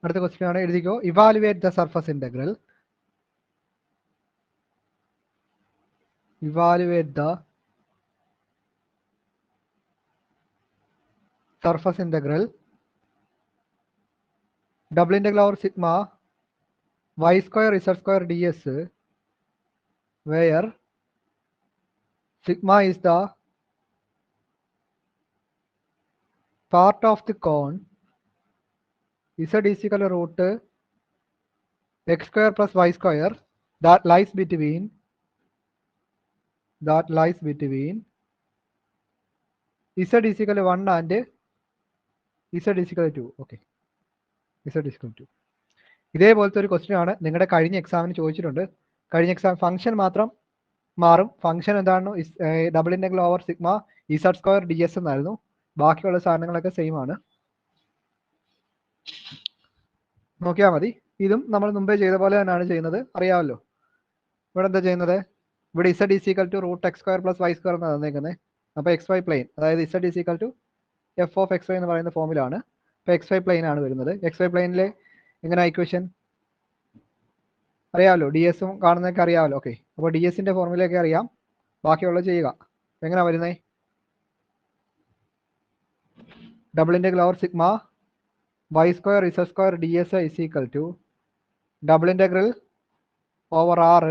അടുത്ത ക്വസ്റ്റ്യൻ ആണ്, എഴുതിക്കോ. Evaluate the surface integral. Evaluate the surface integral double integral over sigma y square z square ds, where sigma is the part of the cone, z is equal to root x square plus y square that lies between z is equal to 1 and z is equal to 2. Okay, z is equal to 2. ഇതേപോലത്തെ ഒരു question ആണ് നിങ്ങളുടെ കഴിഞ്ഞ എക്സാമിന് ചോദിച്ചിട്ടുണ്ട്. കഴിഞ്ഞ exam function മാത്രം മാറും. ഫംഗ്ഷൻ എന്താണ്? Double integral over sigma Z square D S എന്നായിരുന്നു. ബാക്കിയുള്ള സാധനങ്ങളൊക്കെ സെയിം ആണ്. നോക്കിയാൽ മതി. ഇതും നമ്മൾ മുമ്പേ ചെയ്ത പോലെ തന്നെയാണ് ചെയ്യുന്നത്, അറിയാമല്ലോ. ഇവിടെ എന്താ ചെയ്യുന്നത്? ഇവിടെ Z is equal to root X square plus Y square എന്നാണ് തന്നേക്കുന്നത്. അപ്പോൾ എക്സ് വൈ പ്ലെയിൻ, അതായത് Z is equal to F of X Y എന്ന് പറയുന്ന ഫോമിലാണ്. അപ്പോൾ എക്സ് വൈ പ്ലെയിൻ ആണ് വരുന്നത്. എക്സ് വൈ പ്ലെയിനിലെ എങ്ങനെ ഇക്വേഷൻ അറിയാമല്ലോ, ഡി എസും കാണുന്നതൊക്കെ അറിയാമല്ലോ. ഓക്കെ, അപ്പോൾ ഡി എസിന്റെ ഫോർമുലയൊക്കെ അറിയാം, ബാക്കിയുള്ളത് ചെയ്യുക. എങ്ങനെയാ വരുന്നത്? Double integral over sigma y square z square ds is equal to double integral over r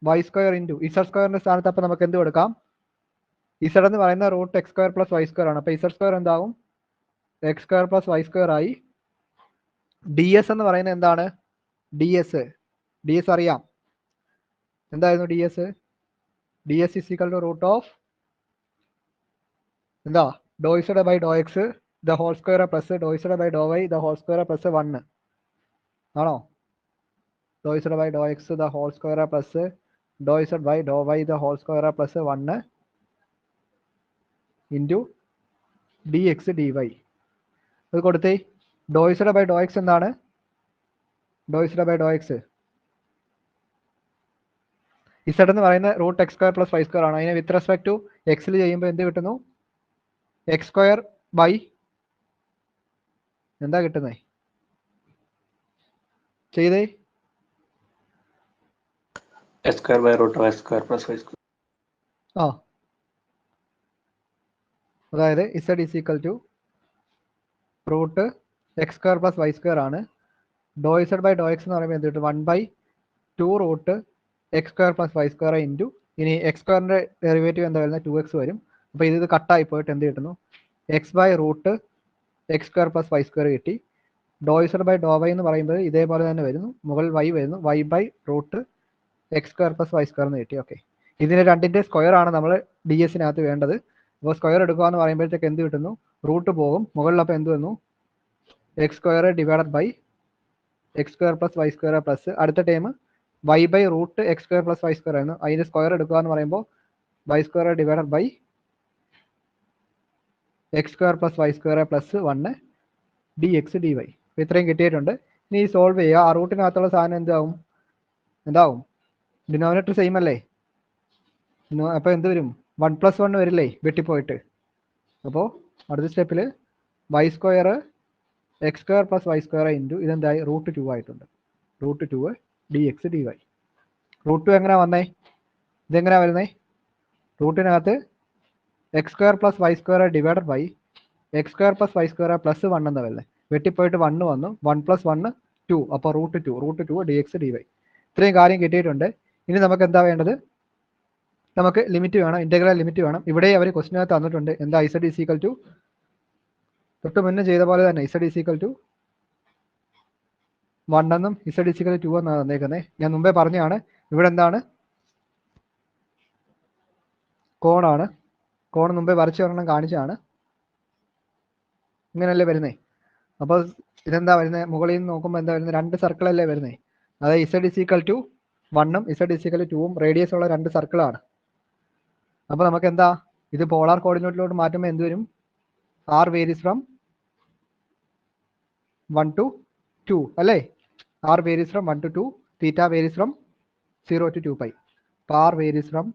y square into z സ്ക്വയറിന്റെ സ്ഥാനത്ത് അപ്പോൾ നമുക്ക് എന്ത് കൊടുക്കാം? z എന്ന് പറയുന്ന root X square plus Y square ആണ്. അപ്പോൾ z സ്ക്വയർ എന്താവും? X square plus Y square ആയി. ഡി എസ് എന്ന് പറയുന്നത് എന്താണ്? ഡി എസ് അറിയാം. എന്തായിരുന്നു d s? D S is equal to root of എന്താ? Do Z by Dr x the whole square plus Dr Z by Dr y the whole square plus 1 ആണോ? Do Z by Dr x the whole square plus Dr Z by Dr y the whole square plus 1 into d x d y. അത് കൊടുത്തേ. Do Z by Dr x എന്താണ്? Do Z by Dr x z എന്ന് പറയുന്ന root X square plus Y square ആണ്. അതിനെ വിത്ത് respect to എക്സിൽ ചെയ്യുമ്പോൾ എന്ത് കിട്ടുന്നു? എക്സ് സ്ക്വയർ ബൈ എന്താ കിട്ടുന്നത്? ചെയ്തേ. X square by root X square plus Y square. ആ, അതായത് Z is equal to root X square plus Y square ആണ്. ഡോ ഇസഡ് ബൈ ഡോ എക്സ് എന്ന് പറയുമ്പോൾ എന്ത് കിട്ടും? 1/2 root X square plus Y square into, ഇനി എക്സ് സ്ക്വയറിന്റെ ഡെറിവേറ്റീവ് എന്താ വരുന്നത്? 2x വരും. അപ്പോൾ ഇത് കട്ടായി പോയിട്ട് എന്ത് കിട്ടുന്നു? X by root X square plus Y square കിട്ടി. ഡോ ഇസഡ് ബൈ ഡോ വൈ എന്ന് പറയുമ്പോൾ ഇതേപോലെ തന്നെ വരുന്നു, മുകളിൽ y വരുന്നു, y by root X square plus Y square എന്ന് കിട്ടി. ഓക്കെ, ഇതിന് രണ്ടിന്റെ സ്ക്വയർ ആണ് നമ്മൾ ഡി എസിനകത്ത് വേണ്ടത്. അപ്പോൾ സ്ക്വയർ എടുക്കുക എന്ന് പറയുമ്പോഴത്തേക്ക് എന്ത് കിട്ടുന്നു? റൂട്ട് പോകും, മുകളിൽ അപ്പോൾ എന്ത് വന്നു? X square divided by x square plus Y square plus അടുത്ത time y by root X square plus Y square ആയിരുന്നു. അതിന്റെ സ്ക്വയർ എടുക്കുക എന്ന് പറയുമ്പോൾ y square divided by x square plus Y square plus 1 d x d y. ഇത്രയും കിട്ടിയിട്ടുണ്ട്. ഇനി solve ചെയ്യുക. ആ റൂട്ടിനകത്തുള്ള സാധനം എന്താവും? ഡിനോമിനേറ്റർ സെയിം അല്ലേ? അപ്പോൾ എന്ത് വരും? 1+1 വരില്ലേ വെട്ടിപ്പോയിട്ട്. അപ്പോൾ അടുത്ത സ്റ്റെപ്പിൽ y square x square plus Y square into ഇതെന്തായി? റൂട്ട് 2 ആയിട്ടുണ്ട്. Root 2 d x d y. Root 2 എങ്ങനെയാ വന്നേ? ഇതെങ്ങനെയാ വരുന്നേ? റൂട്ടിനകത്ത് x square plus Y square divided by x square plus Y square plus 1 എന്താ വരുന്നത്? വെട്ടിപ്പോയിട്ട് 1 വന്നു. 1+1 2. അപ്പോൾ root 2 d x d y. ഇത്രയും കാര്യം കിട്ടിയിട്ടുണ്ട്. ഇനി നമുക്ക് എന്താ വേണ്ടത്? നമുക്ക് ലിമിറ്റ് വേണം, ഇന്റഗ്രൽ ലിമിറ്റ് വേണം. ഇവിടെ അവർ ക്വസ്റ്റിനകത്ത് തന്നിട്ടുണ്ട്. എന്താ? ഇസഡ് ഈസ് ഈക്വൽ ടു തൊട്ട് മുന്നേ ചെയ്ത പോലെ തന്നെ ഇസഡ് ഈസ് ഈക്വൽ ടു 1 എന്നും ഇസഡ് ഈസ് ഈക്വൽ ടു 2 എന്നാണ് തന്നേക്കുന്നത്. ഞാൻ മുമ്പേ പറഞ്ഞതാണ്. ഇവിടെ എന്താണ്? കോണാണ്. കോൺ മുമ്പേ വരച്ച് ഒരെണ്ണം കാണിച്ചാണ്. ഇങ്ങനെയല്ലേ വരുന്നേ? അപ്പോൾ ഇതെന്താ വരുന്നത്? മുകളിൽ നിന്ന് നോക്കുമ്പോൾ എന്താ വരുന്നത്? 2 സർക്കിളല്ലേ വരുന്നത്. അതായത് ഇസഡ് ഈസ് ഈക്വൽ ടു 1ഉം ഇസഡ് ഈസ് ഈക്വൽ ടു 2ഉം റേഡിയസ് ഉള്ള 2 സർക്കിളാണ്. അപ്പോൾ നമുക്ക് എന്താ? ഇത് പോളാർ കോർഡിനേറ്റിലോട്ട് മാറ്റുമ്പോൾ എന്ത് വരും? r വേരീസ് ഫ്രം 1 to 2 അല്ലേ? r varies from 1 to 2, theta varies from 0 to 2π. അപ്പോൾ r varies from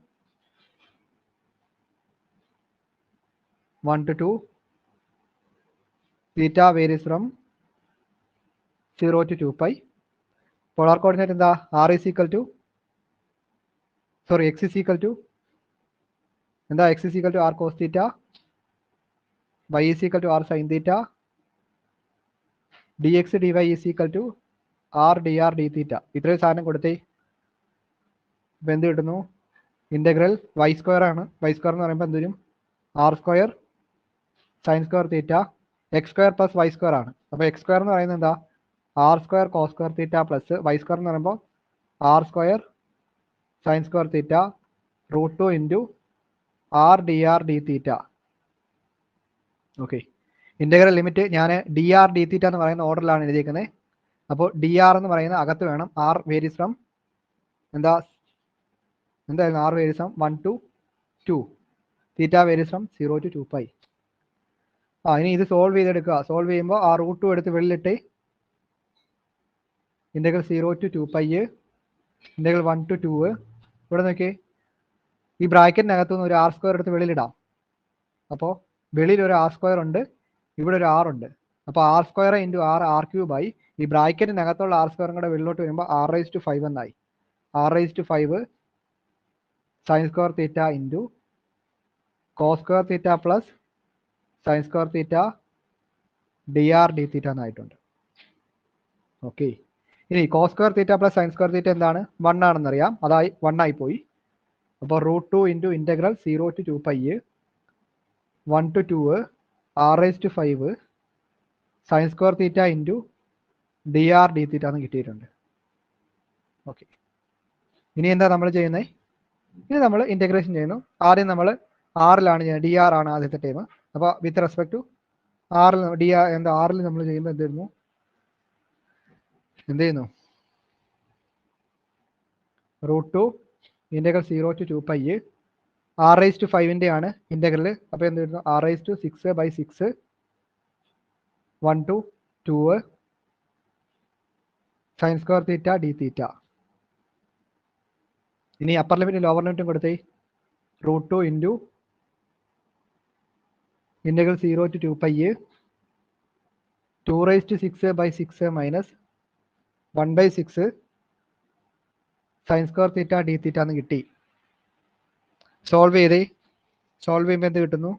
1 to 2, theta varies from 0 to 2 pi. Polar coordinate എന്താ r is equal to x is equal to എന്താ x is equal to r cos theta, y is equal to r sin theta, dx dy is equal to r dr d theta. ഇത്രയും സാധനം കൊടുത്തേ. ഇപ്പം എന്ത് കിട്ടുന്നു? Integral y square ആണ്. y square എന്ന് പറയുമ്പോൾ എന്ത് വരും? r square sine square theta x square plus Y square ആണ്. അപ്പോൾ എക്സ് സ്ക്വയർ എന്ന് പറയുന്നത് എന്താ? R square cos square theta plus Y square എന്ന് പറയുമ്പോൾ r square sine square theta √2 into r D R D theta. Okay, integral limit ഞാൻ d R D theta എന്ന് പറയുന്ന ഓർഡറിലാണ് എഴുതിയിരിക്കുന്നത്. അപ്പോൾ ഡി ആർ എന്ന് പറയുന്നത് അകത്ത് വേണം. ആർ വേരീസ് ഫ്രം എന്തായിരുന്നു? R varies from 1 to 2, theta varies from 0 to 2 pi. ഇനി ഇത് സോൾവ് ചെയ്തെടുക്കുക. സോൾവ് ചെയ്യുമ്പോൾ ആ √2 എടുത്ത് വെളിയിലിട്ട് integral 0 to 2 pi, integral 1 to 2. ഇവിടെ നോക്കി, ഈ ബ്രാക്കറ്റിനകത്തു നിന്ന് ഒരു ആർ സ്ക്വയർ എടുത്ത് വെളിയിലിടാം. അപ്പോൾ വെളിയിൽ ഒരു ആർ സ്ക്വയർ ഉണ്ട്, ഇവിടെ ഒരു ആർ ഉണ്ട്. അപ്പോൾ ആർ സ്ക്വയർ ഇൻറ്റു ആർ ക്യൂബായി. ഈ ബ്രാക്കറ്റിനകത്തുള്ള ആർ സ്ക്വയറും കൂടെ വെളിയിലോട്ട് വരുമ്പോൾ r⁵5 എന്നായി. r⁵5 sine square theta into cos square theta plus sine square theta d R D theta എന്നായിട്ടുണ്ട്. ഓക്കെ, ഇനി cos square theta plus sine square theta എന്താണ്? 1 ആണെന്നറിയാം. അതായി 1 ആയി പോയി. അപ്പോൾ √2 into integral 0 to 2 pi 1 to 2 r⁵5 sine square theta into d R D theta എന്ന് കിട്ടിയിട്ടുണ്ട്. ഓക്കെ, ഇനി എന്താ നമ്മൾ ചെയ്യുന്നത്? ഇനി നമ്മൾ ഇൻ്റഗ്രേഷൻ ചെയ്യുന്നു. ആദ്യം നമ്മൾ ആറിലാണ് ചെയ്യുന്നത്. ഡി ആർ ആണ് ആദ്യത്തെ ടൈം. അപ്പോൾ വിത്ത് റെസ്പെക്ട് ടു ആറിൽ ആറിൽ നമ്മൾ ചെയ്യുമ്പോൾ എന്ത് ചെയ്യുന്നു? √2 ഇൻ്റഗ്രൽ 0 to 2 pi r⁵5 ആണ് ഇൻ്റഗ്രൽ. അപ്പോൾ എന്ത് വരുന്നു? r⁵6/6 1 to 2 sine square theta d theta. ഇനി അപ്പർ ലിമിറ്റും ലോവർ ലിമിറ്റും കൊടുത്തേ. √2 into integral 0 to 2 pi 2⁻⁶/6 minus 1/6 sine square theta d theta എന്ന് കിട്ടി. സോൾവ് ചെയ്തേ. സോൾവ് ചെയ്യുമ്പോൾ എന്ത് കിട്ടുന്നു?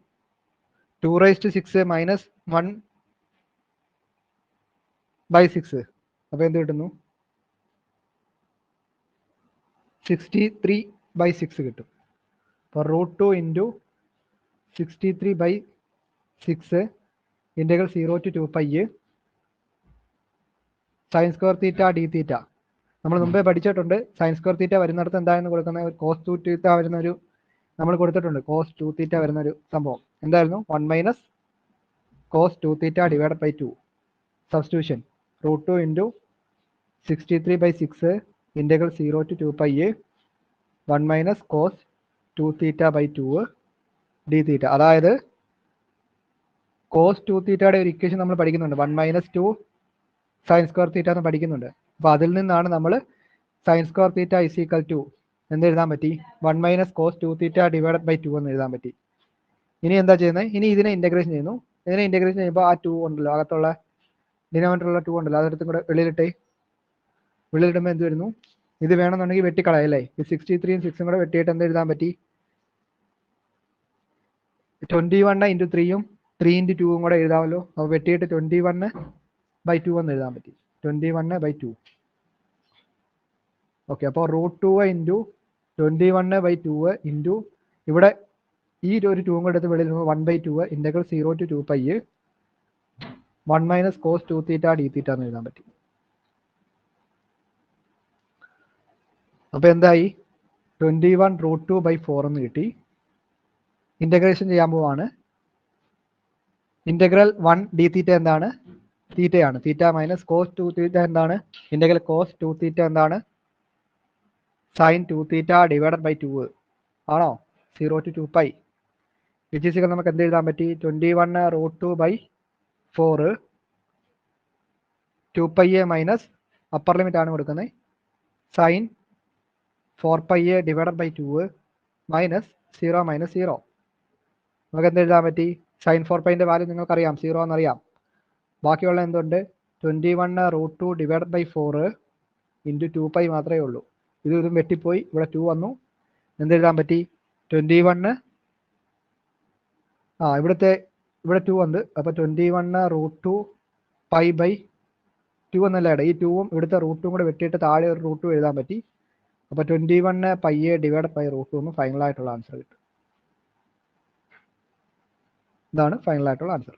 2⁻6 മൈനസ് 1/6. അപ്പോൾ എന്ത് കിട്ടുന്നു? 63/6 കിട്ടും. അപ്പോൾ √2 into 63/6 integral 0 to 2 pi sine square theta d theta. നമ്മൾ മുമ്പേ പഠിച്ചിട്ടുണ്ട്. സൈൻ സ്ക്വയർ തീറ്റ വരുന്നിടത്ത് എന്തായിരുന്നു കൊടുക്കുന്നത്? കോസ് 2 തീറ്റ വരുന്നൊരു നമ്മൾ കൊടുത്തിട്ടുണ്ട്. കോസ് 2 തീറ്റ വരുന്നൊരു സംഭവം എന്തായിരുന്നു? 1 - cos 2 theta divide by 2. Substitution √2 into 63/6 integral 0 to 2 pi 1 - cos 2 theta by 2 d theta. അതായത് കോസ് 2 തീറ്റയുടെ ഒരു ഇക്വേഷൻ നമ്മൾ പഠിക്കുന്നുണ്ട്. 1 - 2 സൈൻ സ്ക്വയർ തീറ്റ എന്ന് പഠിക്കുന്നുണ്ട്. അപ്പോൾ അതിൽ നിന്നാണ് നമ്മൾ sine square theta is equal to എന്ത് എഴുതാൻ പറ്റി? 1 - കോസ് 2 തീറ്റ ഡിവൈഡ് ബൈ 2 എന്ന് എഴുതാൻ പറ്റി. ഇനി എന്താ ചെയ്യുന്നത്? ഇനി ഇതിനെ ഇൻ്റഗ്രേഷൻ ചെയ്യുന്നു. ഇതിനെ ഇൻ്റഗ്രേഷൻ ചെയ്യുമ്പോൾ ആ 2 ഉണ്ടല്ലോ, അകത്തുള്ള ഡിനോമിനേറ്ററുള്ള 2 ഉണ്ടല്ലോ, അതെടുത്തും കൂടെ വെളിയിലിടുമ്പോൾ എന്ത് വരുന്നു? ഇത് വേണമെന്നുണ്ടെങ്കിൽ വെട്ടിക്കളയല്ലേ. ഈ 63 6 കൂടെ വെട്ടിയിട്ട് എന്ത് എഴുതാൻ പറ്റി? 21 × 3 3 × 2 കൂടെ എഴുതാമല്ലോ. അപ്പോൾ വെട്ടിയിട്ട് 21/2 എന്ന് എഴുതാൻ പറ്റി. 21/2. ഓക്കെ, അപ്പോൾ √2 ഇൻറ്റു 21/2 ഇൻറ്റു ഇവിടെ ഈ ഒരു 2 കൂടെ എടുത്ത് വെളിയിൽ 1/2 integral 0 to 2 pi 1 - cos 2 theta d theta എന്ന് എഴുതാൻ പറ്റി. അപ്പോൾ എന്തായി? 21√2/4 എന്ന് കിട്ടി. ഇൻ്റഗ്രേഷൻ ചെയ്യാൻ പോവാണ്. ഇൻ്റഗ്രൽ 1 ഡി തീറ്റ എന്താണ്? തീറ്റയാണ്. തീറ്റ മൈനസ് കോസ് 2 തീറ്റ എന്താണ്? ഇൻ്റഗ്രൽ കോസ് 2 തീറ്റ എന്താണ്? സൈൻ 2 തീറ്റ ഡിവൈഡഡ് ബൈ 2 ആണോ? 0 to 2 pi വിച്ച് ഈസ് നമുക്ക് എന്ത് എഴുതാൻ പറ്റി? 21√2/4 2 pi മൈനസ് അപ്പർ ലിമിറ്റ് ആണ് കൊടുക്കുന്നത്. Sine 4 pi divided by 2 minus 0 - 0. നമുക്ക് എന്ത് എഴുതാൻ പറ്റി? സൈൻ 4 pi വാല്യൂ നിങ്ങൾക്കറിയാം, 0 എന്നറിയാം. ബാക്കിയുള്ള എന്തുണ്ട്? 21√2 ഡിവൈഡ് ബൈ 4 ഇൻറ്റു 2π മാത്രമേ ഉള്ളൂ. ഇതും വെട്ടിപ്പോയി, ഇവിടെ 2 വന്നു. എന്തെഴുതാൻ പറ്റി? 21 ഇവിടെ 2 വന്ന്, അപ്പോൾ 21√2 π ബൈ 2 എന്നല്ല ഇട. ഈ 2ഉം ഇവിടുത്തെ റൂട്ടും കൂടെ വെട്ടിയിട്ട് താഴെ ഒരു റൂട്ടും എഴുതാൻ പറ്റി. അപ്പോൾ 21 π ഡിവൈഡ് ബൈ √2 എന്ന് ഫൈനലായിട്ടുള്ള ആൻസർ കിട്ടും. ഇതാണ് ഫൈനലായിട്ടുള്ള answer.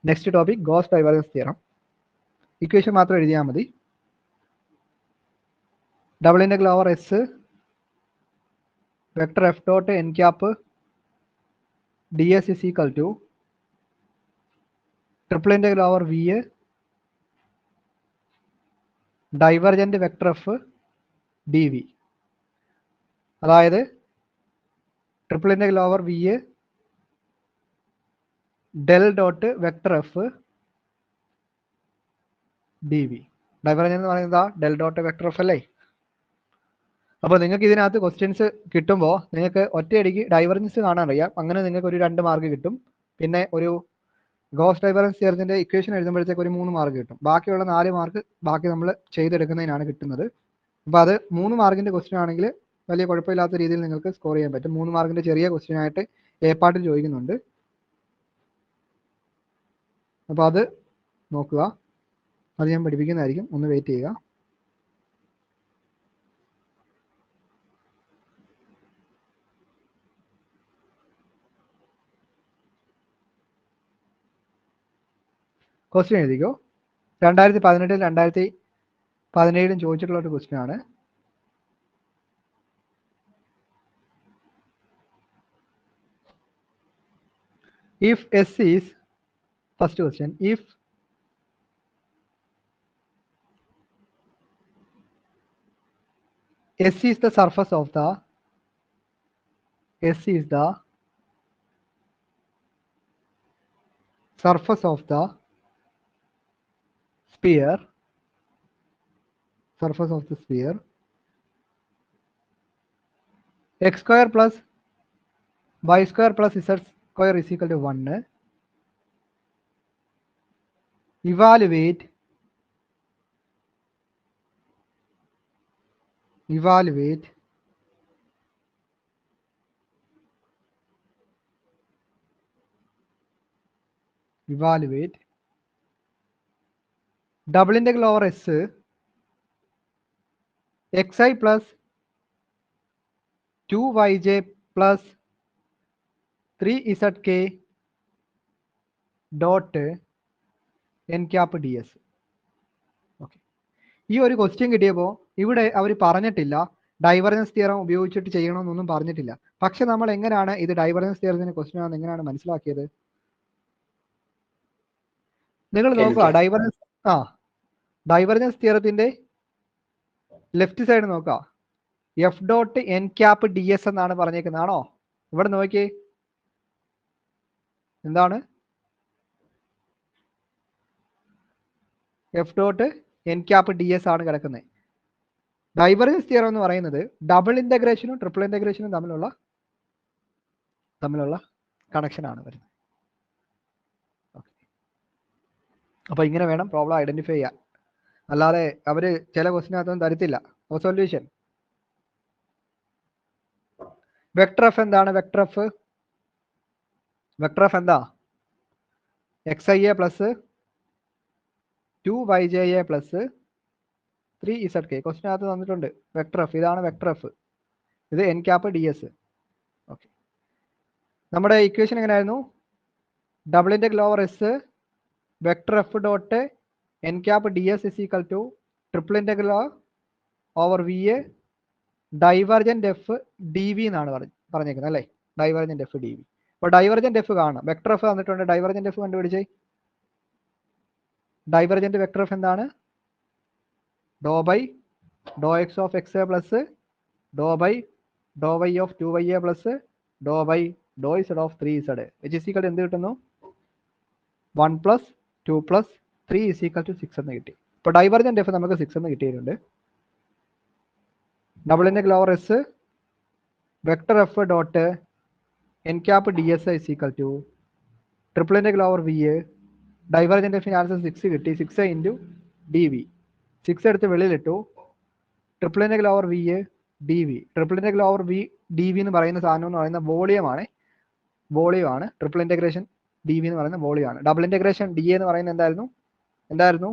Next topic Gauss divergence theorem. Equation മാത്രം എഴുതിയാൽ മതി. Double integral over S vector F dot N cap D S is equal to triple integral over V divergent vector f D v. അതായത് triple integral over v del dot vector f D v. Divergent എന്ന് പറയുന്നത് del dot vector F അല്ലേ. അപ്പോൾ നിങ്ങൾക്ക് ഇതിനകത്ത് questions കിട്ടുമ്പോൾ നിങ്ങൾക്ക് ഒറ്റയടിക്ക് ഡൈവർജൻസ് കാണാൻ അറിയാം. അങ്ങനെ നിങ്ങൾക്ക് ഒരു 2 മാർക്ക് കിട്ടും. പിന്നെ ഒരു ഗോസ് ഡൈവർജൻസ് തിയറത്തിന്റെ ഇക്വേഷൻ എഴുതുമ്പോഴത്തേക്ക് ഒരു 3 മാർക്ക് കിട്ടും. ബാക്കിയുള്ള 4 മാർക്ക് ബാക്കി നമ്മൾ ചെയ്തെടുക്കുന്നതിനാണ് കിട്ടുന്നത്. അപ്പോൾ അത് 3 മാർക്കിന്റെ ക്വസ്റ്റ്യൻ ആണെങ്കിൽ വലിയ കുഴപ്പമില്ലാത്ത രീതിയിൽ നിങ്ങൾക്ക് സ്കോർ ചെയ്യാൻ പറ്റും. 3 മാർക്കിന്റെ ചെറിയ ക്വസ്റ്റ്യൻ ആയിട്ട് എ പാർട്ടിൽ ചോദിക്കുന്നുണ്ട്. അപ്പോൾ അത് നോക്കുക, അത് ഞാൻ പഠിപ്പിക്കുന്നതായിരിക്കും. ഒന്ന് വെയിറ്റ് ചെയ്യുക. ക്വസ്റ്റ്യൻ എഴുതിക്കോ. 2018 2017 ചോദിച്ചിട്ടുള്ള ഒരു ക്വസ്റ്റ്യൻ ആണ്. If S is, first question, if S is the surface of the sphere, x square plus y square plus z square is equal to 1. Evaluate double integral over s xi plus 2yj plus 3zk dot n cap ds. Okay, ഈ ഒരു question കിട്ടിയപ്പോൾ ഇവിടെ അവർ പറഞ്ഞിട്ടില്ല divergence theorem ഉപയോഗിച്ചിട്ട് ചെയ്യണമെന്നൊന്നും പറഞ്ഞിട്ടില്ല. പക്ഷെ നമ്മൾ എങ്ങനെയാണ് ഇത് ഡൈവർജൻസ് തിയറത്തിന്റെ ക്വസ്റ്റ്യൻ ആണെന്ന് എങ്ങനെയാണ് മനസ്സിലാക്കിയത്? നിങ്ങൾ നോക്കുക, ഡൈവർജൻസ് തിയറത്തിന്റെ ലെഫ്റ്റ് സൈഡ് നോക്കുക. F dot N cap D S എന്നാണ് പറഞ്ഞേക്കുന്നതാണോ? ഇവിടെ നോക്കിയേ, എന്താണ് F dot N cap D S ആണ് കിടക്കുന്നത്. ഡൈവർജൻസ് തിയറം എന്ന് പറയുന്നത് ഡബിൾ ഇന്റഗ്രേഷനും ട്രിപ്പിൾ ഇന്റഗ്രേഷനും തമ്മിലുള്ള കണക്ഷൻ ആണ് വരുന്നത്. അപ്പോൾ ഇങ്ങനെ വേണം പ്രോബ്ലം ഐഡന്റിഫൈ ചെയ്യാൻ, അല്ലാതെ അവർ ചില ക്വസ്റ്റിനകത്തൊന്നും തരത്തില്ല. അപ്പോൾ സൊല്യൂഷൻ വെക്ടർ എഫ് എന്താണ്? വെക്ടർ എഫ് എന്താ? xia plus 2yja plus 3zk. ക്വസ്റ്റിനകത്ത് തന്നിട്ടുണ്ട് വെക്ടർ എഫ്. ഇതാണ് വെക്ടർ എഫ്. ഇത് N cap D S. Okay, നമ്മുടെ ഇക്വേഷൻ എങ്ങനെയായിരുന്നു? Double integral over S vector F dot N cap D S is equal to triple integral over V a divergent F D V എന്നാണ് പറഞ്ഞേക്കുന്നത് അല്ലേ? Divergent F D V. അപ്പോൾ divergent F കാണാം. Vector F തന്നിട്ടുണ്ട്, divergent f കണ്ടുപിടിച്ചേ. Divergent vector F എന്താണ്? ഡോ by Dr x of x a plus Dr by Dr y of 2ya plus Dr by Dr z of 3z which is equal എന്ത് കിട്ടുന്നു? 1 plus 2 plus 3 is equal to 6 എന്ന് കിട്ടി. ഇപ്പോൾ divergent F നമുക്ക് 6 എന്ന് കിട്ടിയിട്ടുണ്ട്. Double integral over S vector F dot N cap D S is equal to triple integral over V a divergent എഫിന് answer 6 കിട്ടി. 6 ഇൻറ്റു ഡി വി. 6 എടുത്ത് വെളിയിലിട്ടു. Triple integral over V D v. Triple integral over V D V എന്ന് പറയുന്ന സാധനം എന്ന് പറയുന്ന വോളിയമാണ്. വോളിയമാണ് ട്രിപ്പിൾ ഇൻ്റഗ്രേഷൻ ഡി വി എന്ന് പറയുന്ന വോളിയമാണ്. ഡബിൾ ഇൻ്റഗ്രേഷൻ ഡി എന്ന് പറയുന്നത് എന്തായിരുന്നു?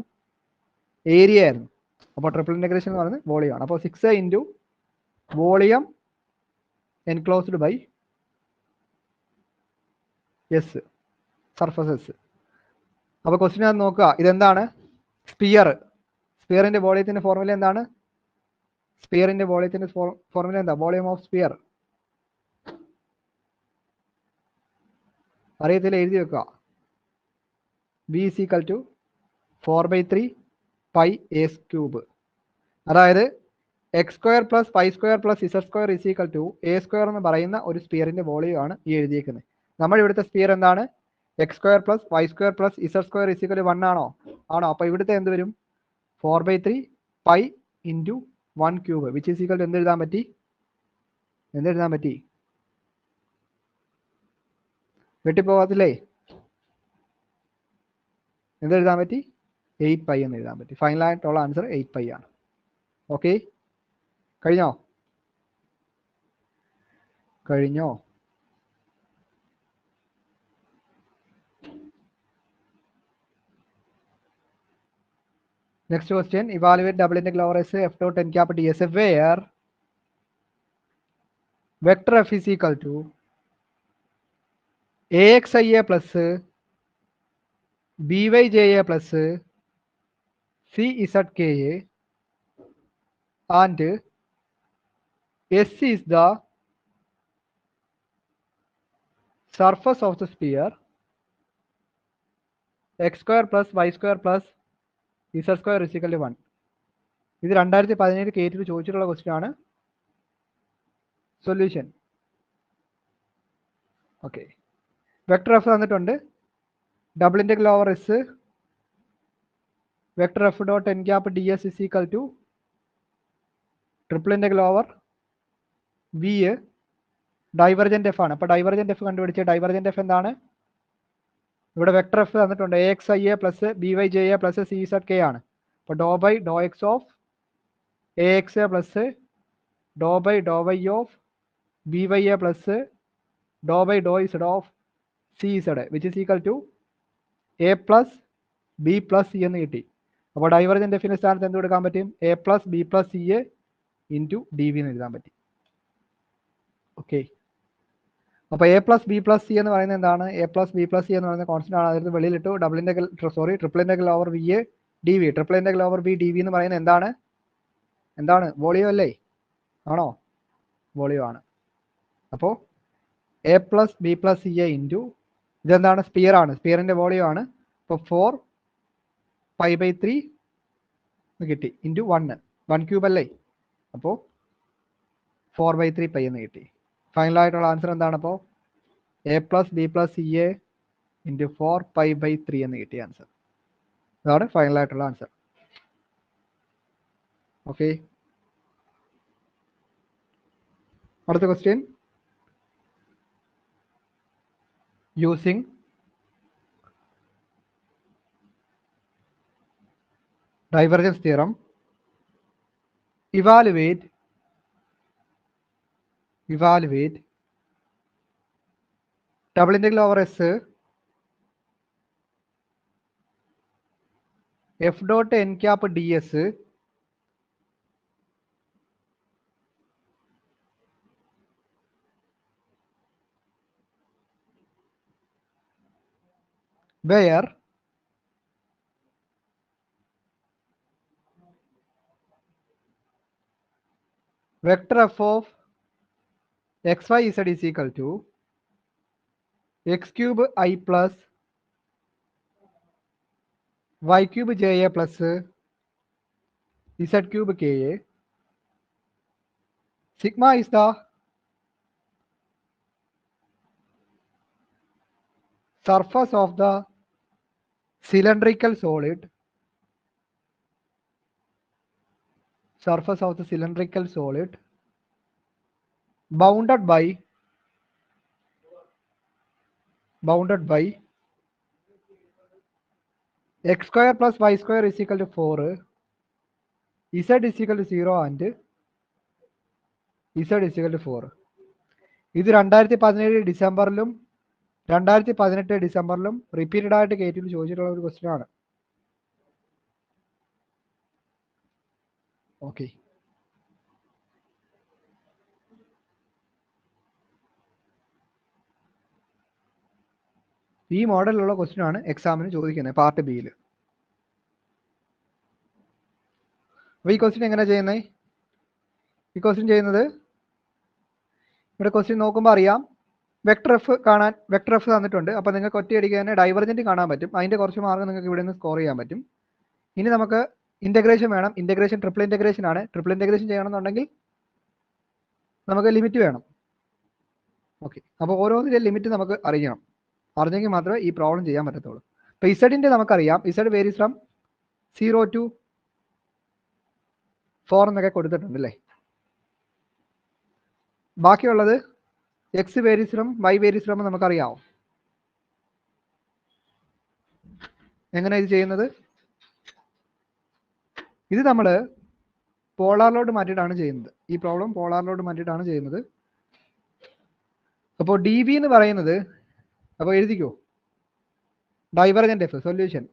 ഏരിയ ആയിരുന്നു. അപ്പോൾ ട്രിപ്പിൾ ഇൻ്റഗ്രേഷൻ എന്ന് പറയുന്നത് വോളിയമാണ്. അപ്പോൾ 6 into volume enclosed by s, surface s. അപ്പോൾ ക്വസ്റ്റ്യൻ അത് നോക്കുക. ഇതെന്താണ്? സ്പിയറിന്റെ വോളിയത്തിന്റെ ഫോർമുല എന്താണ്? സ്പിയറിന്റെ വോളിയത്തിന്റെ ഫോർമുല എന്താ? Volume of sphere. അറിയത്തില്ല, എഴുതി വെക്കുക. V is equal to 4/3 pi s cube. അതായത് x square plus pi square plus z square is equal to a square എന്ന് പറയുന്ന ഒരു സ്പിയറിന്റെ വോളിയം ആണ് ഈ എഴുതിയേക്കുന്നത്. നമ്മുടെ ഇവിടുത്തെ സ്പിയർ എന്താണ്? X square plus Y square plus z square is equal to 1 ആണോ? അപ്പോൾ ഇവിടുത്തെ എന്ത് വരും? 4/3 pi into 1 cube which is equal to എന്തെഴുതാൻ പറ്റി? വെട്ടിപ്പോകത്തില്ലേ? എന്തെഴുതാൻ പറ്റി? 8 പൈ എന്ന് എഴുതാൻ പറ്റി. ഫൈനലായിട്ടുള്ള ആൻസർ 8 പൈ ആണ്. ഓക്കെ, കഴിഞ്ഞോ? Next question, evaluate double integral over S f dot n cap ds where vector f is equal to axia plus byja plus czka and S is the surface of the sphere, x square plus y square plus z square is equal to 1. ഇത് 2017 കേറ്റിൽ ചോദിച്ചിട്ടുള്ള question ആണ്. Solution. Okay, vector F തന്നിട്ടുണ്ട്. Double integral over S vector F dot N cap D S is equal to triple integral over v divergent f ആണ്. അപ്പോൾ divergent f കണ്ടുപിടിച്ച് divergent f എന്താണ്? ഇവിടെ vector F തന്നിട്ടുണ്ട് a x i a plus b y j a plus c z k ആണ്. അപ്പോൾ doe by Dr x of a x a plus Dr by Dr y of B y a plus Dr by Dr z of c z which is equal to a plus B plus c എന്ന് കിട്ടി. അപ്പോൾ divergent എഫിൻ്റെ സ്ഥാനത്ത് എന്ത് കൊടുക്കാൻ പറ്റും? A plus B plus C A into D V എന്ന് എഴുതാൻ പറ്റി. ഓക്കെ, അപ്പോൾ A plus B plus c എന്ന് പറയുന്നത് എന്താണ്? A plus B plus c എന്ന് പറയുന്ന കോൺസ്റ്റന്റ് ആണ്. അതിന് വെളിയിലിട്ടു. Triple integral over V a d v. Triple integral over V D V എന്ന് പറയുന്നത് എന്താണ്? വോളിയം അല്ലേ? ആണോ? വോളിയം ആണ്. അപ്പോൾ A plus B plus C A into ഇതെന്താണ്? സ്പിയർ ആണ്. സ്പിയറിന്റെ വോളിയം ആണ്. അപ്പോൾ 4 π/3 കിട്ടി ഇൻറ്റു 1 ക്യൂബ് അല്ലേ? അപ്പോൾ 4/3 പൈ എന്ന് കിട്ടി. ഫൈനലായിട്ടുള്ള ആൻസർ എന്താണ്? അപ്പോൾ A plus B plus C A into 4 π/3 എന്ന് കിട്ടിയ ആൻസർ. ഇതാണ് ഫൈനലായിട്ടുള്ള ആൻസർ. ഓക്കെ, അടുത്ത question. Using divergence theorem, evaluate double integral over S f dot n cap ds where vector f of xy z is equal to x cube I plus y cube ja plus z cube ka. Sigma is the surface of the cylindrical solid bounded by x square plus y square is equal to 4, z is equal to 0 and z is equal to 4. ഇത് 2017 ഡിസംബറിലും 2018 ഡിസംബറിലും repeated ആയിട്ട് കേറ്റിൽ ചോദിച്ചിട്ടുള്ള ഒരു question ആണ്. Okay, ഈ മോഡലിലുള്ള question ആണ് എക്സാമിന് ചോദിക്കുന്നത് part ബിയിൽ. അപ്പോൾ ഈ ക്വസ്റ്റ്യൻ എങ്ങനെ ചെയ്യുന്നത്? ഈ ക്വസ്റ്റ്യൻ ചെയ്യുന്നത് ഇവിടെ ക്വസ്റ്റ്യൻ നോക്കുമ്പോൾ അറിയാം, വെക്ടർ എഫ് കാണാൻ, വെക്ടർ എഫ് തന്നിട്ടുണ്ട്. അപ്പോൾ നിങ്ങൾക്ക് ഒറ്റയടിക്ക് തന്നെ ഡൈവർജൻറ്റ് കാണാൻ പറ്റും. അതിൻ്റെ കുറച്ച് മാർക്ക് നിങ്ങൾക്ക് ഇവിടെ നിന്ന് സ്കോർ ചെയ്യാൻ പറ്റും. ഇനി നമുക്ക് ഇൻ്റഗ്രേഷൻ വേണം. ഇൻ്റഗ്രേഷൻ ട്രിപ്പിൾ ഇൻ്റഗ്രേഷൻ ആണ്. ട്രിപ്പിൾ ഇൻ്റഗ്രേഷൻ ചെയ്യണമെന്നുണ്ടെങ്കിൽ നമുക്ക് ലിമിറ്റ് വേണം. ഓക്കെ, അപ്പോൾ ഓരോന്നിൻ്റെ ലിമിറ്റ് നമുക്ക് അറിയണം. അറിഞ്ഞെങ്കിൽ മാത്രമേ ഈ പ്രോബ്ലം ചെയ്യാൻ പറ്റത്തുള്ളൂ. അപ്പോൾ ഇസഡിൻ്റെ നമുക്കറിയാം, ഇസഡ് വേരീസ് ഫ്രം 0 to 4 എന്നൊക്കെ കൊടുത്തിട്ടുണ്ട് അല്ലേ. ബാക്കിയുള്ളത് x varies from y varies from നമുക്കറിയാമോ? എങ്ങനെ ഇത് ചെയ്യുന്നത്? ഇത് നമ്മൾ പോളാറിലോട്ട് മാറ്റിയിട്ടാണ് ചെയ്യുന്നത്. ഈ പ്രോബ്ലം പോളാറിലോട്ട് മാറ്റിയിട്ടാണ് ചെയ്യുന്നത്. അപ്പോൾ ഡി വി എന്ന് പറയുന്നത്, അപ്പോൾ എഴുതിക്കോ, divergent f solution,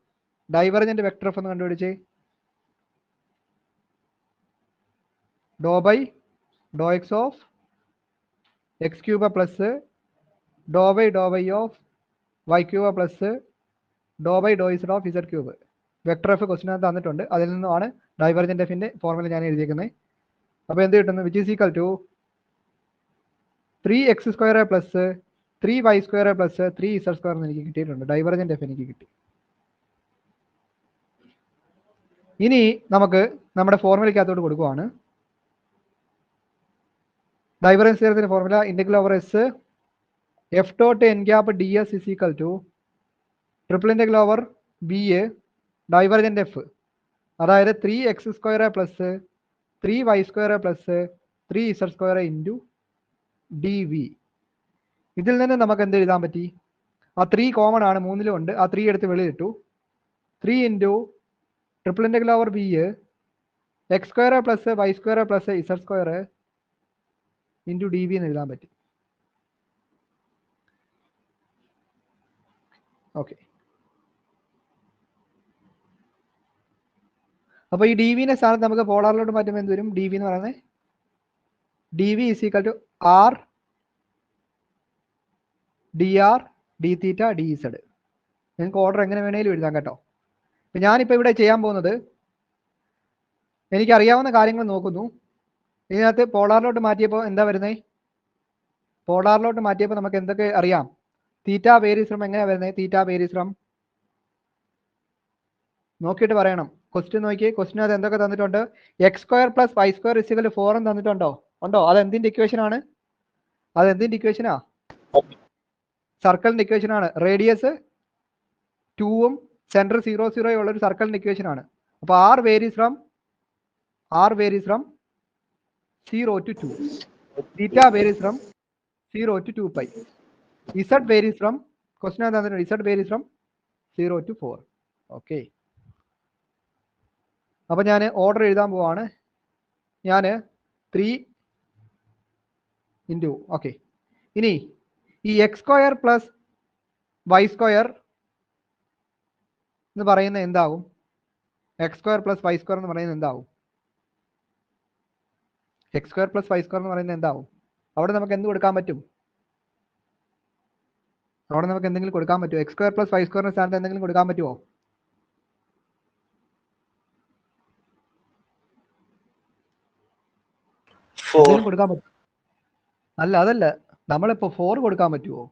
divergent vector F എന്ന് കണ്ടുപിടിച്ചേ. Doe by Dr x of x cube plus Dr by of y cube plus Dr by Dr z of z cube. Vector f ക്വസ്റ്റിനകത്ത് തന്നിട്ടുണ്ട്. അതിൽ നിന്നുമാണ് ഡൈവർജന്റ് എഫിന്റെ ഫോർമുല ഞാൻ എഴുതിയിരിക്കുന്നത്. അപ്പോൾ എന്ത് കിട്ടുന്നു? Which is equal to 3x² plus 3y² plus 3z² എന്ന് എനിക്ക് കിട്ടിയിട്ടുണ്ട്. ഡൈവർജന്റ് എഫ് എനിക്ക് കിട്ടി. ഇനി നമുക്ക് നമ്മുടെ ഫോർമുലയ്ക്കകത്തോട്ട് കൊടുക്കുവാണ്. ഡൈവർജൻസ് തിയറത്തിന്റെ formula integral over S F dot n cap d S is equal to triple integral over B a divergent f, അതായത് 3x² plus 3y² plus 3z² into D v. ഇതിൽ നിന്ന് നമുക്ക് എന്ത് എഴുതാൻ പറ്റി? ആ 3 കോമൺ ആണ്, 3ലും ഉണ്ട്. ആ 3 എടുത്ത് വെളിയിട്ടു. 3 into triple integral over B A x² plus y² plus z² into D V എന്ന് എഴുതാൻ പറ്റി. ഓക്കെ, അപ്പോൾ ഈ ഡി വിന്റെ സ്ഥാനത്ത് നമുക്ക് പോളാറിലോട്ട് മാറ്റുമ്പോൾ എന്ത് വരും? ഡി വി എന്ന് പറയുന്നത് D V is equal to R D R D theta D Z. നിങ്ങൾക്ക് ഓർഡർ എങ്ങനെ വേണേലും എഴുതാം കേട്ടോ. അപ്പം ഞാനിപ്പോൾ ഇവിടെ ചെയ്യാൻ പോകുന്നത്, എനിക്കറിയാവുന്ന കാര്യങ്ങൾ നോക്കുന്നു. ഇതിനകത്ത് പോളാറിലോട്ട് മാറ്റിയപ്പോൾ എന്താ വരുന്നത്? പോളാറിലോട്ട് മാറ്റിയപ്പോൾ നമുക്ക് എന്തൊക്കെ അറിയാം? തീറ്റ വേരീസ് ഫ്രം എങ്ങനെയാണ് വരുന്നത്? തീറ്റ വേരീസ് ഫ്രം, നോക്കിയിട്ട് പറയണം. ക്വസ്റ്റ്യൻ നോക്കി, ക്വസ്റ്റിനകത്ത് എന്തൊക്കെ തന്നിട്ടുണ്ട്? x² plus y² is equal to 4 എന്ന് തന്നിട്ടുണ്ടോ? ഉണ്ടോ? അത് എന്തിന്റെ ഇക്വേഷൻ ആണ്? അത് എന്തിന്റെ ഇക്വേഷനാ? സർക്കിളിന്റെ ഇക്വേഷൻ ആണ്. റേഡിയസ് 2ഉം സെന്റർ 0 0 ഉള്ള ഒരു സർക്കിളിന്റെ ഇക്വേഷൻ ആണ്. അപ്പോൾ r varies from 0 to 2, theta varies from 0 to 2 pi, z varies from, ക്വസ്റ്റിനകത്ത് തന്നിട്ടുണ്ട് z varies from 0 to 4. Okay, അപ്പോൾ ഞാൻ ഓർഡർ എഴുതാൻ പോവാണ്. ഞാൻ 3 ഇൻറ്റു, ഓക്കെ, ഇനി ഈ x² പ്ലസ് y² എന്ന് പറയുന്നത് എന്താവും? x² പ്ലസ് y² എന്ന് പറയുന്നത് എന്താവും? x² പ്ലസ് y² എന്ന് പറയുന്നത് എന്താവും? അവിടെ നമുക്ക് എന്ത് കൊടുക്കാൻ പറ്റും? അവിടെ നമുക്ക് എന്തെങ്കിലും കൊടുക്കാൻ പറ്റുമോ? x² പ്ലസ് y² സ്ഥാനത്ത് എന്തെങ്കിലും കൊടുക്കാൻ പറ്റുമോ? കൊടുക്കാൻ പറ്റും? അല്ല, അതല്ല, നമ്മളിപ്പോൾ 4 കൊടുക്കാൻ പറ്റുമോ?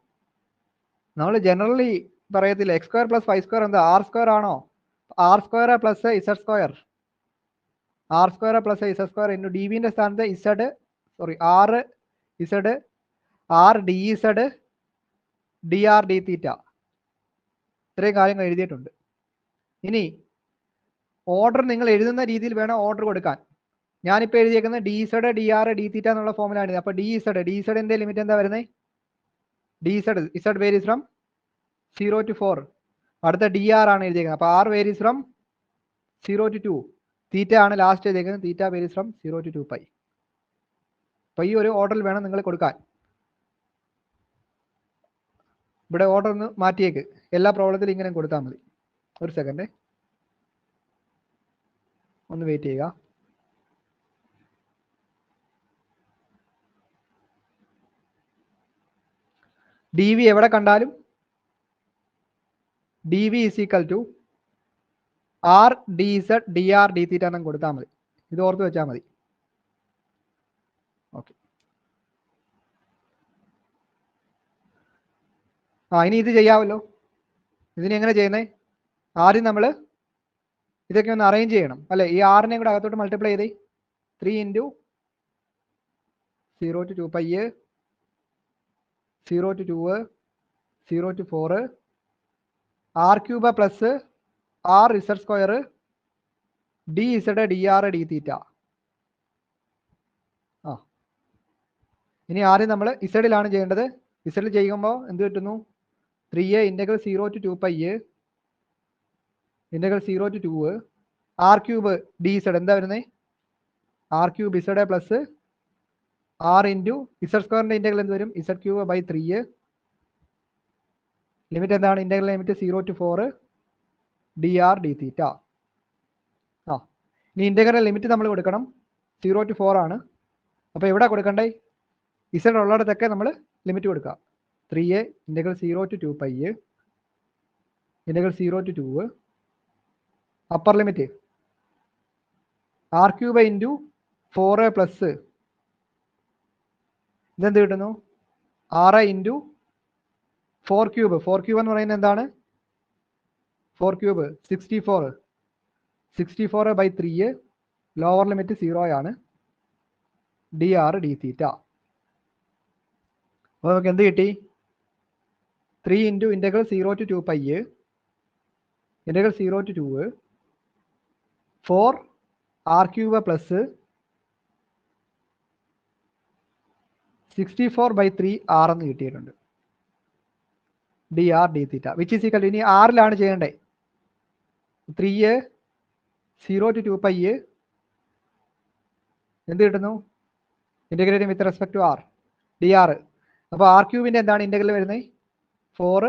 നമ്മൾ ജനറലി പറയത്തില്ല x² പ്ലസ് y² എന്താ? r² ആണോ? r² plus z², r² plus z² into D വിന്റെ സ്ഥാനത്ത് r z r d z d R D theta, ഇത്രയും കാര്യങ്ങൾ എഴുതിയിട്ടുണ്ട്. ഇനി ഓർഡർ നിങ്ങൾ എഴുതുന്ന രീതിയിൽ വേണം ഓർഡർ കൊടുക്കാൻ. ഞാനിപ്പോൾ എഴുതിയേക്കുന്നത് d z d R D theta എന്നുള്ള ഫോമിലാണ്. അപ്പോൾ ഡി ഇസഡിന്റെ ലിമിറ്റ് എന്താ വരുന്നത്? D z varies from 0 to 4. അടുത്ത ഡി ആർ ആണ് എഴുതിയേക്കുന്നത്. അപ്പോൾ r varies from 0 to 2. Theta ആണ് ലാസ്റ്റ് എഴുതിയേക്കുന്നത്. Theta varies from 0 to 2π. അപ്പോൾ ഈ ഒരു ഓർഡറിൽ വേണം നിങ്ങൾ കൊടുക്കാൻ. ഇവിടെ ഓർഡർ ഒന്ന് മാറ്റിയേക്ക്. എല്ലാ പ്രോബ്ലത്തിലും ഇങ്ങനെ കൊടുത്താൽ മതി. ഒരു സെക്കൻഡ് ഒന്ന് വെയിറ്റ് ചെയ്യുക. ഡി വി എവിടെ കണ്ടാലും d V is equal to R d Z d R D theta എന്നും കൊടുത്താൽ മതി. ഇത് ഓർത്ത് വെച്ചാൽ മതി. ഓക്കെ. ഇനി ഇത് ചെയ്യാമല്ലോ. ഇതിന് എങ്ങനെ ചെയ്യുന്നേ? ആദ്യം നമ്മൾ ഇതൊക്കെ ഒന്ന് അറേഞ്ച് ചെയ്യണം അല്ലേ? ഈ ആറിനെയും കൂടെ അകത്തോട്ട് മൾട്ടിപ്ലൈ ചെയ്തേ. 3 × 0 to 2π, 0 to 2, 0 to 4, r³ plus r z square d z d R D theta. ഇനി ആദ്യം നമ്മൾ ഇസഡിലാണ് ചെയ്യേണ്ടത്. ഇസഡിൽ ചെയ്യുമ്പോൾ എന്ത് കിട്ടുന്നു? 3a integral 0 to 2π integral 0 to 2 r³ d z എന്താ വരുന്നത്? r³ ഇസഡ് പ്ലസ് ആർ ഇൻറ്റു ഇസഡ് സ്ക്വയറിൻ്റെ ഇൻ്റഗ്രൽ എന്ത് വരും? z³/3. ലിമിറ്റ് എന്താണ്? Integral limit 0 to 4 d R D theta. ഇനി ഇൻ്റഗ്രൽ ലിമിറ്റ് നമ്മൾ കൊടുക്കണം. 0 to 4 ആണ്. അപ്പോൾ എവിടെ കൊടുക്കണ്ടേ? ഇസഡ് ഉള്ളിടത്തൊക്കെ നമ്മൾ ലിമിറ്റ് കൊടുക്കുക. 3a integral 0 to 2π integral 0 to 2 upper limit r³ into 4a plus ഇതെന്ത് കിട്ടുന്നു? 6 ഇൻറ്റു 4³ 4³ എന്ന് പറയുന്നത് എന്താണ്? 4³ 64 64/3 ലോവർ ലിമിറ്റ് 0 ആണ്. D R D theta. അപ്പോൾ നമുക്ക് എന്ത് കിട്ടി? 3 into integral 0 to 2π integral 0 to 2 4 r³ plus 64/3 r എന്ന് കിട്ടിയിട്ടുണ്ട്. D R D theta which is equal to, ഇനി ആറിലാണ് ചെയ്യേണ്ടത്. 3a 0 to 2π എന്ത് കിട്ടുന്നു? Integrating with respect to R D R. അപ്പോൾ r³ എന്താണ് ഇൻ്റഗ്രൽ വരുന്നത്? 4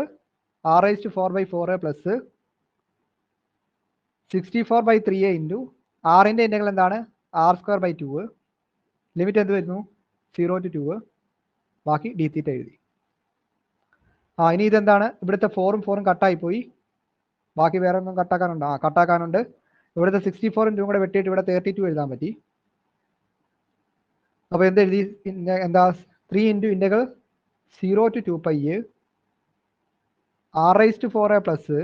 r⁴/4 പ്ലസ് 64/3 ഇൻറ്റു ആറിൻ്റെ ഇൻ്റഗ്രൽ എന്താണ്? r²/2. ലിമിറ്റ് എന്ത് വരുന്നു? 0 to 2. ബാക്കി ഡി തീറ്റ എഴുതി. ഇനി ഇതെന്താണ്? ഇവിടുത്തെ 4ഉം 4ഉം കട്ടായി പോയി. ബാക്കി വേറെ ഒന്നും കട്ടാക്കാനുണ്ടോ? കട്ടാക്കാനുണ്ട്. ഇവിടുത്തെ 64 2 കൂടെ വെട്ടിയിട്ട് ഇവിടെ 32 എഴുതാൻ പറ്റി. അപ്പോൾ എന്ത് എഴുതി? എന്താ? 3 into integral 0 to 2π r⁴ plus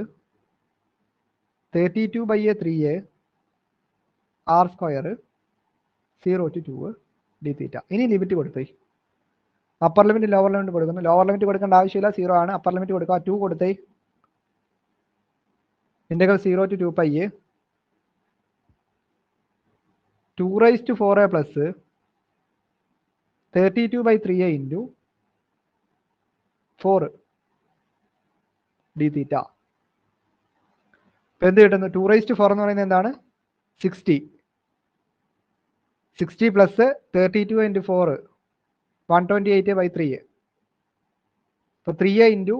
32/3 r² 0 to 2 d theta. ഇനി ലിമിറ്റ് കൊടുത്തേ. അപ്പർ ലിമിറ്റ് ലോവർ ലിമിറ്റ് കൊടുക്കുന്നു. ലോവർ ലിമിറ്റ് കൊടുക്കേണ്ട ആവശ്യമില്ല, 0 ആണ്. അപ്പർ ലിമിറ്റ് കൊടുക്കുക. 2 കൊടുത്തേ. Integral 0 to 2π 2⁴ plus 32/3 into 4 d theta. ഇപ്പം എന്ത് കിട്ടുന്നു? 2⁴ എന്ന് പറയുന്നത് എന്താണ്? 60. 60 പ്ലസ് 32 ഇൻറ്റു 4 128/3. അപ്പോൾ 3a into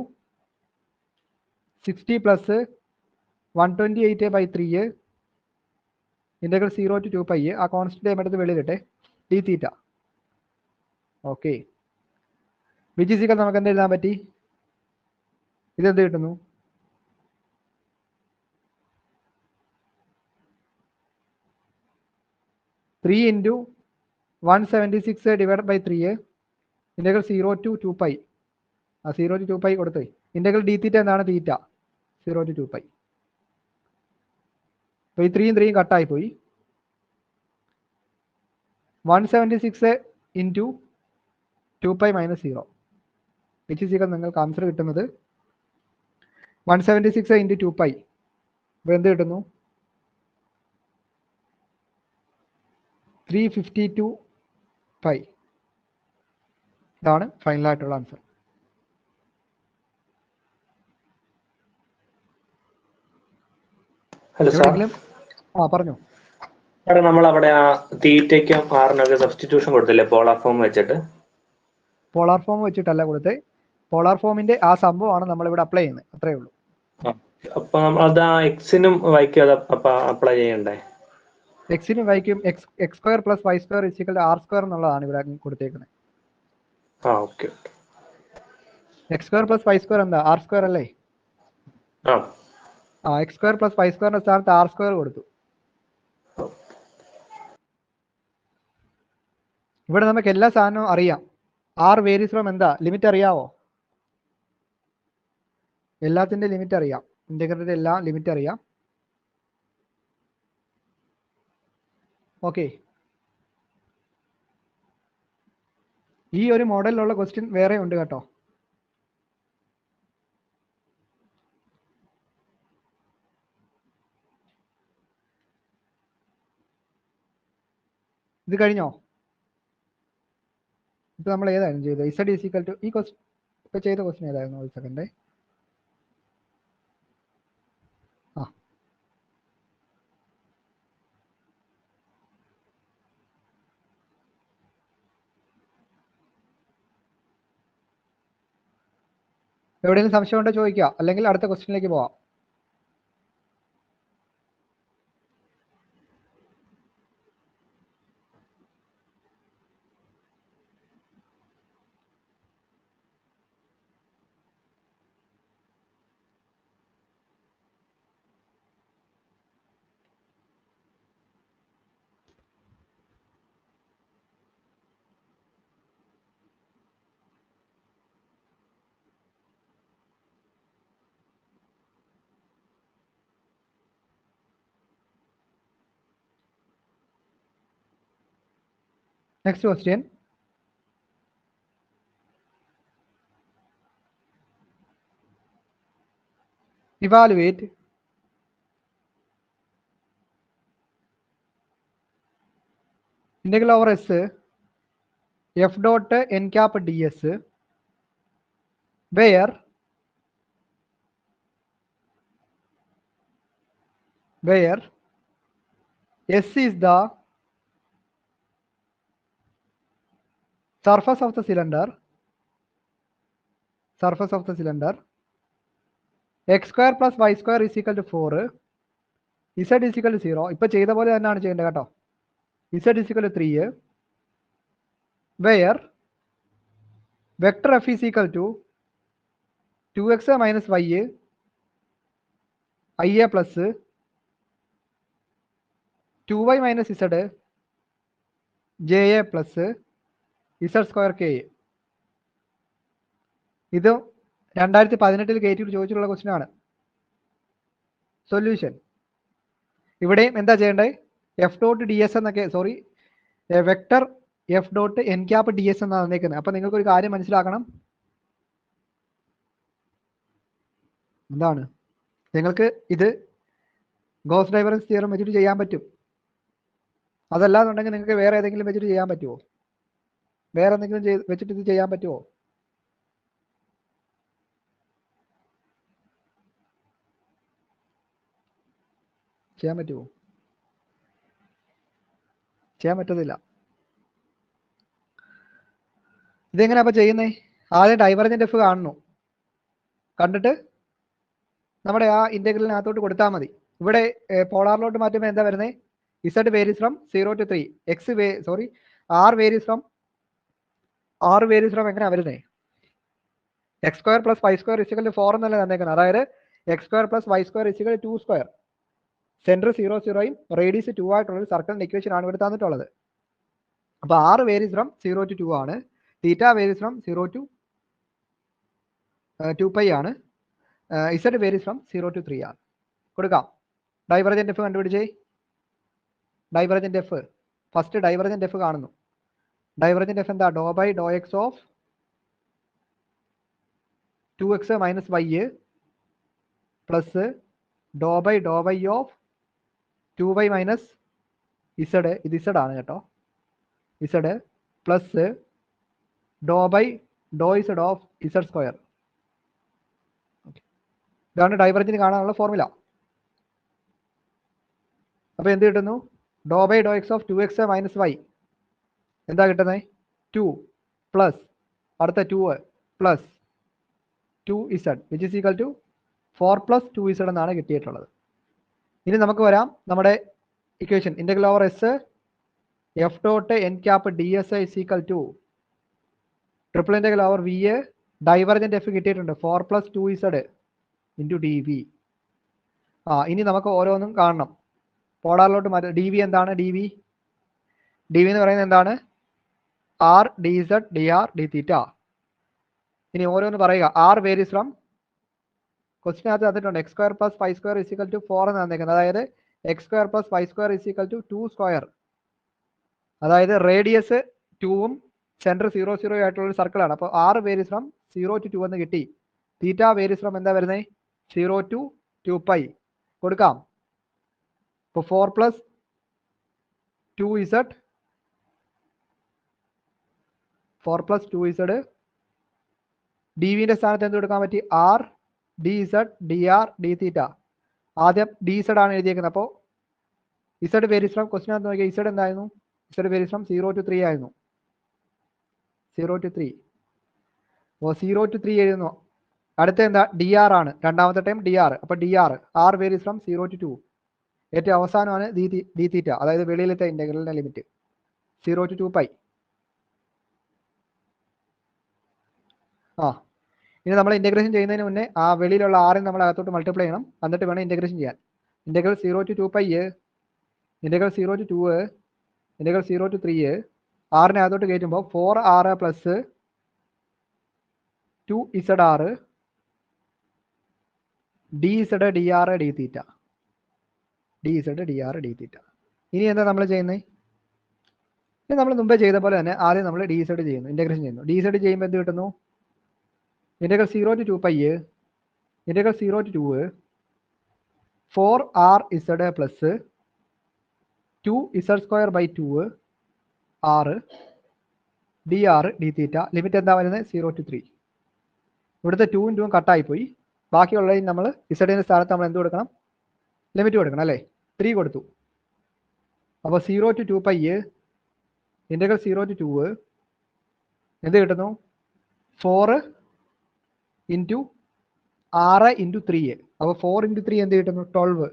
60 plus 128/3 integral 0 to 2π ആ കോൺസ്റ്റന്റ് ടൈം എടുത്ത് വെളിയിലിട്ടെ d theta. Okay. Which is equal നമുക്ക് എന്ത് എഴുതാൻ പറ്റി? ഇതെന്ത് കിട്ടുന്നു? 3 ഇൻറ്റു 176/3 ഇൻ്റഗ്രൽ 0 to 2π. 0 to 2π കൊടുത്തേ. ഇൻ്റഗ്രൽ ഡി തീറ്റ എന്താണ്? Theta 0 to 2π. അപ്പോൾ ഈ 3ഉം 3ഉം കട്ടായി പോയി. 176 ഇൻറ്റു 2π - 0 വിച്ച് ഈസ് ഈക്വൽ നിങ്ങൾക്ക് ആൻസർ കിട്ടുന്നത് 176 ഇൻറ്റു 2π. അപ്പോൾ എന്ത് കിട്ടുന്നു? 352π. ഇതാണ് ഫൈനലായിട്ടുള്ള ആൻസർ. Hello sir. എവിടെയെങ്കിലും പറഞ്ഞു സാറേ, നമ്മൾ അവിടെ ആ തീറ്റയ്ക്കും ആറിനൊക്കെ സബ്സ്റ്റിറ്റ്യൂഷൻ കൊടുത്തില്ലേ പോളാർ ഫോം വെച്ചിട്ട്? പോളാർ ഫോം വെച്ചിട്ടല്ല കൊടുത്തത്. പോളാർ ഫോമിന്റെ ആ സംഭവമാണ് നമ്മളിവിടെ അപ്ലൈ ചെയ്യുന്നത്, അത്രേ ഉള്ളൂ. അപ്പൊ അത് ആ എക്സിനും വൈക്കും അത് അപ്ലൈ ചെയ്യണ്ടേ? എക്സിനും വൈക്കും x square plus Y square is equal r square എന്നുള്ളതാണ് ഇവിടെ കൊടുത്തേക്കുന്നത്. Okay. X square plus Y square എന്താ? ആർ സ്ക്വയർ അല്ലേ? എക്സ് സ്ക്വയർ പ്ലസ് വൈ സ്ക്വയറിന്റെ സ്ഥാനത്ത് ആർ സ്ക്വയർ കൊടുത്തു. ഇവിടെ നമുക്ക് എല്ലാ സാധനവും അറിയാം. ആർ വേരീസ് ഫ്രം എന്താ ലിമിറ്റ് അറിയാവോ? എല്ലാത്തിന്റെ ലിമിറ്റ് അറിയാം. ഇന്റഗ്രലിന്റെ എല്ലാ ലിമിറ്റ് അറിയാം. ഓക്കെ. ഈ ഒരു മോഡലിലുള്ള ക്വസ്റ്റ്യൻ വേറെ ഉണ്ട് കേട്ടോ. ഇത് കഴിഞ്ഞോ? ഇപ്പൊ നമ്മൾ ഏതായിരുന്നു ചെയ്തത്? ഇസഡ് ഈസ് ഈക്വൽ ടു ഈ ക്വസ്റ്റ്യൻ ഇപ്പൊ ചെയ്ത ക്വസ്റ്റ്യൻ ഏതായിരുന്നു? ഒരു സെക്കൻഡ്. എവിടെയെങ്കിലും സംശയം ഉണ്ടോ ചോദിക്കുക, അല്ലെങ്കിൽ അടുത്ത ക്വസ്റ്റ്യനിലേക്ക് പോവാം. Next question. Evaluate integral over S f dot n cap ds where S is the surface of the cylinder, x square plus y square is equal to 4, z is equal to 0. ഇപ്പൊ ചെയ്ത പോലെ തന്നെയാണ് ചെയ്യേണ്ടത് കേട്ടോ. z is equal to 3, where vector f is equal to 2x minus y ia plus 2y minus z ja plus z square k. ഇത് 2018 കയറ്റിയിട്ട് ചോദിച്ചിട്ടുള്ള question ആണ്. സൊല്യൂഷൻ ഇവിടെയും എന്താ ചെയ്യേണ്ടത്? എഫ് ഡോട്ട് ഡി എസ് എന്നൊക്കെ vector F dot N cap D S എന്നാണ് തന്നേക്കുന്നത്. അപ്പൊ നിങ്ങൾക്ക് ഒരു കാര്യം മനസ്സിലാക്കണം. എന്താണ്? നിങ്ങൾക്ക് ഇത് ഗോസ് ഡൈവർജൻസ് തിയറം വെച്ചിട്ട് ചെയ്യാൻ പറ്റും. അതല്ലാന്നുണ്ടെങ്കിൽ നിങ്ങൾക്ക് വേറെ ഏതെങ്കിലും വെച്ചിട്ട് ചെയ്യാൻ പറ്റുമോ? വേറെ എന്തെങ്കിലും വെച്ചിട്ട് ഇത് ചെയ്യാൻ പറ്റുമോ? ചെയ്യാൻ പറ്റുമോ? ചെയ്യാൻ പറ്റത്തില്ല. ഇതെങ്ങനെ അപ്പൊ ചെയ്യുന്നേ? ആദ്യം ഡൈവർജന്റ് എഫ് കാണുന്നു, കണ്ടിട്ട് നമ്മുടെ ആ ഇന്റഗ്രലിനകത്തോട്ട് കൊടുത്താൽ മതി. ഇവിടെ പോളാറിലോട്ട് മാറ്റുമ്പോൾ എന്താ വരുന്നത്? Z varies from 0 to 3, r varies from എങ്ങനെയാ വരുന്നത്? X square plus Y square is equal 4 എന്നല്ലേ തന്നേക്കുന്നത്. അതായത് x square plus Y square is equal 2 square. Centre 0 0യും റേഡിയസ് 2 ആയിട്ടുള്ള ഒരു സർക്കിളിന്റെ ഇക്വേഷൻ ആണ് ഇവിടെ തന്നിട്ടുള്ളത്. അപ്പൊ ആർ വേരീസ് ഫ്രം 0 to 2 ആണ്. Theta varies from 0 to 2 pi ആണ്. ഇസഡ് വേരീസ് ഫ്രം 0 to 3 ആണ്. കൊടുക്കാം. ഡൈവർജന്റ് എഫ് കണ്ടുപിടിച്ചേ. Divergent f first divergent f കാണുന്നു. ഡൈവർജന്റ് എഫ് എന്താ? Doe by Dr x of 2x minus y plus Dr by of 2y minus z. ഇത് z ആണ് കേട്ടോ. Z plus Dr by Dr z of z square. ഇതാണ് divergent കാണാനുള്ള formula. അപ്പോൾ എന്ത് കിട്ടുന്നു? Doe by Dr x of 2x minus Y എന്താ കിട്ടുന്നത്? 2 പ്ലസ് അടുത്ത 2 plus 2z which is equal to 4 plus 2z എന്നാണ് കിട്ടിയിട്ടുള്ളത്. ഇനി നമുക്ക് വരാം നമ്മുടെ equation integral over S F dot N cap D S is equal to triple integral over V a divergent F കിട്ടിയിട്ടുണ്ട് 4 plus 2z into D V. ഇനി നമുക്ക് ഓരോന്നും കാണണം. പോളാറിലോട്ട് മാറ്റാം. ഡി വി എന്താണ്? ഡി വി എന്ന് പറയുന്നത് എന്താണ്? R d Z d R D theta. ഇനി ഓരോന്ന് പറയുക. ആർ വേരീസ് ഫ്രം ക്വസ്റ്റിനകത്ത് തന്നിട്ടുണ്ട് x square plus 5 square is equal to 4 എന്ന് തന്നിരിക്കുന്നത്. അതായത് x square plus 5 square is equal to 2 square. അതായത് റേഡിയസ് 2ഉം സെൻറ്റർ 0 0 ആയിട്ടുള്ള ഒരു സർക്കിളാണ്. അപ്പോൾ ആർ വേരീസ് ഫ്രം 0 to 2 എന്ന് കിട്ടി. തീറ്റ വേരീസ് ഫ്രം എന്താ വരുന്നത്? 0 to 2π കൊടുക്കാം. ഇപ്പോൾ 4 plus 2z 4 plus 2z D വിന്റെ സ്ഥാനത്ത് എന്ത് കൊടുക്കാൻ പറ്റി? R d Z d R D theta. ആദ്യം ഡി സെഡ് ആണ് എഴുതിയേക്കുന്നത്. അപ്പോൾ ഇസഡ് വേരീസ് ഫ്രം ക്വസ്റ്റിനകത്ത് നോക്കിയാൽ ഇസഡ് എന്തായിരുന്നു? ഇസഡ് വേരീസ് ഫ്രം 0 to 3 ആയിരുന്നു. 0 to 3. അപ്പോൾ 0 to 3 എഴുതുന്നു. അടുത്ത എന്താ? ഡി ആർ ആണ്. രണ്ടാമത്തെ ടൈം ഡി ആർ. അപ്പോൾ D R varies from 0 to 2. ഏറ്റവും അവസാനമാണ് ഡി തീറ്റ, അതായത് വെളിയിലത്തെ ഇന്റഗ്രലിന്റെ ലിമിറ്റ് 0 to 2π. ഇനി നമ്മൾ ഇന്റഗ്രേഷൻ ചെയ്യുന്നതിന് മുന്നേ ആ വെളിയിലുള്ള ആറിന് നമ്മൾ അകത്തോട്ട് മൾട്ടിപ്ലൈ ചെയ്യണം. എന്നിട്ട് വേണം ഇന്റഗ്രേഷൻ ചെയ്യാൻ. Integral 0 to 2π, integral 0 to 2, integral 0 to 3 ആറിനെ അകത്തോട്ട് കയറ്റുമ്പോൾ 4r plus 2zr dz dr d theta. dz dr d theta. ഇനി എന്താ നമ്മൾ ചെയ്യുന്നത്? ഇനി നമ്മൾ മുമ്പേ ചെയ്ത പോലെ തന്നെ ആദ്യം നമ്മൾ dz ചെയ്യുന്നു, ഇന്റഗ്രേഷൻ ചെയ്യുന്നു. dz ചെയ്യുമ്പോൾ എന്ത് കിട്ടുന്നു? Integral 0 to 2π, integral 0 to 2 4rz plus 2z² by 2 r dr d theta. Limit എന്താ വരുന്നത്? 0 to 3. ഇവിടുത്തെ 2 ഉം 2 കട്ടായിപ്പോയി. ബാക്കിയുള്ളതിന് നമ്മൾ ഇസഡിന്റെ സ്ഥാനത്ത് നമ്മൾ എന്ത് കൊടുക്കണം? ലിമിറ്റ് കൊടുക്കണം അല്ലേ? 3 കൊടുത്തു. അപ്പോൾ 0 to 2π ഇന്റഗ്രൽ 0 to 2 എന്ത് കിട്ടുന്നു? 4 ഇൻറ്റു 6 ഇൻറ്റു 3. അപ്പോൾ 4 ഇൻറ്റു 3 എന്ത് കിട്ടുന്നു? 12.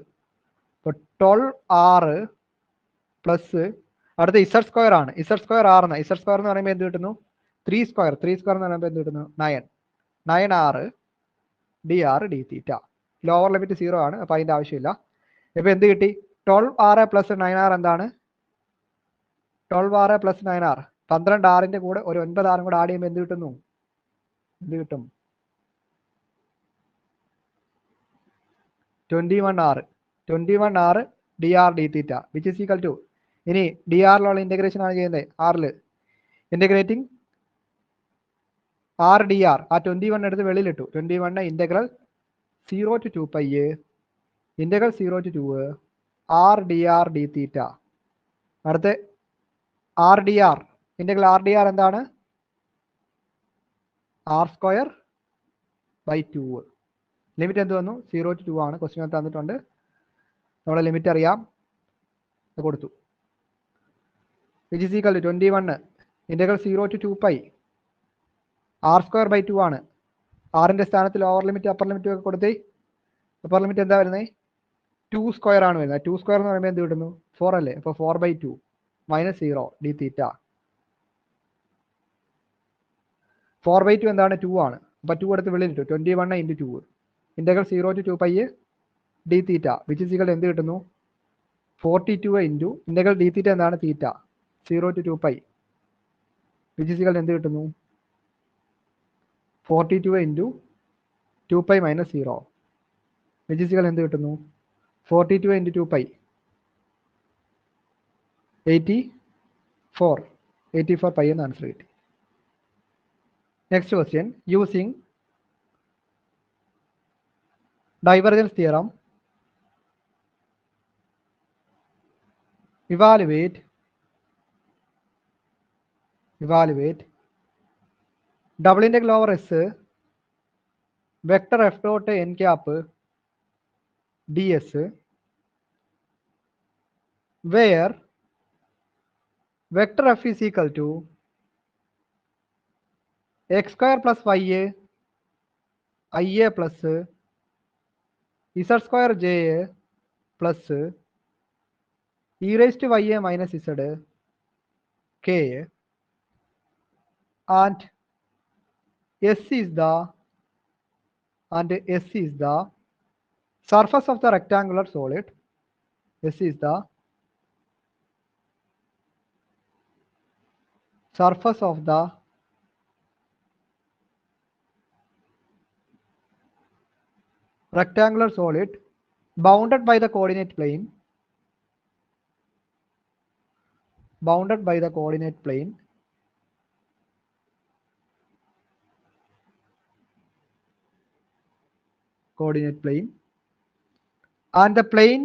അപ്പോൾ 12r പ്ലസ് അടുത്ത ഇസഡ് സ്ക്വയർ ആണ്. ഇസഡ് സ്ക്വയർ ആർ എന്ന്. ഇസഡ് സ്ക്വയർ എന്ന് പറയുമ്പോൾ എന്ത് കിട്ടുന്നു? 3 സ്ക്വയർ എന്ന് പറയുമ്പോൾ എന്ത് കിട്ടുന്നു? 9r dr d തീറ്റ. ലോവർ ലിമിറ്റ് 0 ആണ്. അപ്പോൾ അതിൻ്റെ ആവശ്യമില്ല. ഇപ്പോൾ എന്ത് കിട്ടി? 12r പ്ലസ് 9r എന്താണ്? 12r പ്ലസ് 9r 12rന്റെ കൂടെ ഒരു 9r കൂടെ ആഡ് ചെയ്യുമ്പോൾ എന്ത് കിട്ടുന്നു? എന്ത് കിട്ടും? 21r dr d theta which is equal to. ഇനി ഡി ആറിലുള്ള ഇന്റഗ്രേഷൻ ആണ് ചെയ്യുന്നത്. ആറിൽ ഇന്റഗ്രേറ്റിംഗ് ആർ ഡി ആർ. ആ 21 എടുത്ത് വെളിയിലിട്ടു. 21 integral 0 to 2π integral 0 to 2 r D R D theta. അടുത്ത് r D r. Integral r D r എന്താണ്? R square by 2. ലിമിറ്റ് എന്ത് വന്നു? 0 to 2 ആണ്. ക്വസ്റ്റ്യൻ തന്നിട്ടുണ്ട്. നമ്മുടെ ലിമിറ്റ് അറിയാം, കൊടുത്തു. Which is equal to 21 integral 0 to 2π r square by 2 ആണ്. ആറിന്റെ സ്ഥാനത്ത് ലോവർ ലിമിറ്റ് അപ്പർ ലിമിറ്റ് ഒക്കെ കൊടുത്തേ. അപ്പർ ലിമിറ്റ് എന്താ വരുന്നത്? 2 സ്ക്വയർ ആണ് വരുന്നത്. 2 സ്ക്വയർ എന്ന് പറയുമ്പോൾ എന്ത് കിട്ടുന്നു? 4 അല്ലേ? അപ്പോൾ 4/2 മൈനസ് 0 ഡി തീറ്റ. 4/2 എന്താണ്? 2 ആണ്. അപ്പോൾ 2 എടുത്ത് വെളിയിലിട്ടു. 21 into 2 integral 0 to 2π d theta which is equal എന്ത് കിട്ടുന്നു? 42 ഇൻറ്റു ഇന്റഗ്രൽ ഡി തീറ്റ എന്താണ്? Theta 0 to 2π which is equal എന്ത് കിട്ടുന്നു? 42 into 2π minus 0 which is equal എന്ത് കിട്ടുന്നു? 42 ഇൻറ്റു 2π 84 പൈ എന്ന് ആൻസർ കിട്ടി. Next question. Using divergence theorem evaluate double integral over s vector f dot n cap ds where vector f is equal to x square plus ya ia plus z square j plus e raised to ya minus z k, and S is the surface of the rectangular solid. S is the surface of the rectangular solid bounded by the coordinate plane, and the plane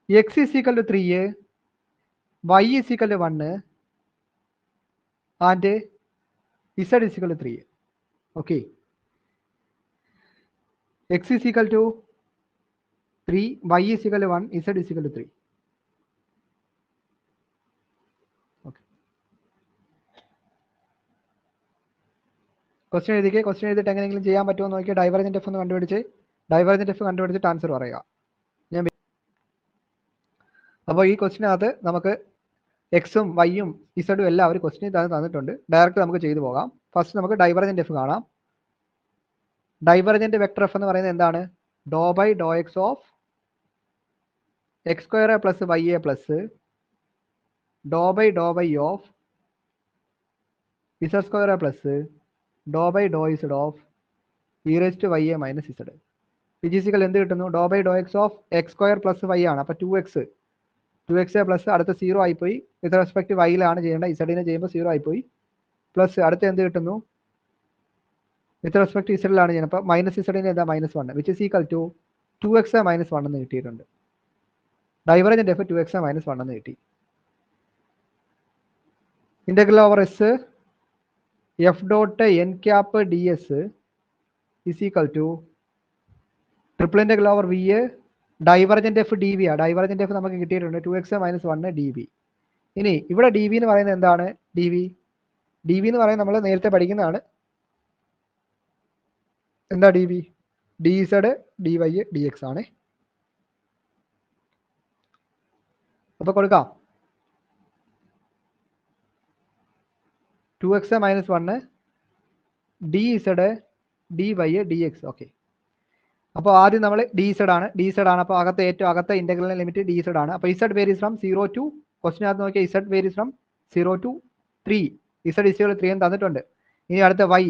x is equal to 3a, y is equal to 1, and z is equal to 3a. Okay, x is equal to 3, y is equal to 1, z is equal to 3. Okay. Question എഴുതിക്കേ. Question എഴുതിയിട്ട് എങ്ങനെയെങ്കിലും ചെയ്യാൻ പറ്റുമോ എന്ന് നോക്കിയാൽ divergent F ഒന്ന് കണ്ടുപിടിച്ചിട്ട് answer പറയുക. അപ്പോൾ ഈ ക്വസ്റ്റിനകത്ത് നമുക്ക് എക്സും വൈയും ഇസഡും എല്ലാം ഒരു ക്വസ്റ്റിന് തന്നിട്ടുണ്ട്. ഡയറക്റ്റ് നമുക്ക് ചെയ്തു പോകാം. ഫസ്റ്റ് നമുക്ക് ഡൈവർജന്റ് എഫ് കാണാം. ഡൈവർജന്റ് വെക്ടർ എഫ് എന്ന് പറയുന്നത് എന്താണ്? ഡോ by Dr x of x square plus y a plus Dr by of z square plus Dr by Dr z of e raise to y a minus z. ഫിസിക്കൽ എന്ത് കിട്ടുന്നു? Doe by Dr x of x square plus y ആണ്. അപ്പോൾ 2x plus അടുത്ത 0 ആയിപ്പോയി. With respect വൈയിലാണ് ചെയ്യേണ്ടത്. ഇസഡിനെ ചെയ്യുമ്പോൾ 0 ആയിപ്പോയി. പ്ലസ് അടുത്ത എന്ത് കിട്ടുന്നു? വിത്ത് റെസ്പെക്ട് ഇസഡിലാണ് ചെയ്യുന്നത്. അപ്പോൾ മൈനസ് ഇസഡിന് എന്താ? -1 which is equal to 2x - 1 എന്ന് കിട്ടിയിട്ടുണ്ട്. ഡൈവർജന്റ് എഫ് 2x - 1 എന്ന് കിട്ടി. Integral over S F dot N cap D S is equal to triple integral over V divergent F D V ആണ്. Divergent F നമുക്ക് കിട്ടിയിട്ടുണ്ട് 2x - 1 D V. ഇനി ഇവിടെ D V എന്ന് പറയുന്നത് എന്താണ്? ഡി വി എന്ന് പറയുന്നത് നമ്മൾ നേരത്തെ പഠിക്കുന്നതാണ്. എന്താ D V? D Z D Y D X ആണ്. അപ്പൊ കൊടുക്കാം 2x - 1 D Z D Y D X. Okay, അപ്പോൾ ആദ്യം നമ്മൾ ഡി സെഡ് ആണ്. അപ്പോൾ ഏറ്റവും അകത്തെ ഇന്റഗ്രലിന്റെ ലിമിറ്റ് ഡി സെഡ് ആണ്. അപ്പോൾ ഇസഡ് വേരീസ് ഫ്രം 0 ടു, ക്വസ്റ്റിനകത്ത് നോക്കിയാൽ Z varies from 0 to 3. Z is 3 എന്ന് തന്നിട്ടുണ്ട്. ഇനി അടുത്ത വൈ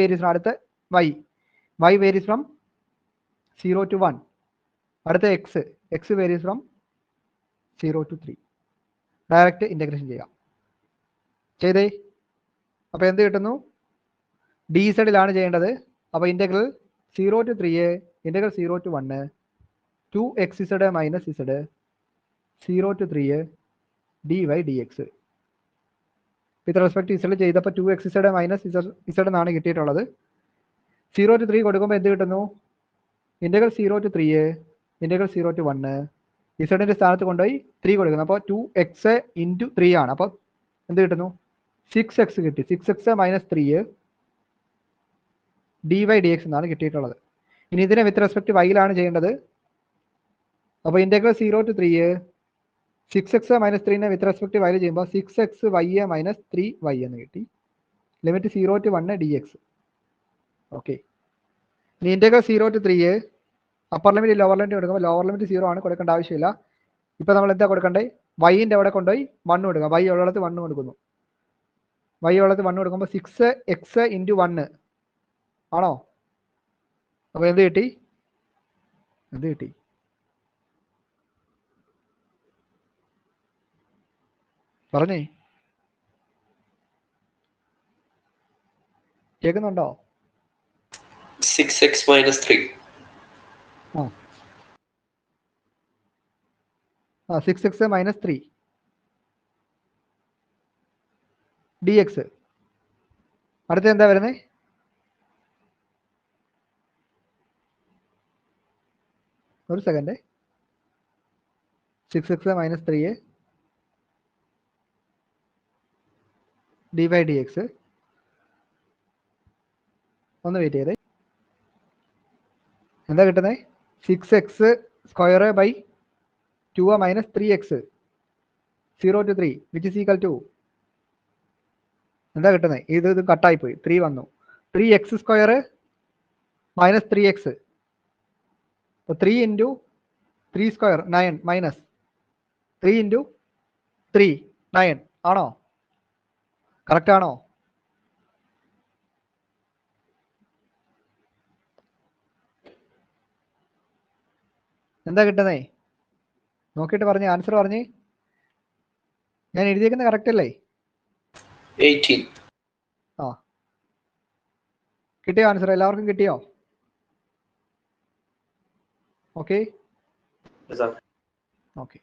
വേരീസ് ഫ്രം, അടുത്ത വൈ വേരീസ് ഫ്രം 0 ടു 1. അടുത്ത X varies from 0 to 3. Direct integration ചെയ്യാം. ചെയ്തേ. അപ്പോൾ എന്ത് കിട്ടുന്നു? ഡി സെഡിലാണ് ചെയ്യേണ്ടത്. അപ്പോൾ integral 0 to 3 integral 0 to 1 2x z minus z 0 to 3 dy dx. With respect z ചെയ്തപ്പോൾ 2x z മൈനസ് z എന്നാണ് കിട്ടിയിട്ടുള്ളത്. 0 ടു 3 കൊടുക്കുമ്പോൾ എന്ത് കിട്ടുന്നു? ഇന്റഗ്രൽ 0 ടു 3 ഇന്റഗ്രൽ 0 ടു 1 ഇസഡിന്റെ സ്ഥാനത്ത് കൊണ്ടുപോയി 3 കൊടുക്കുന്നു. അപ്പോൾ 2x ഇൻറ്റു 3 ആണ്. അപ്പോൾ എന്ത് കിട്ടുന്നു? 6x കിട്ടി. 6x മൈനസ് 3 dy dx എന്നാണ് കിട്ടിയിട്ടുള്ളത്. ഇനി ഇതിനെ വിത്ത് റെസ്പെക്ട് വൈയിലാണ് ചെയ്യേണ്ടത്. അപ്പോൾ ഇന്റഗ്രൽ 0 ടു 3 6x മൈനസ് 3നെ വിത്ത് റെസ്പെക്ട് വൈയിൽ ചെയ്യുമ്പോൾ 6x y മൈനസ് 3y എന്ന് കിട്ടി. Limit 0 to 1 dx. ഓക്കെ, ഇനി integral 0 to 3 upper limit lower limit കൊടുക്കുമ്പോൾ ലോവർ ലിമിറ്റ് 0 ആണ്, കൊടുക്കേണ്ട ആവശ്യമില്ല. ഇപ്പോൾ നമ്മൾ എന്താ കൊടുക്കണ്ടേ? വൈൻ്റെ അവിടെ കൊണ്ടുപോയി 1 കൊടുക്കുക. വൈ ഉള്ളിടത്ത് 1 കൊടുക്കുന്നു. വൈ ഉള്ളത് 1 കൊടുക്കുമ്പോൾ 6x ഇൻറ്റു 1 ആണോ? അപ്പോൾ എന്ത് കിട്ടി? പറഞ്ഞേ, കേൾക്കുന്നുണ്ടോ? 6x - 3. 6x - 3 dx. അടുത്ത എന്താ വരുന്നത്? ഒരു second. 6x - 3a dy dx. ഒന്ന് വെയിറ്റ് ചെയ്തേ. എന്താ കിട്ടുന്നത്? 6x square by 2a - 3x 0 to 3 which is equal to എന്താ കിട്ടുന്നത്? ഇത് കട്ടായിപ്പോയി. 3 വന്നു. 3x square minus 3x. 3 into 3 square 9 minus 3 into 3 9 ആണോ? കറക്റ്റ് ആണോ? എന്താ കിട്ടുന്നേ? നോക്കിയിട്ട് പറഞ്ഞേ, ആൻസർ പറഞ്ഞേ. ഞാൻ എഴുതിയേക്കുന്നത് കറക്റ്റ് അല്ലേ? 18. ആ, കിട്ടിയോ ആൻസർ? എല്ലാവർക്കും കിട്ടിയോ? Okay okay.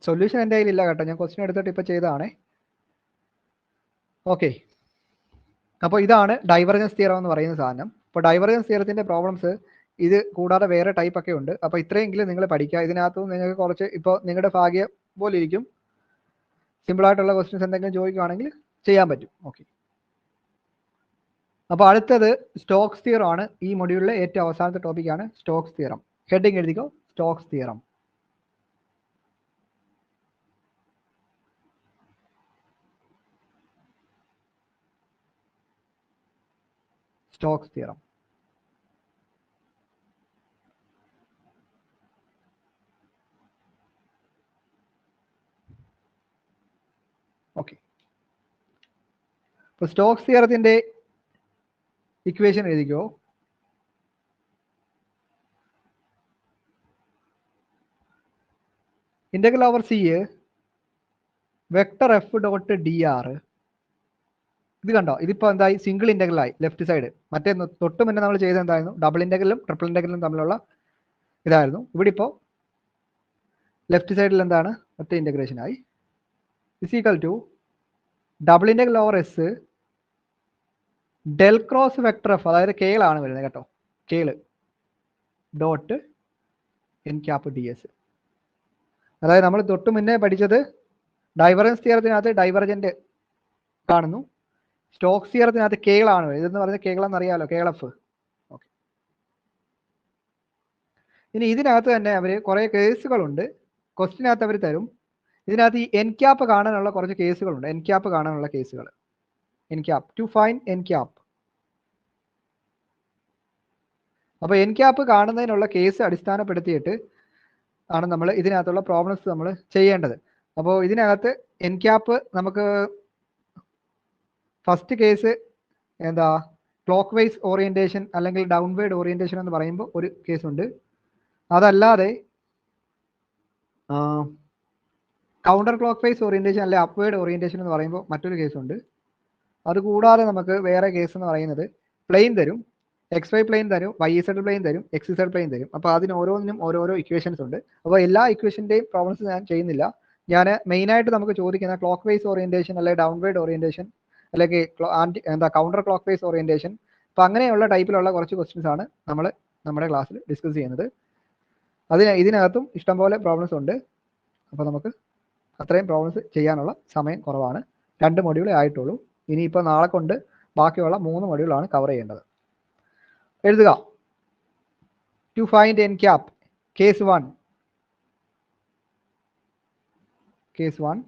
സൊല്യൂഷൻ എൻ്റെ കയ്യിലില്ല കേട്ടോ, ഞാൻ ക്വസ്റ്റ്യൻ എടുത്തിട്ട് ഇപ്പോൾ ചെയ്തതാണേ. ഓക്കെ, അപ്പോൾ ഇതാണ് ഡൈവർജൻസ് തിയറം എന്ന് പറയുന്ന സാധനം. അപ്പോൾ ഡൈവർജൻസ് തിയറത്തിൻ്റെ പ്രോബ്ലംസ് ഇത് കൂടാതെ വേറെ ടൈപ്പ് ഒക്കെ ഉണ്ട്. അപ്പോൾ ഇത്രയെങ്കിലും നിങ്ങൾ പഠിക്കുക. ഇതിനകത്തും നിങ്ങൾക്ക് കുറച്ച് ഇപ്പോൾ നിങ്ങളുടെ ഭാഗ്യം പോലെ ഇരിക്കും. സിമ്പിളായിട്ടുള്ള ക്വസ്റ്റ്യൻസ് എന്തെങ്കിലും ചോദിക്കുകയാണെങ്കിൽ ചെയ്യാൻ പറ്റും. ഓക്കെ, അപ്പോൾ അടുത്തത് സ്റ്റോക്സ് തിയറം ആണ്. ഈ മൊഡ്യൂളിലെ ഏറ്റവും അവസാനത്തെ ടോപ്പിക്കാണ് സ്റ്റോക്സ് തിയറം. ഹെഡിങ് എഴുതിക്കോ, Stokes theorem. Stokes theorem. Okay, അപ്പോൾ സ്റ്റോക്സ് തിയറത്തിൻ്റെ ഇക്വേഷൻ എഴുതിക്കോ. Integral over c vector F dot d r. ഇത് കണ്ടോ, ഇതിപ്പോൾ എന്തായി? സിംഗിൾ ഇൻ്റഗ്രലായി ലെഫ്റ്റ് സൈഡ്. മറ്റേ തൊട്ട് മുന്നേ നമ്മൾ ചെയ്ത് എന്തായിരുന്നു? ഡബിൾ ഇൻ്റഗ്രലും ട്രിപ്പിൾ ഇൻ്റഗ്രലും തമ്മിലുള്ള ഇതായിരുന്നു. ഇവിടെ ഇപ്പോൾ ലെഫ്റ്റ് സൈഡിൽ എന്താണ്? ഒറ്റ ഇൻ്റഗ്രേഷനായി. Is equal to double integral over s del cross vector F, അതായത് കേളാണ് വരുന്നത് കേട്ടോ, curl dot N cap D s. അതായത് നമ്മൾ തൊട്ട് മുന്നേ പഠിച്ചത് ഡൈവർജൻസ് തിയറത്തിനകത്ത് ഡൈവർജന്റ് കാണുന്നു, സ്റ്റോക്സ് തിയറത്തിനകത്ത് കേളാണ്. ഇതെന്ന് പറയുന്നത് കേളെന്ന് അറിയാമല്ലോ, കേളഫ്. ഓക്കെ, ഇനി ഇതിനകത്ത് തന്നെ അവർ കുറേ കേസുകളുണ്ട്. ക്വസ്റ്റിനകത്ത് അവർ തരും. ഇതിനകത്ത് ഈ എൻ ക്യാപ്പ് കാണാനുള്ള കുറച്ച് കേസുകളുണ്ട്. എൻ ക്യാപ്പ് കാണാനുള്ള കേസുകൾ. N cap to find n cap. അപ്പോൾ എൻ ക്യാപ്പ് കാണുന്നതിനുള്ള കേസ് അടിസ്ഥാനപ്പെടുത്തിയിട്ട് ആണ് നമ്മൾ ഇതിനകത്തുള്ള പ്രോബ്ലംസ് നമ്മൾ ചെയ്യേണ്ടത്. അപ്പോൾ ഇതിനകത്ത് എൻ ക്യാപ്പ് നമുക്ക് ഫസ്റ്റ് കേസ് എന്താ? ക്ലോക്ക് വൈസ് ഓറിയൻറ്റേഷൻ അല്ലെങ്കിൽ ഡൗൺവേർഡ് ഓറിയൻറ്റേഷൻ എന്ന് പറയുമ്പോൾ ഒരു കേസുണ്ട്. അതല്ലാതെ കൗണ്ടർ ക്ലോക്ക് വൈസ് ഓറിയൻറ്റേഷൻ അല്ലെ അപ്വേർഡ് ഓറിയൻറ്റേഷൻ എന്ന് പറയുമ്പോൾ മറ്റൊരു കേസുണ്ട്. അതുകൂടാതെ നമുക്ക് വേറെ കേസ് എന്ന് പറയുന്നത് പ്ലെയിൻ തരും, എക്സ് വൈ പ്ലെയിൻ തരും, വൈ ഇസഡ് പ്ലെയിൻ തരും, എക്സ് ഇസഡ് പ്ലെയിൻ തരും. അപ്പോൾ അതിന് ഓരോന്നിനും ഓരോരോ ഇക്വേഷൻസ് ഉണ്ട്. അപ്പോൾ എല്ലാ ഇക്വേഷൻ്റെയും പ്രോബ്ലംസ് ഞാൻ ചെയ്യുന്നില്ല. ഞാൻ മെയിനായിട്ട് നമുക്ക് ചോദിക്കുന്ന ക്ലോക്ക് വൈസ് ഓറിയൻറ്റേഷൻ അല്ലെങ്കിൽ ഡൗൺവേർഡ് ഓറിയൻറ്റേഷൻ അല്ലെങ്കിൽ എന്താ കൗണ്ടർ ക്ലോക്ക് വൈസ് ഓറിയൻറ്റേഷൻ. അപ്പോൾ അങ്ങനെയുള്ള ടൈപ്പിലുള്ള കുറച്ച് ക്വസ്റ്റ്യൻസ് ആണ് നമ്മൾ നമ്മുടെ ക്ലാസ്സിൽ ഡിസ്കസ് ചെയ്യുന്നത്. ഇതിനകത്തും ഇഷ്ടംപോലെ പ്രോബ്ലംസ് ഉണ്ട്. അപ്പോൾ നമുക്ക് അത്രയും പ്രോബ്ലംസ് ചെയ്യാനുള്ള സമയം കുറവാണ്. 2 മൊഡ്യൂളേ ആയിട്ടുള്ളൂ. ഇനിയിപ്പോൾ നാളെ കൊണ്ട് ബാക്കിയുള്ള 3 മൊഡ്യൂളാണ് കവർ ചെയ്യേണ്ടത്. എഴുതുക. To find n cap, case 1. Case 1,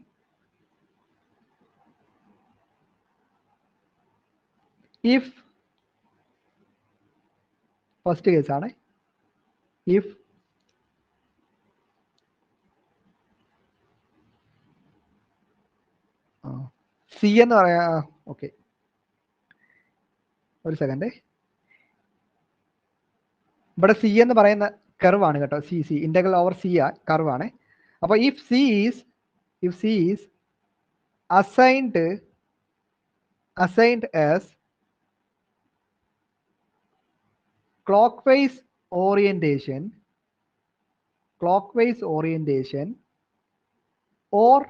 if first കേസാണ്. ഇഫ് സി എന്ന് പറയാ. ഓക്കെ, ഒരു സെക്കൻഡ്. ഇവിടെ സി എന്ന് പറയുന്ന കർവാണ് കേട്ടോ. സി ഇന്റഗ്രൽ ഓവർ സി കർവാണ്. അപ്പോൾ if c is assigned as clockwise orientation or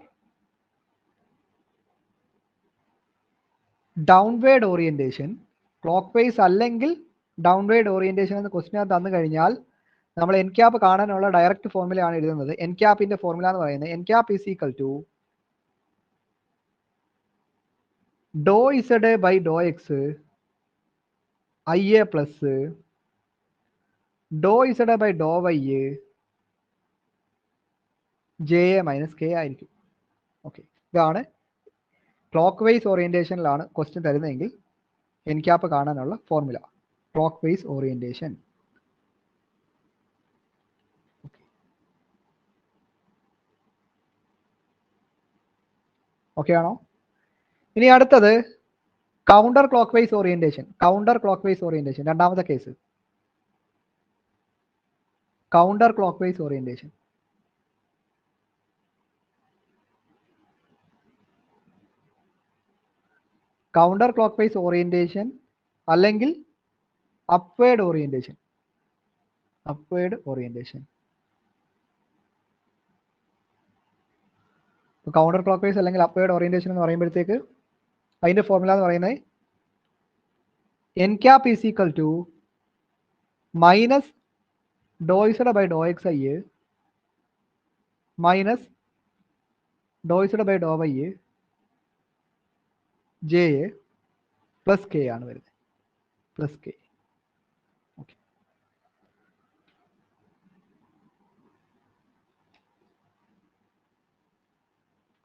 downward orientation, clockwise അല്ലെങ്കിൽ downward orientation എന്ന് ക്വസ്റ്റിനകത്ത് തന്നു കഴിഞ്ഞാൽ നമ്മൾ എൻ ക്യാപ്പ് കാണാനുള്ള ഡയറക്റ്റ് ഫോർമുലയാണ് എഴുതുന്നത്. എൻ ക്യാപ്പിന്റെ ഫോർമുല എന്ന് പറയുന്നത് n cap is equal to doe Z by Dr x i a plus Dr Z by Dr y j a minus k ആയിരിക്കും. ഓക്കെ, ഇതാണ് ക്ലോക്ക് വൈസ് ഓറിയന്റേഷനിലാണ് ക്വസ്റ്റ്യൻ തരുന്നതെങ്കിൽ എൻ ക്യാപ്പ് കാണാനുള്ള formula. Clockwise orientation. Okay ആണോ? ഇനി അടുത്തത് counter clockwise orientation. Counter clockwise orientation രണ്ടാമത്തെ case. Counter clockwise orientation. Counter clockwise orientation അല്ലെങ്കിൽ upward orientation. Upward orientation. Counter clockwise അല്ലെങ്കിൽ upward orientation എന്ന് പറയുമ്പോഴത്തേക്ക് അതിന്റെ formula എന്ന് പറയുന്നത് n cap is equal to minus doe Z by Dr x i minus doe Z by Dr y j plus k ആണ് വരുന്നത്. Plus k. Okay,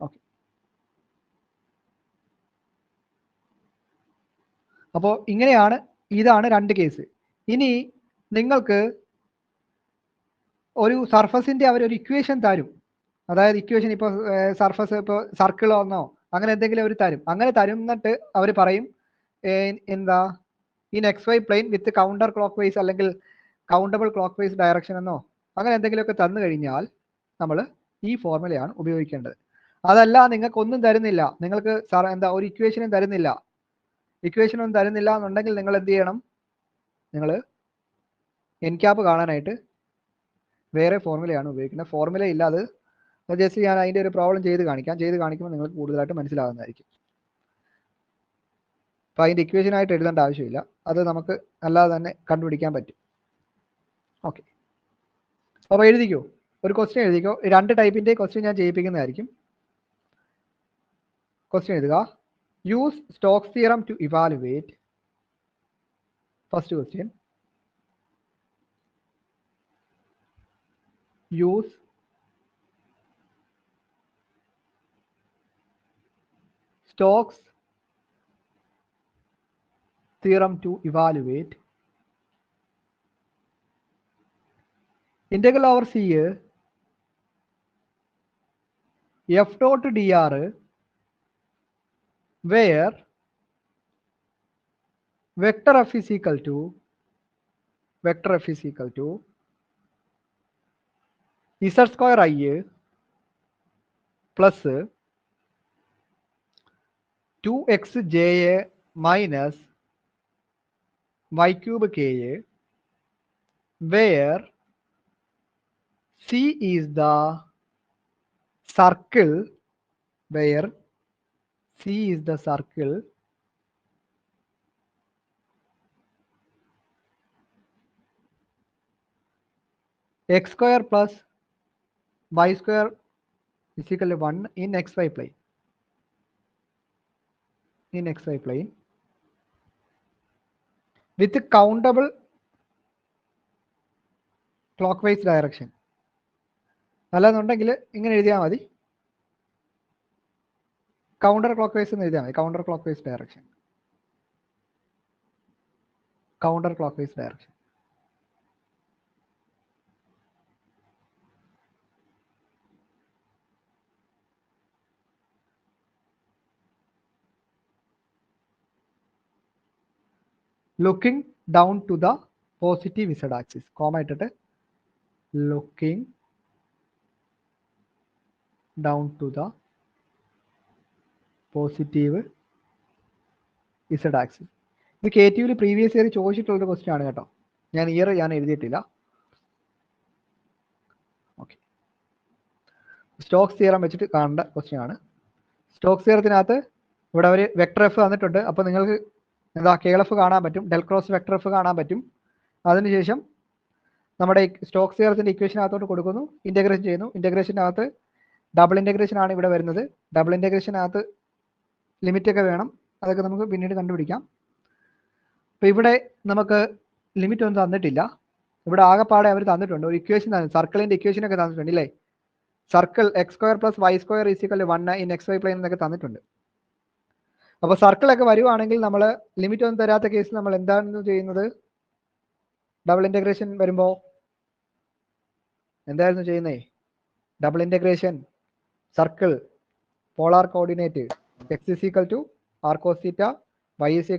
okay. അപ്പോൾ ഇങ്ങനെയാണ്, ഇതാണ് രണ്ട് കേസ്. ഇനി നിങ്ങൾക്ക് ഒരു സർഫസിന്റെ അവരൊരു ഇക്വേഷൻ തരും. അതായത് ഇക്വേഷൻ ഇപ്പോൾ സർഫസ് ഇപ്പോൾ സർക്കിൾ ഒന്നോ അങ്ങനെ എന്തെങ്കിലും അവർ തരും. അങ്ങനെ തരുന്നിട്ട് അവർ പറയും എന്താ in x Y plane with counter clockwise അല്ലെങ്കിൽ കൗണ്ടബിൾ ക്ലോക്ക് വൈസ് ഡയറക്ഷൻ എന്നോ അങ്ങനെ എന്തെങ്കിലുമൊക്കെ തന്നു കഴിഞ്ഞാൽ നമ്മൾ ഈ ഫോർമുലയാണ് ഉപയോഗിക്കേണ്ടത്. അതല്ല നിങ്ങൾക്കൊന്നും തരുന്നില്ല, നിങ്ങൾക്ക് എന്താ ഒരു ഇക്വേഷനും തരുന്നില്ല, ഇക്വേഷനൊന്നും തരുന്നില്ല എന്നുണ്ടെങ്കിൽ നിങ്ങൾ എന്ത് ചെയ്യണം? നിങ്ങൾ എൻ ക്യാപ്പ് കാണാനായിട്ട് വേറെ ഫോർമുലയാണ് ഉപയോഗിക്കുന്നത്. ഫോർമുല ഇല്ല, അത് ജസ്റ്റ് ഞാൻ അതിൻ്റെ ഒരു പ്രോബ്ലം ചെയ്ത് കാണിക്കുമ്പോൾ നിങ്ങൾക്ക് കൂടുതലായിട്ട് മനസ്സിലാകുന്നതായിരിക്കും. അപ്പോൾ അതിൻ്റെ ഇക്വേഷനായിട്ട് എഴുതേണ്ട ആവശ്യമില്ല, അത് നമുക്ക് അല്ലാതെ തന്നെ കണ്ടുപിടിക്കാൻ പറ്റും. ഓക്കെ, അപ്പോൾ എഴുതിക്കോ, ഒരു ക്വസ്റ്റ്യൻ എഴുതിക്കോ. രണ്ട് ടൈപ്പിൻ്റെ ക്വസ്റ്റ്യൻ ഞാൻ ചെയ്യിപ്പിക്കുന്നതായിരിക്കും. ക്വസ്റ്റ്യൻ എഴുതുക. Use Stokes theorem to evaluate. First question. Use Stokes theorem to evaluate integral over C f dot dr where vector f is equal to z square I plus 2xj minus y cube k, where C is the circle, x square plus y square is equal to 1 in xy plane. With countable clockwise direction. അല്ലാന്നുണ്ടെങ്കിൽ ഇങ്ങനെ എഴുതിയാൽ മതി, counter clock vice എന്ന് എഴുതിയാൽ മതി. Counter clockwise direction. Looking down to the positive z axis. Comma ഇട്ടിട്ട് looking down to the positive z axis. ഇത് KTUവിൽ previous year ചോദിച്ചിട്ടുള്ളൊരു question ആണ് കേട്ടോ. ഞാൻ എഴുതിയിട്ടില്ല. ഓക്കെ, സ്റ്റോക്സ് തിയറം വെച്ചിട്ട് കാണേണ്ട ക്വസ്റ്റ്യൻ ആണ്. സ്റ്റോക്സ് തിയറത്തിനകത്ത് ഇവിടെ ഒരു വെക്ടർ എഫ് തന്നിട്ടുണ്ട്. അപ്പോൾ നിങ്ങൾക്ക് എന്താ KLF കാണാൻ പറ്റും, ഡെൽ ക്രോസ് വെക്ടർ എഫ് കാണാൻ പറ്റും. അതിനുശേഷം നമ്മുടെ സ്റ്റോക്സ് തിയറത്തിൻ്റെ ഇക്വേഷനകത്തോട്ട് കൊടുക്കുന്നു, ഇൻ്റഗ്രേഷൻ ചെയ്യുന്നു. ഇൻ്റഗ്രേഷനകത്ത് ഡബിൾ ഇൻ്റഗ്രേഷൻ ആണ് ഇവിടെ വരുന്നത്. ഡബിൾ ഇൻ്റഗ്രേഷനകത്ത് ലിമിറ്റൊക്കെ വേണം, അതൊക്കെ നമുക്ക് പിന്നീട് കണ്ടുപിടിക്കാം. അപ്പോൾ ഇവിടെ നമുക്ക് ലിമിറ്റ് ഒന്നും തന്നിട്ടില്ല. ഇവിടെ ആകെപ്പാടെ അവർ തന്നിട്ടുണ്ട് ഒരു ഇക്വേഷൻ തന്നെ, സർക്കിളിൻ്റെ ഇക്വേഷനൊക്കെ തന്നിട്ടുണ്ട് ഇല്ലേ. Circle x² + y² = 1 in XY plain എന്നൊക്കെ തന്നിട്ടുണ്ട്. അപ്പോൾ സർക്കിളൊക്കെ വരുവാണെങ്കിൽ നമ്മൾ ലിമിറ്റ് ഒന്നും തരാത്ത കേസ് നമ്മൾ എന്താണ് ചെയ്യുന്നത്? ഡബിൾ ഇൻ്റഗ്രേഷൻ വരുമ്പോൾ എന്തായിരുന്നു ചെയ്യുന്നത്? Double integration circle polar coordinate x = r cos θ, y =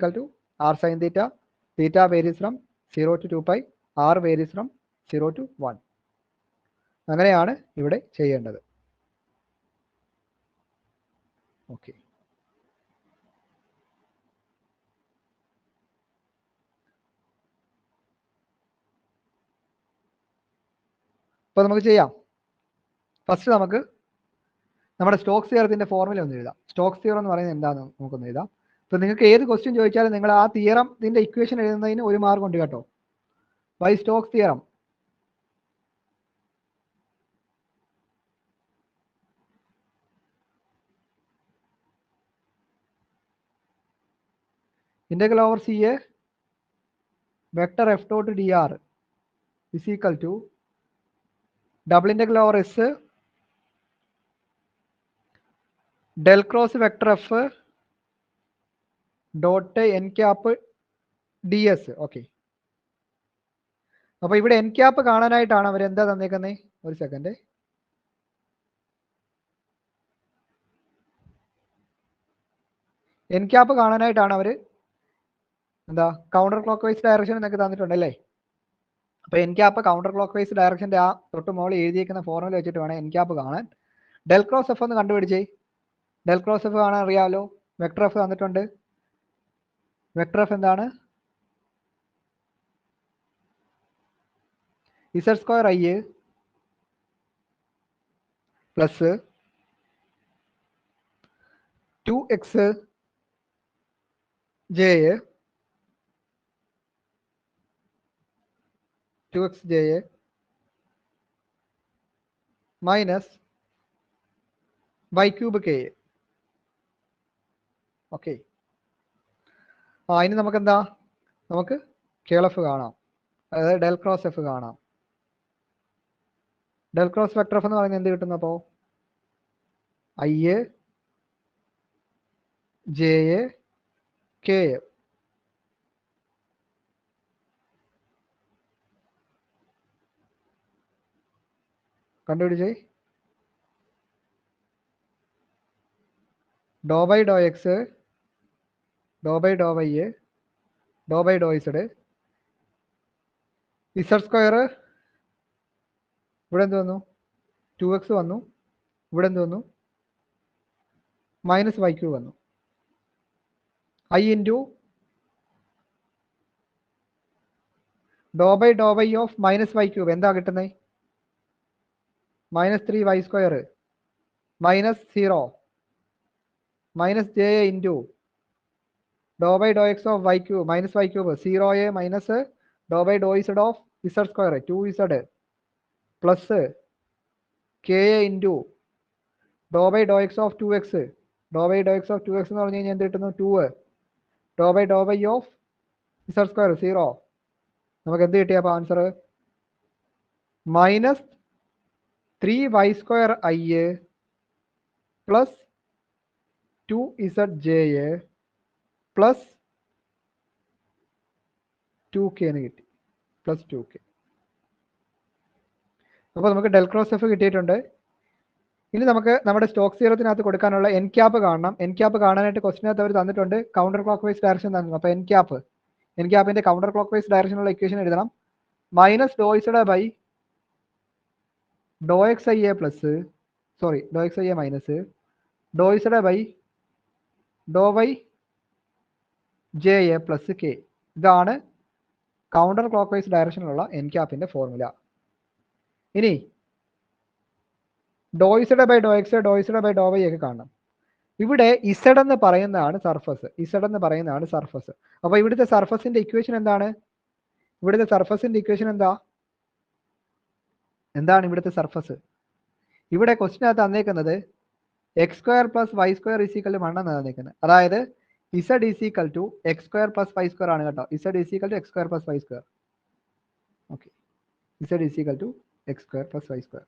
r sin θ, θ varies from 0 to 2π, r varies from 0 to 1. അങ്ങനെയാണ് ഇവിടെ ചെയ്യേണ്ടത്. ഓക്കെ, അപ്പോൾ നമുക്ക് ചെയ്യാം. ഫസ്റ്റ് നമുക്ക് നമ്മുടെ സ്റ്റോക്സ് തിയറത്തിൻ്റെ ഫോർമുല ഒന്ന് എഴുതാം. സ്റ്റോക്സ് തിയറം എന്ന് പറയുന്നത് എന്താണെന്ന് നമുക്കൊന്ന് എഴുതാം. അപ്പോൾ നിങ്ങൾക്ക് ഏത് ക്വസ്റ്റ്യൻ ചോദിച്ചാലും നിങ്ങൾ ആ തിയറത്തിൻ്റെ ഇക്വേഷൻ എഴുതുന്നതിന് 1 മാർക്ക് ഉണ്ട് കേട്ടോ. By Stokes theorem integral over CA vector F dot dr is equal to double integral over S del cross vector F dot n cap ds. Okay, അപ്പോൾ ഇവിടെ n cap കാണാനായിട്ടാണ് അവർ എന്താ തന്നേക്കുന്നത്? ഒരു സെക്കൻഡ്, n cap കാണാനായിട്ടാണ് അവർ എന്താ counter clockwise direction എന്നൊക്കെ തന്നിട്ടുണ്ടല്ലേ. അപ്പോൾ n cap counter clockwise ഡയറക്ഷൻ്റെ ആ തൊട്ട് മുകളിൽ എഴുതിയിരിക്കുന്ന ഫോർമുല വെച്ചിട്ട് വേണം n cap കാണാൻ. ഡെൽ ക്രോസ് എഫ് ഒന്ന് കണ്ടുപിടിച്ചേ. ഡെൽ ക്രോസ് എഫ് കാണാൻ അറിയാമല്ലോ, വെക്ടർ എഫ് തന്നിട്ടുണ്ട്. വെക്ടർ എഫ് എന്താണ്? z² i plus 2x j 2xj minus y³ k. Okay, ഇനി നമുക്ക് എന്താ, നമുക്ക് KLF കാണാം, അതായത് ഡെൽ ക്രോസ് എഫ് കാണാം. ഡെൽ ക്രോസ് വെക്ടർ എഫ് എന്ന് പറയുന്നത് എന്ത് കിട്ടുന്നു? അപ്പോൾ i j k കണ്ടുപിടിച്ചേ. Doe by Dr x, doe by Dr y, doe by Dr z, z² ഇവിടെ എന്ത് വന്നു? 2x വന്നു. ഇവിടെ എന്ത് വന്നു? മൈനസ് y³ വന്നു. i into doe by Dr y of minus y³ എന്താ കിട്ടുന്നത്? -3y² minus 0 minus j into doe by Dr x of y³ minus y³ 0a minus doe by Dr z of z² 2z plus k into doe by Dr x of 2x. Doe by Dr x of 2x എന്ന് പറഞ്ഞു കഴിഞ്ഞാൽ എന്ത് കിട്ടുന്നു? 2. Doe by Dr y of z² 0. നമുക്ക് എന്ത് കിട്ടിയ അപ്പോൾ answer? Minus 3y² i plus 2zj plus 2k എന്ന് കിട്ടി, പ്ലസ് 2k. അപ്പോൾ നമുക്ക് ഡെൽ ക്രോസ് എഫ് കിട്ടിയിട്ടുണ്ട്. ഇനി നമുക്ക് നമ്മുടെ സ്റ്റോക്സ് തിയറത്തിനകത്ത് കൊടുക്കാനുള്ള n cap കാണണം. n cap കാണാനായിട്ട് ക്വസ്റ്റിനകത്ത് അവർ തന്നിട്ടുണ്ട്, കൗണ്ടർ ക്ലോക്ക് വൈസ് ഡയറക്ഷൻ തന്നു. അപ്പോൾ n capന്റെ കൗണ്ടർ ക്ലോക്ക് വൈസ് ഡയറക്ഷനുള്ള ഇക്വേഷൻ എഴുതണം. Minus doe Z by Dr x i a plus doe x i a minus doe Z by Dr y j a plus k. ഇതാണ് counter clockwise ഡയറക്ഷനിലുള്ള n capന്റെ formula. ഇനി doe Z by Dr x, doe Z by Dr y ഒക്കെ കാണണം. ഇവിടെ Z എന്ന് പറയുന്നതാണ് surface, Z എന്ന് പറയുന്നതാണ് സർഫസ്. അപ്പൊ ഇവിടുത്തെ സർഫസിന്റെ ഇക്വേഷൻ എന്താണ്? ഇവിടുത്തെ സർഫസിന്റെ ഇക്വേഷൻ എന്താണ് ഇവിടുത്തെ സർഫസ്? ഇവിടെ ക്വസ്റ്റിനകത്ത് തന്നേക്കുന്നത് x square plus Y square is equal 1 എന്നാണ് തന്നേക്കുന്നത്. അതായത് z is equal to x square plus Y square ആണ് കേട്ടോ. Z is equal to x square plus Y square. Okay, z is equal to x square plus Y square.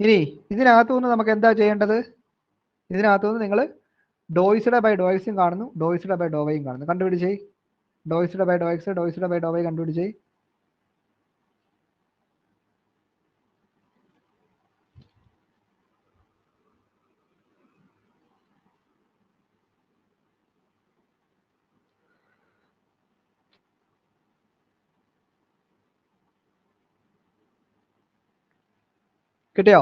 ഇനി ഇതിനകത്തുനിന്ന് നമുക്ക് എന്താ ചെയ്യേണ്ടത്? ഇതിനകത്തുനിന്ന് നിങ്ങൾ ഡോ ഇസഡ് ബൈ ഡോ എക്സും കാണുന്നു, ഡോ ഇസഡ് ബൈ ഡോ വൈയും കാണുന്നു. കണ്ടുപിടിച്ചേ. Doe Z by Dr x, doe Z by Dr y കണ്ടുപിടിച്ചേ. കിട്ടിയോ?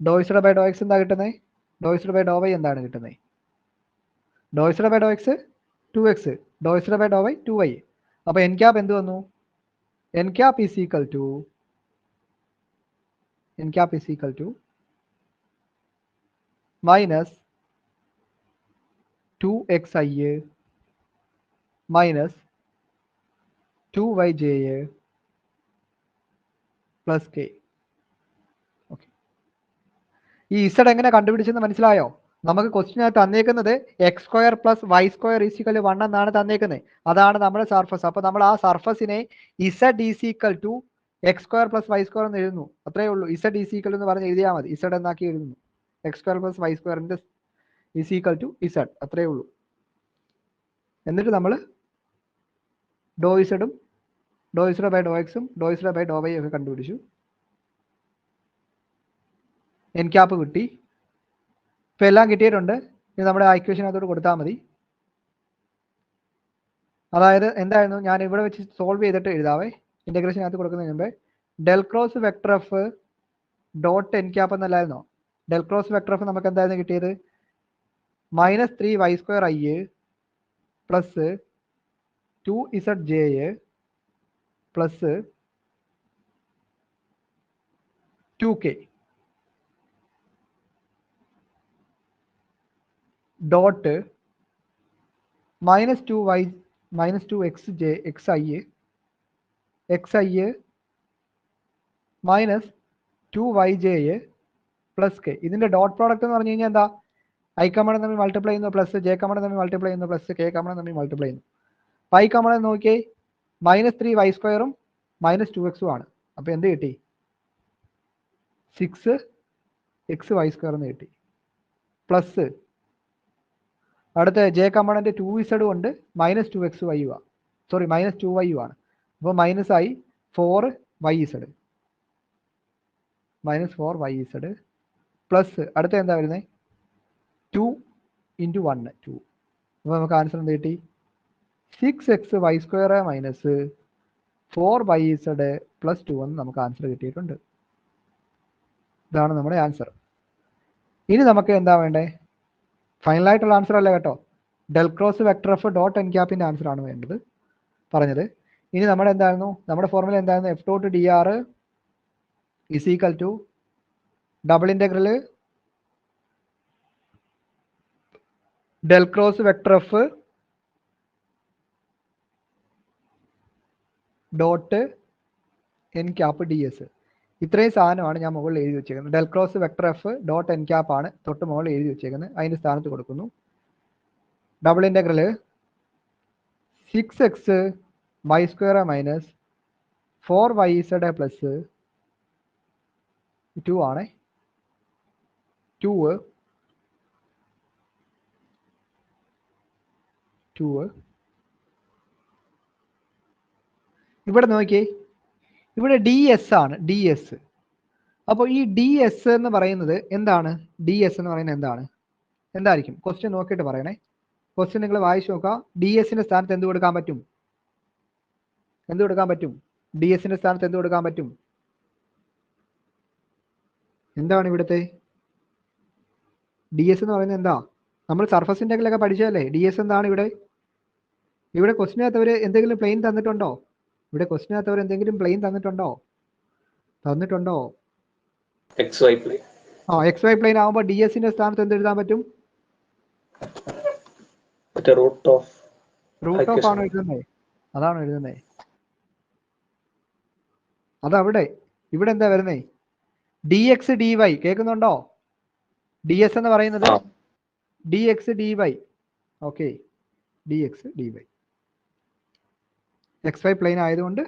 Doe Z by Dr x എന്താ കിട്ടുന്നത്? Doe Z by Dr y എന്താണ് കിട്ടുന്നത്? Doe Z by Dr x 2x, doe Z by Dr y 2y. അപ്പൊ n cap എന്ത് വന്നു? N cap is equal to minus 2xi minus 2yj plus k. Okay, ഈ z എങ്ങനെ കണ്ടുപിടിച്ചെന്ന് മനസ്സിലായോ? നമുക്ക് ക്വസ്റ്റിനകത്ത് തന്നേക്കുന്നത് x square plus Y square is equal 1 എന്നാണ് തന്നേക്കുന്നത്. അതാണ് നമ്മുടെ സർഫസ്. അപ്പൊ നമ്മൾ ആ സർഫസിനെ z is equal to x square plus Y square എന്ന് എഴുതുന്നു. അത്രേ ഉള്ളൂ. ഇസഡ് ഈസിക്കൽ എന്ന് പറഞ്ഞ് എഴുതിയാൽ മതി. ഇസഡ് എന്നാക്കി എഴുതുന്നു. എക്സ് സ്ക്വയർ പ്ലസ് വൈ സ്ക്വയറിന്റെ ഈസിക്കൽ ടു ഇസഡ്, അത്രേ ഉള്ളൂ. എന്നിട്ട് നമ്മൾ ഡോ ഇസഡും ഡോ ഇസഡ് ബൈ ഡോ എക്സും ഡോ ഇസഡ് ബൈ ഡോ വൈ ഒക്കെ കണ്ടുപിടിച്ചു. എൻ ക്യാപ്പ് കിട്ടി. ഇപ്പൊ എല്ലാം കിട്ടിയിട്ടുണ്ട്. ഇത് നമ്മുടെ ആ ഇക്വേഷനകത്തോട് കൊടുത്താൽ മതി. അതായത് എന്തായിരുന്നു, ഞാൻ ഇവിടെ വെച്ച് സോൾവ് ചെയ്തിട്ട് എഴുതാവേ. ഇന്റഗ്രേഷനകത്ത് കൊടുക്കുന്നതിന് മുമ്പേ del cross vector F dot N cap എന്നല്ലായിരുന്നോ? ഡെൽ ക്രോസ് വെക്ടർ എഫ് നമുക്ക് എന്തായിരുന്നു കിട്ടിയത്? Minus 3y2i plus 2zj plus 2k dot minus 2xi minus 2yj plus k. ഇതിന്റെ ഡോട്ട് പ്രോഡക്റ്റ് എന്ന് പറഞ്ഞു കഴിഞ്ഞാൽ എന്താ? ഐ കമൺ തമ്മിൽ മൾട്ടിപ്ലൈ ചെയ്യുന്നു, പ്ലസ് ജെ കമൺ തമ്മിൽ മൾട്ടിപ്ലൈ ചെയ്യുന്നു, പ്ലസ് കെ കമൺ തമ്മിൽ മൾട്ടിപ്ലൈ ചെയ്യുന്നു. ഐ കമൺ നോക്കിയേ, മൈനസ് 3y2 മൈനസ് 2x ആണ്. അപ്പൊ എന്ത് കിട്ടി? 6xy2 എന്ന് കിട്ടി. പ്ലസ് അടുത്ത ജെ കമണന്റ് 2z ഉണ്ട്, minus 2xy sorry minus 2y ആണ്. അപ്പോൾ മൈനസ് ആയി 4yz മൈനസ് 4yz പ്ലസ് അടുത്ത എന്താ വരുന്നത്? 2 × 1 2. അപ്പോൾ നമുക്ക് ആൻസർ എന്ത് കിട്ടി? 6xy2 മൈനസ് 4yz പ്ലസ് 2 എന്ന് നമുക്ക് ആൻസർ കിട്ടിയിട്ടുണ്ട്. ഇതാണ് നമ്മുടെ ആൻസർ. ഇനി നമുക്ക് എന്താ വേണ്ടേ? ഫൈനലായിട്ടുള്ള ആൻസർ അല്ല കേട്ടോ. Del cross vector F dot n ക്യാപ്പിന്റെ ആൻസർ ആണ് വേണ്ടത് പറഞ്ഞത്. ഇനി നമ്മുടെ എന്തായിരുന്നു, നമ്മുടെ ഫോർമുല എന്തായിരുന്നു? F dot d r is equal to double integral del cross vector F dot N cap D s. ഇത്രയും സാധനമാണ് ഞാൻ മുകളിൽ എഴുതി വെച്ചേക്കുന്നത്. Del cross vector F dot N cap ആണ് തൊട്ട് മുകളിൽ എഴുതി വെച്ചേക്കുന്നത്. അതിന്റെ സ്ഥാനത്ത് കൊടുക്കുന്നു double integral 6xy2 minus 4yz plus 2 ആണ്. 2 ഇവിടെ നോക്കിയേ, ഇവിടെ ഡി എസ് ആണ്, ഡി എസ്. അപ്പോൾ ഈ ഡി എസ് എന്ന് പറയുന്നത് എന്താണ്? ഡി എസ് എന്ന് പറയുന്നത് എന്താണ്? എന്തായിരിക്കും? ക്വസ്റ്റ്യൻ നോക്കിയിട്ട് പറയണേ. ക്വസ്റ്റ്യൻ നിങ്ങൾ വായിച്ചു നോക്കുക. ഡി എസിന്റെ സ്ഥാനത്ത് എന്ത് കൊടുക്കാൻ പറ്റും? ഡി എസിന്റെ സ്ഥാനത്ത് എന്ത് കൊടുക്കാൻ പറ്റും? എന്താണ് ഇവിടുത്തെ ഡി എസ് എന്ന് പറയുന്നത്? എന്താ? നമ്മൾ സർഫസ് ഇന്റഗ്രലൊക്കെ പഠിച്ചതല്ലേ? ഡി എസ് എന്താണ് ഇവിടെ? ഇവിടെ ക്വസ്റ്റ്യനകത്ത് അവർ എന്തെങ്കിലും പ്ലെയിൻ തന്നിട്ടുണ്ടോ? ഇവിടെ ക്വസ്റ്റിനകത്ത് അവർ എന്തെങ്കിലും പ്ലെയിൻ തന്നിട്ടുണ്ടോ? XY plane. X Y plane ആകുമ്പോൾ ഡി എസിന്റെ സ്ഥാനത്ത് എന്ത് എഴുതാൻ പറ്റും? റൂട്ട് ഓഫ് ആണോ എഴുതുന്നത്? അതാണോ എഴുതുന്നത്? അതവിടെ ഇവിടെ എന്താ വരുന്നേ? D x d y. കേൾക്കുന്നുണ്ടോ? ഡി എസ് എന്ന് പറയുന്നത് d x d y. Okay, d x d y x Y plane ആയതുകൊണ്ട്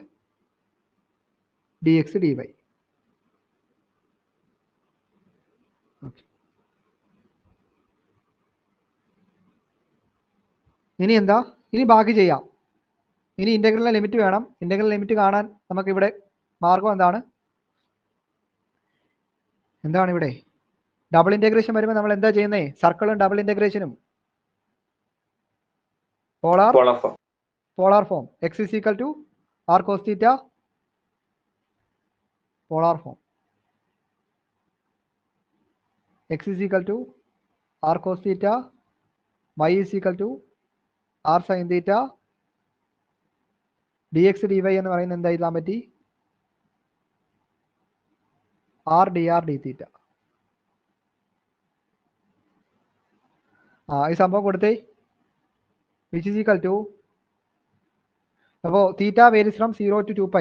ഡി എക്സ് ഡി വൈ. ഇനി എന്താ? ഇനി ബാക്കി ചെയ്യാം. ഇനി ഇന്റഗ്രലിന്റെ ലിമിറ്റ് വേണം. ഇന്റഗ്രൽ ലിമിറ്റ് കാണാൻ നമുക്കിവിടെ മാർഗം എന്താണ് ഇവിടെ? ഡബിൾ ഇന്റഗ്രേഷൻ വരുമ്പോൾ നമ്മൾ എന്താ ചെയ്യുന്നത്? സർക്കിളും ഡബിൾ ഇന്റഗ്രേഷനും polar form. X is equal to r cos theta polar form. X is equal to r cos theta, y is equal to r sine theta, d x d y എന്ന് പറയുന്നത് എന്താ എഴുതാൻ പറ്റി? R D theta. ഈ സംഭവം കൊടുത്തേ. Which is equal to, അപ്പോൾ theta varies from 0 to 2π,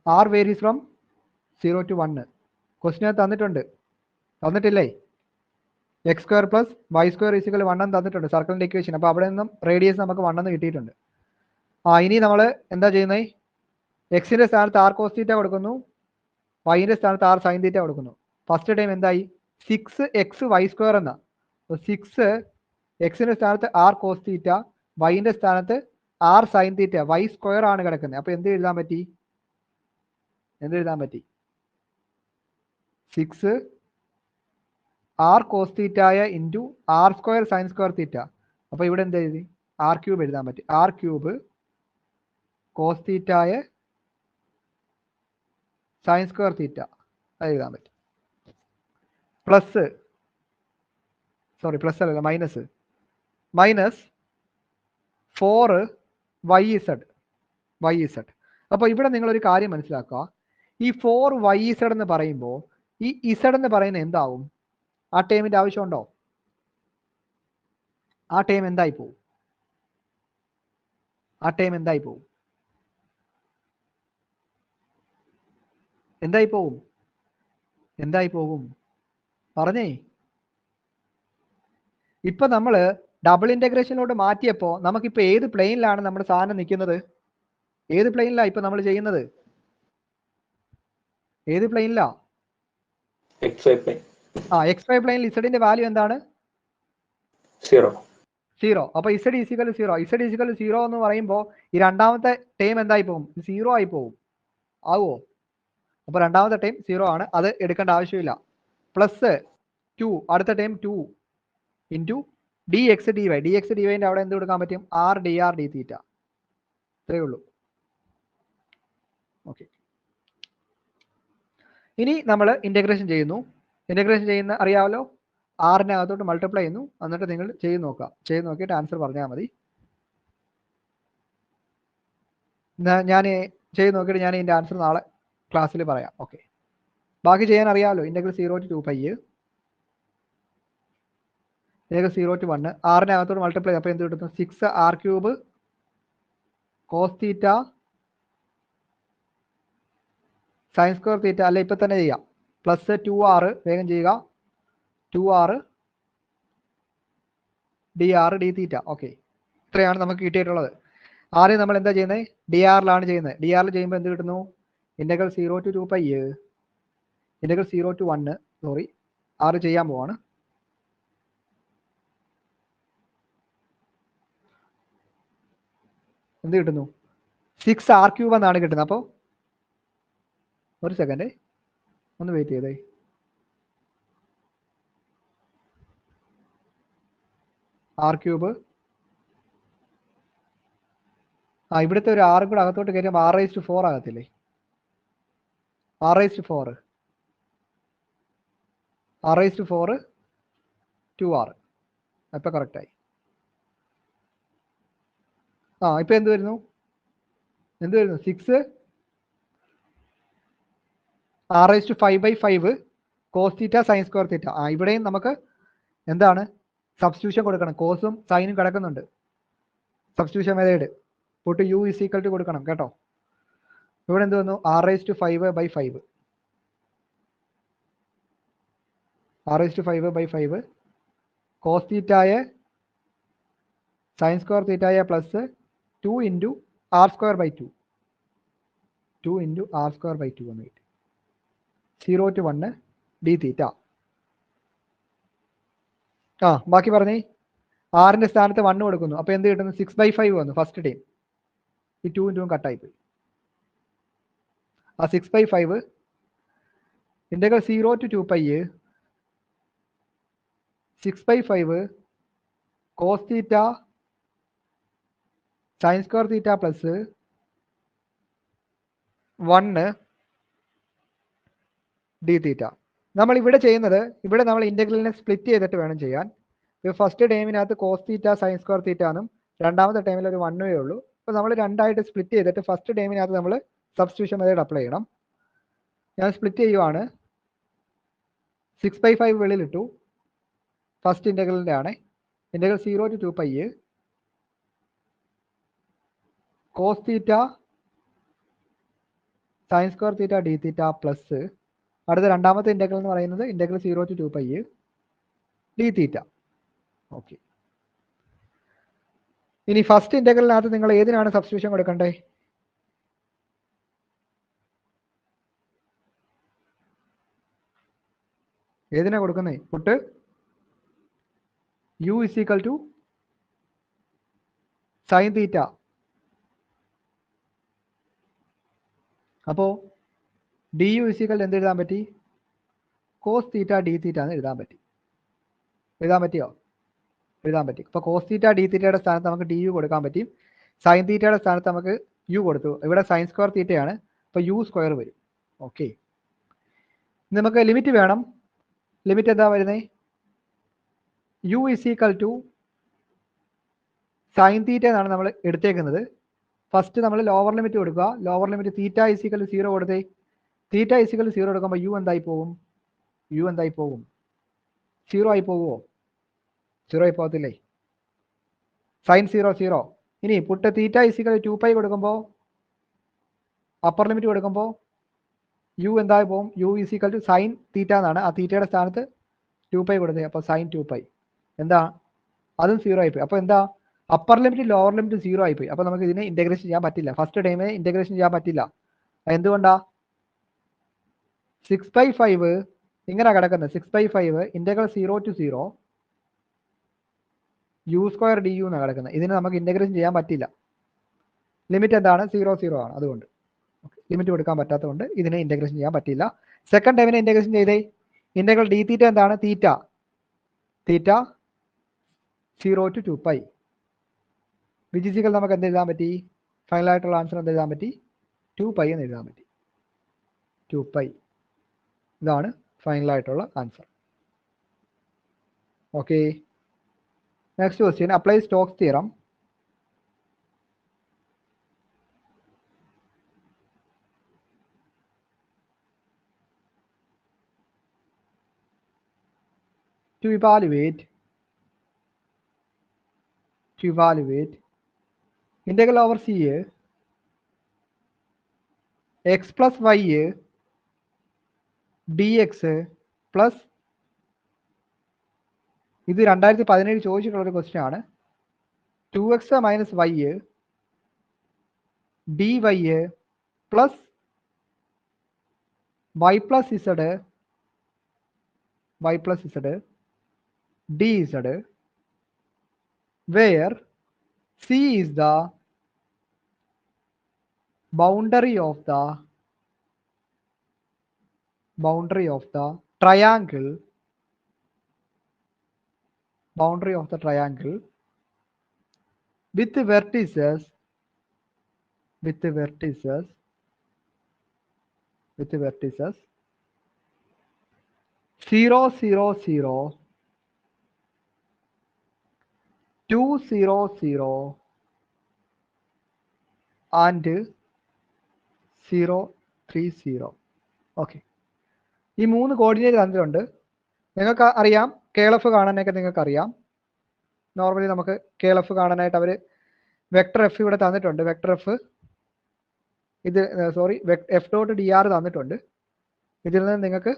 r varies from 0 to 1. ക്വസ്റ്റിന് തന്നിട്ടില്ലേ? X square plus Y square equal 1 എന്ന് തന്നിട്ടുണ്ട്, സർക്കിളിന്റെ ഇക്വേഷൻ. അപ്പോൾ അവിടെ നിന്നും റേഡിയസ് നമുക്ക് 1 എന്ന് കിട്ടിയിട്ടുണ്ട്. ഇനി നമ്മൾ എന്താ ചെയ്യുന്നത്? എക്സിന്റെ സ്ഥാനത്ത് ആർ കോസ് തീറ്റ കൊടുക്കുന്നു, വൈന്റെ സ്ഥാനത്ത് ആർ സൈൻ തീറ്റ കൊടുക്കുന്നു. ഫസ്റ്റ് ടൈം എന്തായി? 6xy² എന്ന 6 എക്സിന്റെ സ്ഥാനത്ത് ആർ കോസ് തീറ്റ, വൈന്റെ സ്ഥാനത്ത് r sine theta. Y square ആണ് കിടക്കുന്നത്. അപ്പൊ എന്ത് എഴുതാൻ പറ്റി? 6 ആർ കോസ് തീറ്റായ into r square sine square theta. അപ്പൊ ഇവിടെ എന്ത് എഴുതി? ആർ ക്യൂബ് എഴുതാൻ പറ്റി. ആർ ക്യൂബ് കോസ് തീറ്റായ സൈൻ സ്ക്വയർ തീറ്റ അത് എഴുതാൻ പറ്റും. പ്ലസ് അല്ല, മൈനസ് 4YZ. അപ്പോൾ ഇവിടെ നിങ്ങളൊരു കാര്യം മനസ്സിലാക്കുക. ഈ 4YZ എന്ന് പറയുമ്പോൾ ഈ Z എന്ന് പറയുന്നത് എന്താവും? ആ ടേമിന്റെ ആവശ്യമുണ്ടോ? ആ ടേം എന്തായി പോകും? എന്തായി പോകും? പറഞ്ഞേ. ഇപ്പൊ നമ്മള് ഡബിൾ ഇന്റഗ്രേഷനിലോട്ട് മാറ്റിയപ്പോ നമുക്കിപ്പോ ഏത് പ്ലെയിനിലാണ് നമ്മുടെ സാധനം നിൽക്കുന്നത്? ഏത് പ്ലെയിനിലാണ് ഇപ്പൊ നമ്മൾ ചെയ്യുന്നത്? ഏത് പ്ലെയിനിലാ? XY പ്ലെയിനിൽ ഇസഡിന്റെ വാല്യൂ എന്താണ്? 0. അപ്പൊ Z ഈക്വൽ 0 എന്ന് പറയുമ്പോൾ ഈ രണ്ടാമത്തെ ടേം എന്തായി പോകും? 0 ആയി പോകും. ആവോ? അപ്പൊ രണ്ടാമത്തെ ടൈം 0 ആണ്, അത് എടുക്കേണ്ട ആവശ്യമില്ല. പ്ലസ് 2, അടുത്ത time 2 into d x d വൈന്റെ അവിടെ എന്ത് കൊടുക്കാൻ പറ്റും? R D theta. ഇത്രയേ ഉള്ളൂ. ഓക്കെ, ഇനി നമ്മൾ ഇന്റഗ്രേഷൻ ചെയ്യുന്ന അറിയാമല്ലോ. ആറിനകത്തോട്ട് മൾട്ടിപ്ലൈ ചെയ്യുന്നു. എന്നിട്ട് നിങ്ങൾ ചെയ്ത് നോക്കിയിട്ട് ആൻസർ പറഞ്ഞാൽ മതി. ഞാൻ ചെയ്ത് നോക്കിയിട്ട് ഞാൻ ഇതിന്റെ ആൻസർ നാളെ ക്ലാസ്സിൽ പറയാം. ഓക്കെ, ബാക്കി ചെയ്യാൻ അറിയാമല്ലോ. ഇന്റഗ്രൽ 0 to 2π, ഇന്റഗ്രൽ 0 to 1, ആറിനകത്തോട്ട് മൾട്ടിപ്ലൈ. അപ്പോൾ എന്ത് കിട്ടുന്നു? 6 r cube cos theta sine square theta. അല്ല, ഇപ്പൊ തന്നെ ചെയ്യാം. പ്ലസ് 2r, വേഗം ചെയ്യുക. 2r D theta. ഓക്കെ, ഇത്രയാണ് നമുക്ക് കിട്ടിയിട്ടുള്ളത്. ആദ്യം നമ്മൾ എന്താ ചെയ്യുന്നത്? DRലാണ് ചെയ്യുന്നത്. DRൽ ചെയ്യുമ്പോൾ എന്ത് കിട്ടുന്നു? ഇന്റഗ്രൽ 0 to 2π, ഇന്റഗ്രൽ 0 to 1, ആറ് ചെയ്യാൻ പോവാണ്. എന്ത് കിട്ടുന്നു? 6 ആർ ക്യൂബ് എന്നാണ് കിട്ടുന്നത്. അപ്പോൾ ഒരു സെക്കൻഡ് ഒന്ന് വെയിറ്റ് ചെയ്തേ. ആർ ക്യൂബ്, ഇവിടുത്തെ ഒരു 6 കൂടെ അകത്തോട്ട് കയറ്റുമ്പോൾ r⁴ ആകത്തില്ലേ? r⁴ 2r. ഇപ്പൊ കറക്റ്റായി. ഇപ്പൊ എന്ത് വരുന്നു? എന്ത് വരുന്നു 6 r/5/5 cos theta sine square theta. ഇവിടെയും നമുക്ക് എന്താണ് സബ്സ്റ്റിറ്റ്യൂഷൻ കൊടുക്കണം. കോസും സൈനും കിടക്കുന്നുണ്ട്. Substitution method put u is equal to കൊടുക്കണം കേട്ടോ. ഇവിടെ എന്ത് വന്നു r/5/5 r/5/5 cos തീറ്റയെ സൈൻ സ്ക്വയർ തീറ്റയെ plus 2 into r²/2 2 into r²/2 എന്ന് കിട്ടി. 0 to 1 d തീറ്റ. ബാക്കി പറഞ്ഞേ. ആറിന്റെ സ്ഥാനത്ത് 1 കൊടുക്കുന്നു. അപ്പോൾ എന്ത് കിട്ടുന്നു 6/5 വന്നു ഫസ്റ്റ് ടൈം. ഈ 2 ഇൻറ്റും കട്ടായിപ്പോയി. ആ 6/5 integral 0 to 2π 6/5 cos theta sine square theta plus 1 d theta. നമ്മൾ ഇവിടെ ചെയ്യുന്നത്, ഇവിടെ നമ്മൾ ഇന്റഗ്രലിനെ സ്പ്ലിറ്റ് ചെയ്തിട്ട് വേണം ചെയ്യാൻ. ഫസ്റ്റ് ടൈമിനകത്ത് cos theta sine square theta എന്നും രണ്ടാമത്തെ ടൈമിൽ ഒരു 1 ഉള്ളൂ. അപ്പോൾ നമ്മൾ രണ്ടായിട്ട് സ്പ്ലിറ്റ് ചെയ്തിട്ട് ഫസ്റ്റ് ടൈമിനകത്ത് നമ്മൾ സബ്സ്റ്റിറ്റ്യൂഷൻ മെത്തേഡ് അപ്ലൈ ചെയ്യണം. ഞാൻ സ്പ്ലിറ്റ് ചെയ്യുവാണ്. 6/5 വെളിയിലിട്ടു. ഫസ്റ്റ് ഇന്റഗ്രലിൻ്റെ ആണ്. Integral 0 to 2π cos theta sine square theta d theta plus അടുത്ത രണ്ടാമത്തെ ഇന്റഗ്രൽ എന്ന് പറയുന്നത് integral 0 to 2π d theta. Okay. ഇനി ഫസ്റ്റ് ഇന്റഗ്രലിനകത്ത് നിങ്ങൾ ഏതിനാണ് സബ്സ്റ്റിറ്റ്യൂഷൻ കൊടുക്കണ്ടേ? ഏതിനാ കൊടുക്കുന്നേ? Put u is equal to sine theta. അപ്പോൾ du is equal എന്ത് എഴുതാൻ പറ്റി? കോസ് തീറ്റ ഡി തീറ്റ എന്ന് എഴുതാൻ പറ്റി. എഴുതാൻ പറ്റിയോ? എഴുതാൻ പറ്റി. അപ്പോൾ കോസ് തീറ്റ ഡി തീറ്റയുടെ സ്ഥാനത്ത് നമുക്ക് du കൊടുക്കാൻ പറ്റി. സൈൻ തീറ്റയുടെ സ്ഥാനത്ത് നമുക്ക് u കൊടുത്തു. ഇവിടെ സൈൻ സ്ക്വയർ തീറ്റയാണ്. അപ്പോൾ u സ്ക്വയർ വരും. ഓക്കെ. നമുക്ക് ലിമിറ്റ് വേണം. ലിമിറ്റ് എന്താ വരുന്നത്? u is equal to sine തീറ്റ എന്നാണ് നമ്മൾ എടുത്തേക്കുന്നത്. ഫസ്റ്റ് നമ്മൾ ലോവർ ലിമിറ്റ് കൊടുക്കുക. Lower limit theta is equal to 0 കൊടുത്തേ. തീറ്റ is equal to 0 കൊടുക്കുമ്പോൾ u എന്തായി പോകും? u എന്തായി പോകും? 0 ആയി പോകുമോ? 0 ആയി പോകത്തില്ലേ? സൈൻ 0 0. ഇനി പുട്ട് തീറ്റ is equal to 2π കൊടുക്കുമ്പോൾ അപ്പർ ലിമിറ്റ് കൊടുക്കുമ്പോൾ u എന്തായി പോകും? u is equal to sine തീറ്റ എന്നാണ്. ആ തീറ്റയുടെ സ്ഥാനത്ത് 2π കൊടുത്തേ. അപ്പോൾ സൈൻ 2π എന്താ? അതും 0 ആയിപ്പോയി. അപ്പോൾ എന്താ? അപ്പർ ലിമിറ്റ് ലോവർ ലിമിറ്റ് 0 ആയിപ്പോയി. അപ്പോൾ നമുക്ക് ഇതിനെ ഇന്റഗ്രേഷൻ ചെയ്യാൻ പറ്റില്ല. ഫസ്റ്റ് ടൈമിന് ഇന്റഗ്രേഷൻ ചെയ്യാൻ പറ്റില്ല. എന്തുകൊണ്ടാ? 6/5 ഇങ്ങനെ കിടക്കുന്നത്. 6/5 ഇന്റഗ്രൽ 0 to 0 u² du എന്നാണ് കിടക്കുന്നത്. ഇതിന് നമുക്ക് ഇന്റഗ്രേഷൻ ചെയ്യാൻ പറ്റില്ല. ലിമിറ്റ് എന്താണ്? 0 0 ആണ്. അതുകൊണ്ട് ലിമിറ്റ് കൊടുക്കാൻ പറ്റാത്തതുകൊണ്ട് ഇതിനെ ഇന്റഗ്രേഷൻ ചെയ്യാൻ പറ്റില്ല. സെക്കൻഡ് ടൈമിനെ ഇന്റഗ്രേഷൻ ചെയ്തേ. ഇന്റഗ്രൽ ഡി തീറ്റ എന്താണ്? Theta 0 to 2π which is equal നമുക്ക് എന്ത് എഴുതാൻ പറ്റി? ഫൈനൽ ആയിട്ടുള്ള ആൻസർ എന്ത് എഴുതാൻ പറ്റി? 2π എന്ന് എഴുതാൻ പറ്റി. 2π ഇതാണ് ഫൈനൽ ആയിട്ടുള്ള answer. Okay. Next question. Apply Stokes theorem. To evaluate integral over c x plus y dx plus ഇത് 2017 ചോദിച്ചിട്ടുള്ള ഒരു ക്വസ്റ്റ്യൻ ആണ്. 2x minus y dy plus y plus z dz where c is the boundary of the triangle with vertices 0 0 0 2 0 0 and 0 3 0. Okay, ഈ 3 coordinate തന്നിട്ടുണ്ട്. നിങ്ങൾക്ക് അറിയാം കേളഫ് കാണാനൊക്കെ നിങ്ങൾക്ക് അറിയാം. നോർമലി നമുക്ക് കേളഫ് കാണാനായിട്ട് അവർ വെക്ടർ എഫ് ഇവിടെ തന്നിട്ടുണ്ട്. വെക്ടർ എഫ് ഇത് sorry f dot d r തന്നിട്ടുണ്ട്. ഇതിൽ നിന്ന് നിങ്ങൾക്ക്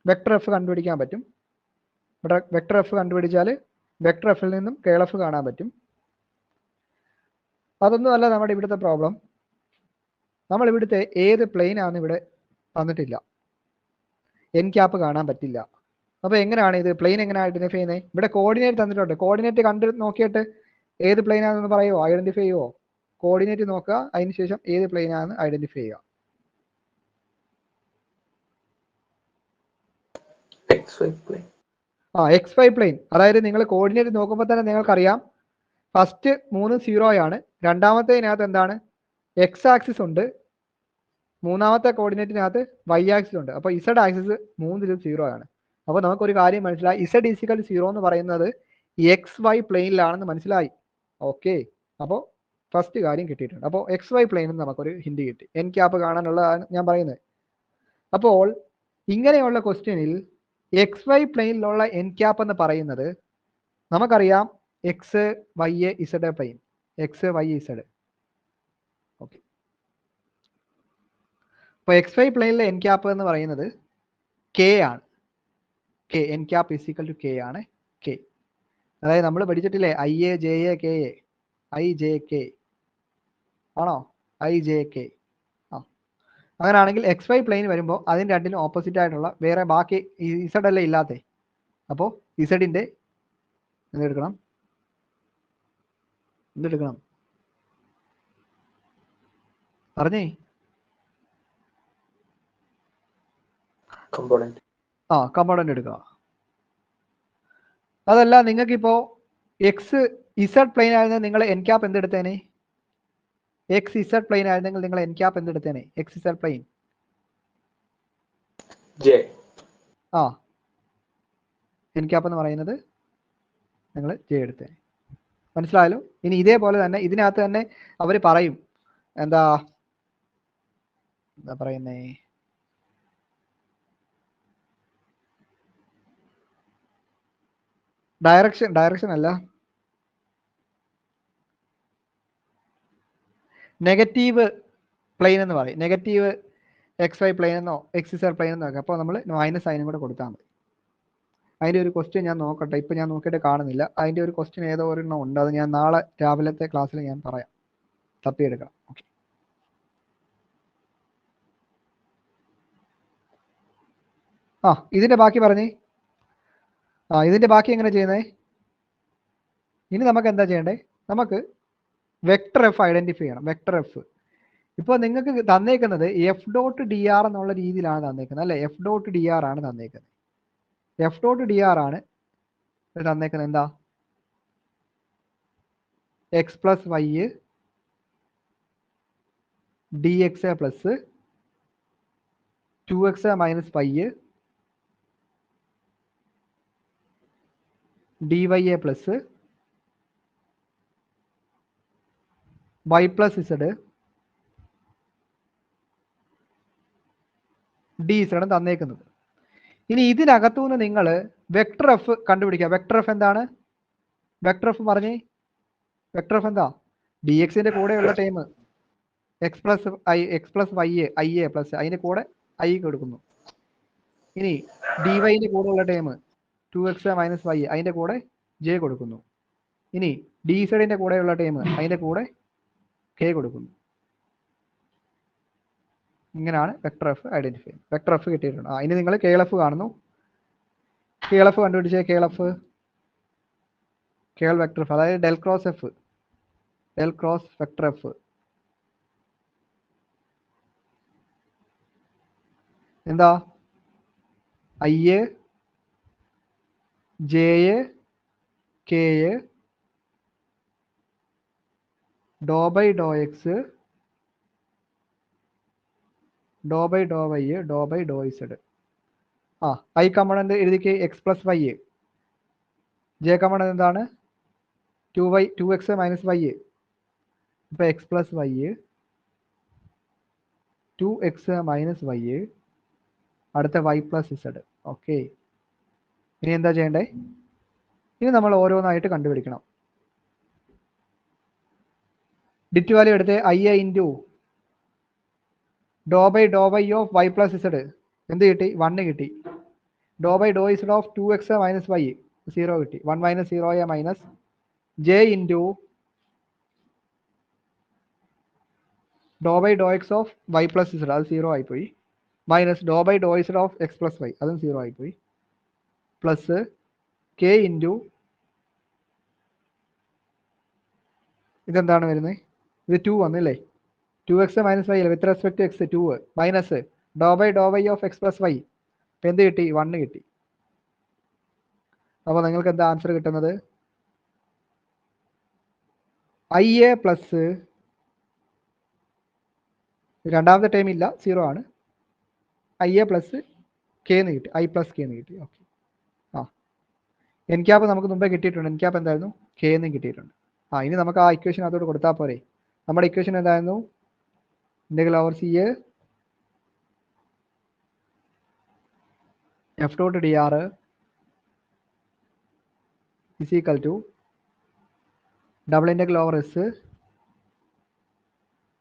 വെക്ടർ എഫ് കണ്ടുപിടിക്കാൻ പറ്റും. ഇവിടെ വെക്ടർ എഫ് കണ്ടുപിടിച്ചാൽ വെക്ടർ എഫിൽ നിന്നും കേളഫ് കാണാൻ പറ്റും. അതൊന്നുമല്ല നമ്മുടെ ഇവിടുത്തെ പ്രോബ്ലം. നമ്മൾ ഇവിടുത്തെ ഏത് പ്ലെയിൻ ആണെന്ന് ഇവിടെ തന്നിട്ടില്ല, എൻ ക്യാപ്പ് കാണാൻ പറ്റില്ല. അപ്പോൾ എങ്ങനെയാണ് ഇത് പ്ലെയിൻ എങ്ങനെ ഐഡന്റിഫൈ ചെയ്യുന്നത്? ഇവിടെ കോർഡിനേറ്റ് തന്നിട്ടുണ്ട്. കോർഡിനേറ്റ് കണ്ട് നോക്കിയിട്ട് ഏത് പ്ലെയിൻ ആണെന്ന് പറയുമോ, ഐഡന്റിഫൈ ചെയ്യുമോ? കോർഡിനേറ്റ് നോക്കുക, അതിനുശേഷം ഏത് പ്ലെയിൻ ആണെന്ന് ഐഡന്റിഫൈ ചെയ്യുക. X Y plane. അതായത് നിങ്ങൾ കോർഡിനേറ്റ് നോക്കുമ്പോൾ തന്നെ നിങ്ങൾക്കറിയാം ഫസ്റ്റ് 3 0 ആണ്. രണ്ടാമത്തേതിനകത്ത് എന്താണ്, എക്സ് ആക്സിസ് ഉണ്ട്. മൂന്നാമത്തെ കോർഡിനേറ്റിനകത്ത് വൈ ആക്സിസ് ഉണ്ട്. അപ്പോൾ ഇസഡ് ആക്സിസ് 3 0 ആണ്. അപ്പോൾ നമുക്കൊരു കാര്യം മനസ്സിലായി, ഇസഡ് ഈസിക്കൽ 0 എന്ന് പറയുന്നത് എക്സ് വൈ പ്ലെയിനിലാണെന്ന് മനസ്സിലായി. ഓക്കെ, അപ്പോൾ ഫസ്റ്റ് കാര്യം കിട്ടിയിട്ടുണ്ട്. അപ്പോൾ എക്സ് വൈ പ്ലെയിനിൽ നമുക്കൊരു ഹിന്റ് കിട്ടി. എൻ ക്യാപ്പ് കാണാനുള്ളതാണ് ഞാൻ പറയുന്നത്. അപ്പോൾ ഇങ്ങനെയുള്ള ക്വസ്റ്റ്യനിൽ എക്സ് വൈ പ്ലെയിനിലുള്ള എൻ ക്യാപ്പ് എന്ന് പറയുന്നത് നമുക്കറിയാം x y z plane, x y z. Okay, അപ്പോൾ എക്സ് വൈ പ്ലെയിനിലെ എൻ ക്യാപ്പ് എന്ന് പറയുന്നത് കെ ആണ്. K, n cap is equal to k ആണ്. കെ അതായത് നമ്മൾ പഠിച്ചിട്ടില്ലേ i a j a k a, i j k ആണോ, ഐ ജെ കെ. ആ, അങ്ങനെയാണെങ്കിൽ എക്സ് വൈ പ്ലെയിൻ വരുമ്പോൾ അതിന് രണ്ടിനും ഓപ്പോസിറ്റ് ആയിട്ടുള്ള വേറെ ബാക്കി ഇസഡ് അല്ലേ ഇല്ലാത്തേ. അപ്പോൾ ഇസഡിൻ്റെ എന്തെടുക്കണം, പറഞ്ഞേ. കമ്പോണന്റ് എടുക്കുക. അതല്ല നിങ്ങൾക്കിപ്പോ എക്സ് ഇസഡ് പ്ലെയിൻ ആയിരുന്നെങ്കിൽ നിങ്ങൾ എൻ ക്യാപ്പ് എന്തെടുത്തേനെ? എക്സ് ഇസഡ് പ്ലെയിൻ ആയിരുന്നെങ്കിൽ നിങ്ങൾ എൻ ക്യാപ്പ് എന്തെടുത്തേനെ? X z plane n cap എന്ന് പറയുന്നത് നിങ്ങൾ ജെ എടുത്തേനെ. മനസ്സിലായല്ലോ? ഇനി ഇതേപോലെ തന്നെ ഇതിനകത്ത് തന്നെ അവർ പറയും, എന്താ പറയുന്നേ, ഡയറക്ഷൻ അല്ല, നെഗറ്റീവ് പ്ലെയിൻ എന്ന് പറയും. നെഗറ്റീവ് എക്സ് വൈ പ്ലെയിൻ എന്നോ എക്സ് ഇസഡ് പ്ലെയിൻ എന്നോ ഒക്കെ. അപ്പോൾ നമ്മൾ മൈനസ് സൈനും കൂടെ കൊടുത്താൽ മതി. അതിൻ്റെ ഒരു ക്വസ്റ്റ്യൻ ഞാൻ നോക്കട്ടെ, ഇപ്പം ഞാൻ നോക്കിയിട്ട് കാണുന്നില്ല. അതിൻ്റെ ഒരു ക്വസ്റ്റ്യൻ ഏതോ ഒരെണ്ണം ഉണ്ട്, അത് ഞാൻ നാളെ രാവിലത്തെ ക്ലാസ്സിൽ ഞാൻ പറയാം, തപ്പിയെടുക്കാം. ഓക്കെ, ഇതിൻ്റെ ബാക്കി പറഞ്ഞേ. ഇതിൻ്റെ ബാക്കി എങ്ങനെ ചെയ്യുന്നത്? ഇനി നമുക്ക് എന്താ ചെയ്യേണ്ടേ? നമുക്ക് വെക്ടർ എഫ് ഐഡന്റിഫൈ ചെയ്യണം. വെക്ടർ എഫ് ഇപ്പോൾ നിങ്ങൾക്ക് തന്നേക്കുന്നത് എഫ് ഡോട്ട് ഡി ആർ എന്നുള്ള രീതിയിലാണ് തന്നേക്കുന്നത് അല്ലേ? എഫ് ഡോട്ട് ഡി ആർ ആണ് തന്നേക്കുന്നത്. എഫ് ഡോട്ട് ഡി ആർ ആണ് തന്നേക്കുന്നത്. എന്താ? X plus y D x plus 2x minus y d y plus y plus z d z തന്നേക്കുന്നത്. ഇനി ഇതിനകത്തുനിന്ന് നിങ്ങൾ വെക്ടർ എഫ് കണ്ടുപിടിക്കുക. വെക്ടർ എഫ് എന്താണ്? വെക്ടർ എഫ് പറഞ്ഞേ. വെക്ടർ എഫ് എന്താ? ഡി എക്സിന്റെ കൂടെയുള്ള time x plus y i a plus അതിന്റെ കൂടെ ഐ കൊടുക്കുന്നു. ഇനി ഡി വൈന്റെ കൂടെയുള്ള ടൈം 2x മൈനസ് വൈ അതിന്റെ കൂടെ ജെ കൊടുക്കുന്നു. ഇനി ഡി സെഡിന്റെ കൂടെയുള്ള ടൈം അതിന്റെ കൂടെ കെ കൊടുക്കുന്നു. ഇങ്ങനെയാണ് vector F identify. Vector F കിട്ടിയിട്ടുണ്ട്. ഇനി നിങ്ങൾ കേളഫ് കാണുന്നു. കേളഫ് കണ്ടുപിടിച്ചേ. കേളഫ് കേൾ വെക്ടർ എഫ്, അതായത് del cross F, del cross vector F എന്താ? I a j a k a doe by Dr x doe by Dr y doe by Dr z. I component എഴുതിക്ക് x plus y. J component എന്താണ്? 2x minus y. ഇപ്പൊ x plus y 2x minus y, അടുത്ത y plus Z. Okay, ഇനി എന്താ ചെയ്യണ്ടേ? ഇനി നമ്മൾ ഓരോന്നായിട്ട് കണ്ടുപിടിക്കണം. ഡിറ്റ് വാല്യൂ എടുത്ത് i into doe by Dr y of y plus z എന്ത് കിട്ടി? 1 കിട്ടി. Doe by Dr z of 2x minus y 0 കിട്ടി. 1 minus 0 minus j into doe by Dr x of y plus z, അത് 0 ആയിപ്പോയി. Minus doe by Dr z of x plus y, അതും 0 ആയിപ്പോയി. Plus K into ഇതെന്താണ് വരുന്നത്? ഇത് 2 വന്നില്ലേ? 2x minus y with respect to x 2 minus doe by Dr y of x plus y എന്ത് കിട്ടി? 1 കിട്ടി. അപ്പോൾ നിങ്ങൾക്ക് എന്താ ആൻസർ കിട്ടുന്നത്? ഐ എ പ്ലസ് രണ്ടാമത്തെ ടൈം ഇല്ല, 0 ആണ്. ഐ എ പ്ലസ് കെ എന്ന് കിട്ടി, ഐ പ്ലസ് കെ എന്ന് കിട്ടി. ഓക്കെ, ആ എൻ ക്യാപ്പ് നമുക്ക് മുമ്പേ കിട്ടിയിട്ടുണ്ട്. എൻ ക്യാപ്പ് എന്തായിരുന്നു? കെ എന്നും കിട്ടിയിട്ടുണ്ട്. ഇനി നമുക്ക് ആ ഇക്വേഷൻ അതോട് കൊടുത്താൽ പോരെ. നമ്മുടെ ഇക്വേഷൻ എന്തായിരുന്നു? Integral over c a f dot d r is equal to double integral over s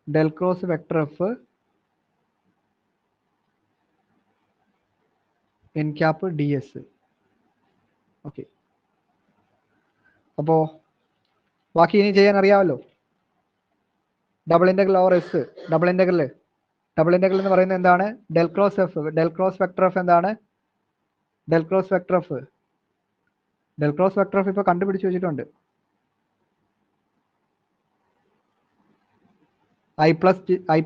del cross vector f n cap D S. Okay, അപ്പോൾ ബാക്കി ഇനി ചെയ്യാൻ അറിയാമല്ലോ. Double integral over s, double integral എന്ന് പറയുന്നത് എന്താണ്? Del cross F, del cross vector F എന്താണ്? Del cross vector F ഇപ്പോൾ കണ്ടുപിടിച്ച് വെച്ചിട്ടുണ്ട്. ഐ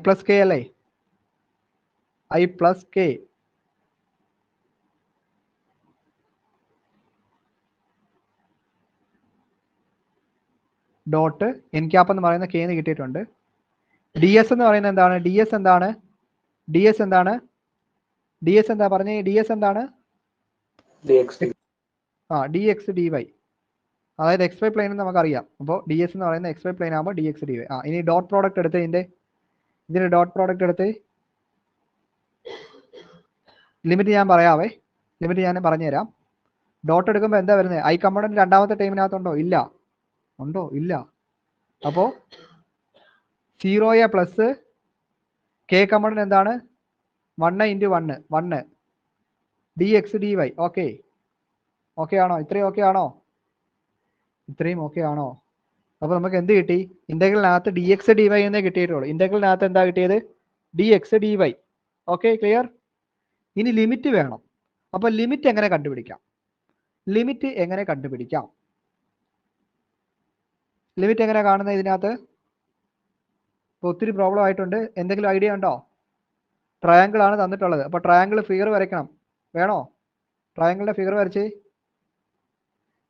പ്ലസ് കെ അല്ലേ? I plus k dot N cap എന്ന് പറയുന്ന കെ എന്ന് കിട്ടിയിട്ടുണ്ട്. ഡി എസ് എന്ന് പറയുന്നത് എന്താണ്? ഡി എസ് എന്താ പറഞ്ഞേ? ഡി എസ് എന്താണ്? ഡി എക്സ് ഡി വൈ, അതായത് എക്സ് വൈ പ്ലെയിൻ നമുക്കറിയാം. അപ്പോൾ ഡി എസ് എന്ന് പറയുന്നത് എക്സ് വൈ പ്ലെയിൻ ആകുമ്പോൾ ഡി എക്സ് ഡി വൈ. ഇനി ഡോട്ട് പ്രോഡക്റ്റ് എടുത്ത് ഇതിന്റെ ഡോട്ട് പ്രോഡക്റ്റ് എടുത്ത് ലിമിറ്റ് ഞാൻ പറയാവേ. ലിമിറ്റ് ഞാൻ പറഞ്ഞുതരാം. ഡോട്ട് എടുക്കുമ്പോൾ എന്താ വരുന്നത്? ഐ കമ്പോണന്റ് രണ്ടാമത്തെ ടൈമിനകത്തുണ്ടോ? ഇല്ല. ഉണ്ടോ? ഇല്ല. അപ്പോൾ 0 പ്ലസ് കെ കമ്പോണന്റ് എന്താണ്? 1 into 1 d x d y. Okay ആണോ? ഇത്രയും ഓക്കെ ആണോ? അപ്പോൾ നമുക്ക് എന്ത് കിട്ടി? ഇന്റഗ്രലിനകത്ത് ഡി എക്സ് ഡി വൈ എന്നേ കിട്ടിയിട്ടുള്ളൂ. ഇന്റഗ്രലിനകത്ത് എന്താ കിട്ടിയത്? D x d y. Okay, clear? ഇനി ലിമിറ്റ് വേണം. അപ്പോൾ ലിമിറ്റ് എങ്ങനെ കണ്ടുപിടിക്കാം? ലിമിറ്റ് എങ്ങനെ കാണുന്നത് ഇതിനകത്ത്? ഇപ്പോൾ ഒത്തിരി പ്രോബ്ലം ആയിട്ടുണ്ട്. എന്തെങ്കിലും ഐഡിയ ഉണ്ടോ? ട്രയാങ്കിൾ ആണ് തന്നിട്ടുള്ളത്. അപ്പോൾ ട്രയാങ്കിൾ ഫിഗർ വരയ്ക്കണം. വേണോ? ട്രയാങ്കിളിന്റെ ഫിഗർ വരച്ച്.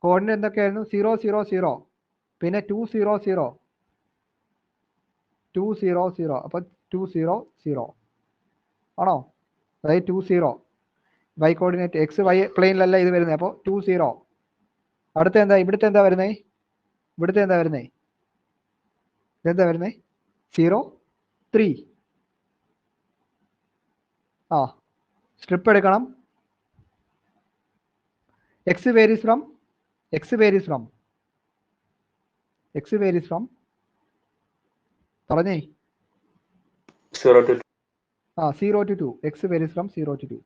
കോർഡിനേറ്റ് എന്തൊക്കെയായിരുന്നു? 0 0 0, പിന്നെ 2 0 0, 2 0 0. അപ്പോൾ 2 0 0 ആണോ? അതായത് 2 0 വൈ കോർഡിനേറ്റ് എക്സ് വൈ പ്ലെയിനിലല്ല ഇത് വരുന്നത്. അപ്പോൾ 2 0. അടുത്ത എന്താ? ഇവിടുത്തെ എന്താ വരുന്നത്? ഇതെന്താ വരുന്നത്? 0 3. സ്ട്രിപ്പ് എടുക്കണം. എക്സ് വേരീസ് ഫ്രം പറഞ്ഞേ. 0 to 2. X varies from 0 to 2.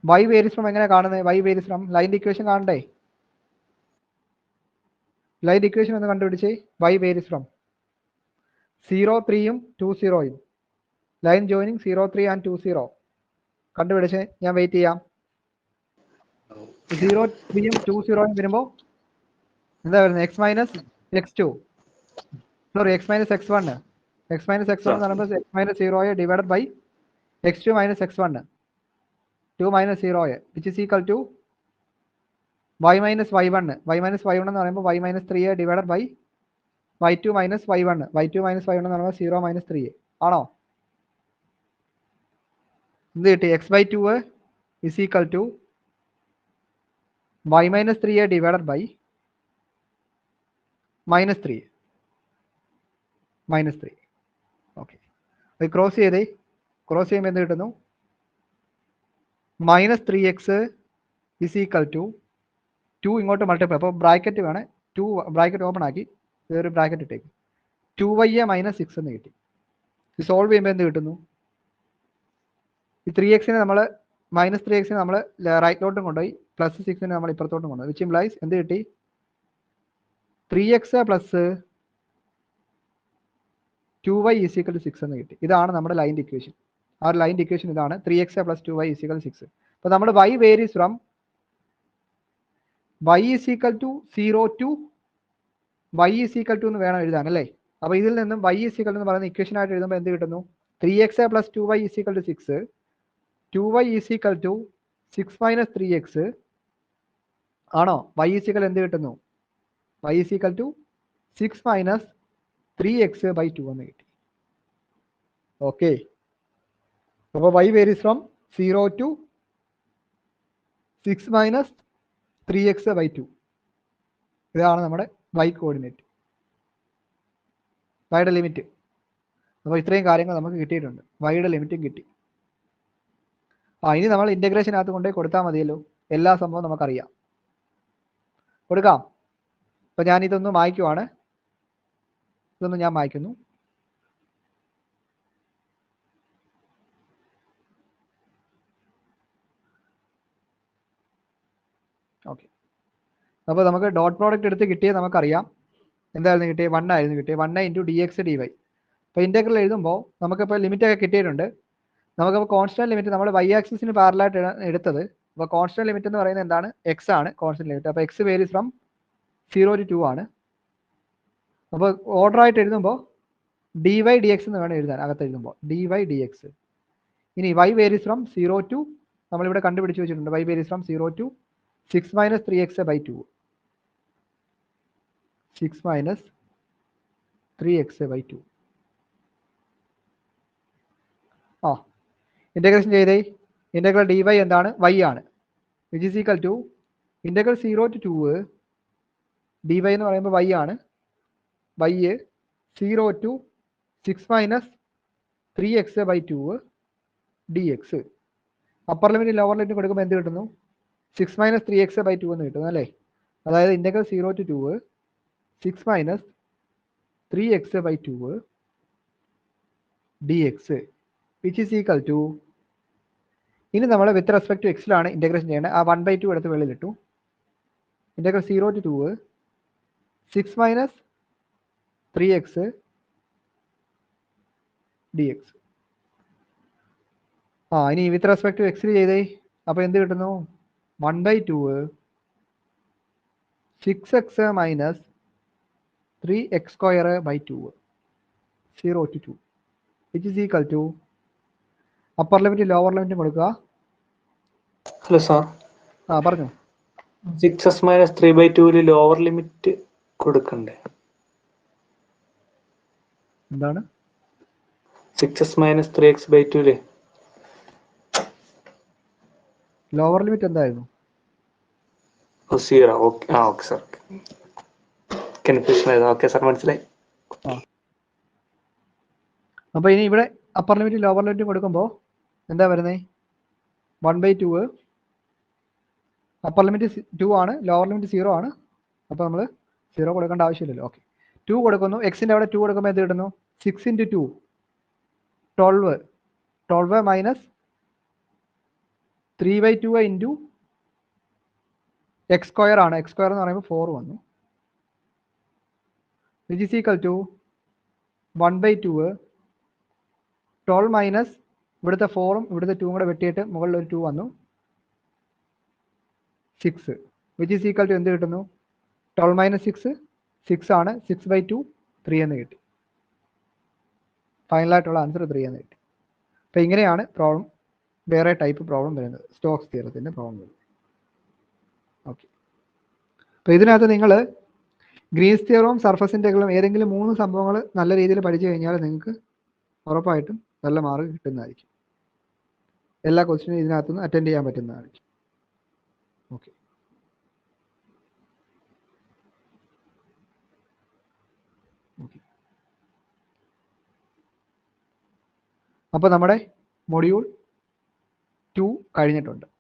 Y varies from എങ്ങനെ കാണുന്നത്? വൈ വേരീസ് ഫ്രം ലൈൻ്റെ ഇക്വേഷൻ കാണണ്ടേ? ലൈൻ്റെ ഇക്വേഷൻ ഒന്ന് കണ്ടുപിടിച്ചേ. Y varies from 0 3 2 0. Line joining 0 3 and 2 0 കണ്ടുപിടിച്ച് ഞാൻ വെയിറ്റ് ചെയ്യാം. 0 3 2 0 വരുമ്പോൾ എന്താ വരുന്നത്? X minus x 2, sorry x minus x 1 എന്ന് പറയുമ്പോൾ x minus 0 divided by x 2 minus x 1 2 minus 0 which is equal to y minus y1 എന്ന് പറയുമ്പോൾ y minus 3 divided by y2 minus y1 എന്ന് പറയുമ്പോൾ 0 മൈനസ് 3 ആണോ? എന്ത് കിട്ടി? X by 2 is equal to y minus 3 divided by minus 3. -3. Okay, അത് cross ചെയ്തേ. Cross ചെയ്യുമ്പോൾ എന്ത് കിട്ടുന്നു? -3x ഇസ് ഈക്വൽ ടു 2 ഇങ്ങോട്ട് മൾട്ടിപ്ലൈ. അപ്പോൾ ബ്രാക്കറ്റ് വേണേ 2 ബ്രാക്കറ്റ് ഓപ്പൺ ആക്കി വേറെ ബ്രാക്കറ്റ് ഇട്ടേക്ക് 2y -6 എന്ന് കിട്ടി. ഇത് സോൾവ് ചെയ്യുമ്പോൾ എന്ത് കിട്ടുന്നു? ഈ 3x നമ്മൾ -3x നമ്മൾ റൈറ്റിലോട്ടും കൊണ്ടുപോയി +6 നമ്മൾ ഇപ്പുറത്തോട്ടും കൊണ്ടുപോയി. വിച്ച് ഇംപ്ലൈസ് എന്ത് കിട്ടി? 3x + 2y = 6 എന്ന് കിട്ടി. ഇതാണ് നമ്മുടെ ലൈൻ്റെ ഇക്വേഷൻ. ആ ഒരു ലൈൻ്റെ ഇക്വേഷൻ ഇതാണ് 3x + 2y = 6. അപ്പോൾ നമ്മൾ y varies from y = 0 to y = എന്ന് വേണം എഴുതാൻ അല്ലേ? അപ്പോൾ ഇതിൽ നിന്നും y = എന്ന് പറയുന്ന ഇക്വേഷൻ ആയിട്ട് എഴുതുമ്പോൾ എന്ത് കിട്ടുന്നു? 3x + 2y = 6, 2y = 6 - 3x ആണോ? y = എന്ത് കിട്ടുന്നു? y = 6 - 3x/2 എന്ന് കിട്ടി. ഓക്കെ, അപ്പോൾ y varies from 0 to 6 - 3x/2. ഇതാണ് നമ്മുടെ y കോർഡിനേറ്റ്, വൈയുടെ ലിമിറ്റ്. അപ്പോൾ ഇത്രയും കാര്യങ്ങൾ നമുക്ക് കിട്ടിയിട്ടുണ്ട്. വൈയുടെ ലിമിറ്റും കിട്ടി. ഇനി നമ്മൾ ഇൻ്റഗ്രേഷനകത്ത് കൊണ്ടുപോയി കൊടുത്താൽ മതിയല്ലോ. എല്ലാ സംഭവവും നമുക്കറിയാം. കൊടുക്കാം. അപ്പോൾ ഞാനിതൊന്ന് മായ്ക്കുവാണ്. ഇതൊന്ന് ഞാൻ മായ്ക്കുന്നു. ഓക്കെ, അപ്പോൾ നമുക്ക് ഡോട്ട് പ്രോഡക്റ്റ് എടുത്ത് കിട്ടിയത് നമുക്കറിയാം. എന്തായിരുന്നു കിട്ടിയത്? 1 ആയിരുന്നു കിട്ടിയത്. 1 × dx dy. അപ്പോൾ ഇൻ്റഗ്രൽ എഴുതുമ്പോൾ നമുക്കിപ്പോൾ ലിമിറ്റൊക്കെ കിട്ടിയിട്ടുണ്ട്. നമുക്കപ്പോൾ കോൺസ്റ്റന്റ് ലിമിറ്റ് നമ്മൾ y ആക്സിസിന് പാരലായിട്ട് എടുത്തത്. അപ്പോൾ കോൺസ്റ്റന്റ് ലിമിറ്റ് എന്ന് പറയുന്നത് എന്താണ്? x ആണ് കോൺസ്റ്റന്റ് ലിമിറ്റ്. അപ്പോൾ x വേരീസ് ഫ്രം 0 to 2 ആണ്. അപ്പോൾ ഓർഡർ ആയിട്ട് എഴുതുമ്പോൾ dy dx എന്ന് വേണം എഴുതാൻ. അകത്ത് എഴുതുമ്പോൾ dy dx. ഇനി y വേരീസ് ഫ്രം 0 to നമ്മളിവിടെ കണ്ടുപിടിച്ച് വെച്ചിട്ടുണ്ട്. y varies from 0 to 6 - 3x/2. 6 - 3x/2. Integration ചെയ്തേ. ഇൻ്റഗ്രൽ dy എന്താണ്? y ആണ്. Which is equal to integral 0 to 2 dy എന്ന് പറയുമ്പോൾ y ആണ്. y 0 to 6 - 3x/2 dx. Upper limit lower limit കൊടുക്കുമ്പോൾ എന്ത് കിട്ടുന്നു? 6 - 3x/2 എന്ന് കിട്ടുന്നു അല്ലേ? അതായത് integral 0 to 2 6 - 3x/2 dx which is equal to, ഇനി നമ്മൾ വിത്ത് റെസ്പെക്ട് ടു എക്സിലാണ് ഇൻ്റഗ്രേഷൻ ചെയ്യേണ്ടത്. ആ 1/2 എടുത്ത് വെളിയിലിട്ടു. Integral 0 to 2 6 - 3x dx. ഇനി വിത്ത് റെസ്പെക്ട് ടു എക്സിൽ ചെയ്തേ. അപ്പോൾ എന്ത് കിട്ടുന്നു? 1/2 6x - 3x²/2 0 to 2 which is equal to upper limit lower limit കൊടുക്കുക. ഹലോ സാർ, പറഞ്ഞു. 6x - 3/2 ലോവർ ലിമിറ്റ് കൊടുക്കണ്ടേ? എന്താണ് 6x - 3x/2 ലോവർ ലിമിറ്റ് എന്തായിരുന്നു? 0. ഓക്കെ സാർ, കൺഫ്യൂഷൻ ആയിരുന്നു. ഓക്കെ സാർ, മനസ്സിലായി. അപ്പോൾ ഇനി ഇവിടെ അപ്പർ ലിമിറ്റ് ലോവർ ലിമിറ്റ് കൊടുക്കുമ്പോൾ എന്താ വരുന്നത്? 1/2 അപ്പർ ലിമിറ്റ് 2 ആണ്, ലോവർ ലിമിറ്റ് 0 ആണ്. അപ്പോൾ നമ്മൾ 0 കൊടുക്കേണ്ട ആവശ്യമില്ലല്ലോ. ഓക്കെ, 2 കൊടുക്കുന്നു. എക്സിൻ്റെ അവിടെ 2 കൊടുക്കുമ്പോൾ എന്ത് കിട്ടുന്നു? 6 × 2 12 -3/2 × x² ആണ്. x² എന്ന് പറയുമ്പോൾ 4 വന്നു. വിച്ച് ഈസ് ഈക്വൽ ടു 1/2 12 ഇവിടുത്തെ 4ഉം ഇവിടുത്തെ 2ഉം കൂടെ വെട്ടിയിട്ട് മുകളിൽ ഒരു 2 വന്നു 6 വിച്ച് ഈസ് ഈക്വൽ ടു എന്ത് കിട്ടുന്നു? 12 - 6 ആണ്. 6/2 3 എന്ന് കിട്ടി. ഫൈനലായിട്ടുള്ള ആൻസർ 3 എന്ന് കിട്ടി. അപ്പോൾ ഇങ്ങനെയാണ് പ്രോബ്ലം, വേറെ ടൈപ്പ് പ്രോബ്ലം വരുന്നത്, സ്റ്റോക്സ് തിയറത്തിൻ്റെ പ്രോബ്ലം വരുന്നത്. ഓക്കെ, അപ്പോൾ ഇതിനകത്ത് നിങ്ങൾ ഗ്രീൻസ് തിയറവും സർഫസ് ഇൻ്റഗ്രലും ഏതെങ്കിലും 3 സംഭവങ്ങൾ നല്ല രീതിയിൽ പഠിച്ചു കഴിഞ്ഞാൽ നിങ്ങൾക്ക് ഉറപ്പായിട്ടും നല്ല മാർക്ക് കിട്ടുന്നതായിരിക്കും. എല്ലാ ക്വസ്റ്റ്യനും ഇതിനകത്തുനിന്ന് അറ്റൻഡ് ചെയ്യാൻ പറ്റുന്നതായിരിക്കും. Okay, okay. അപ്പോൾ നമ്മുടെ മൊഡ്യൂൾ 2 കഴിഞ്ഞിട്ടുണ്ട്.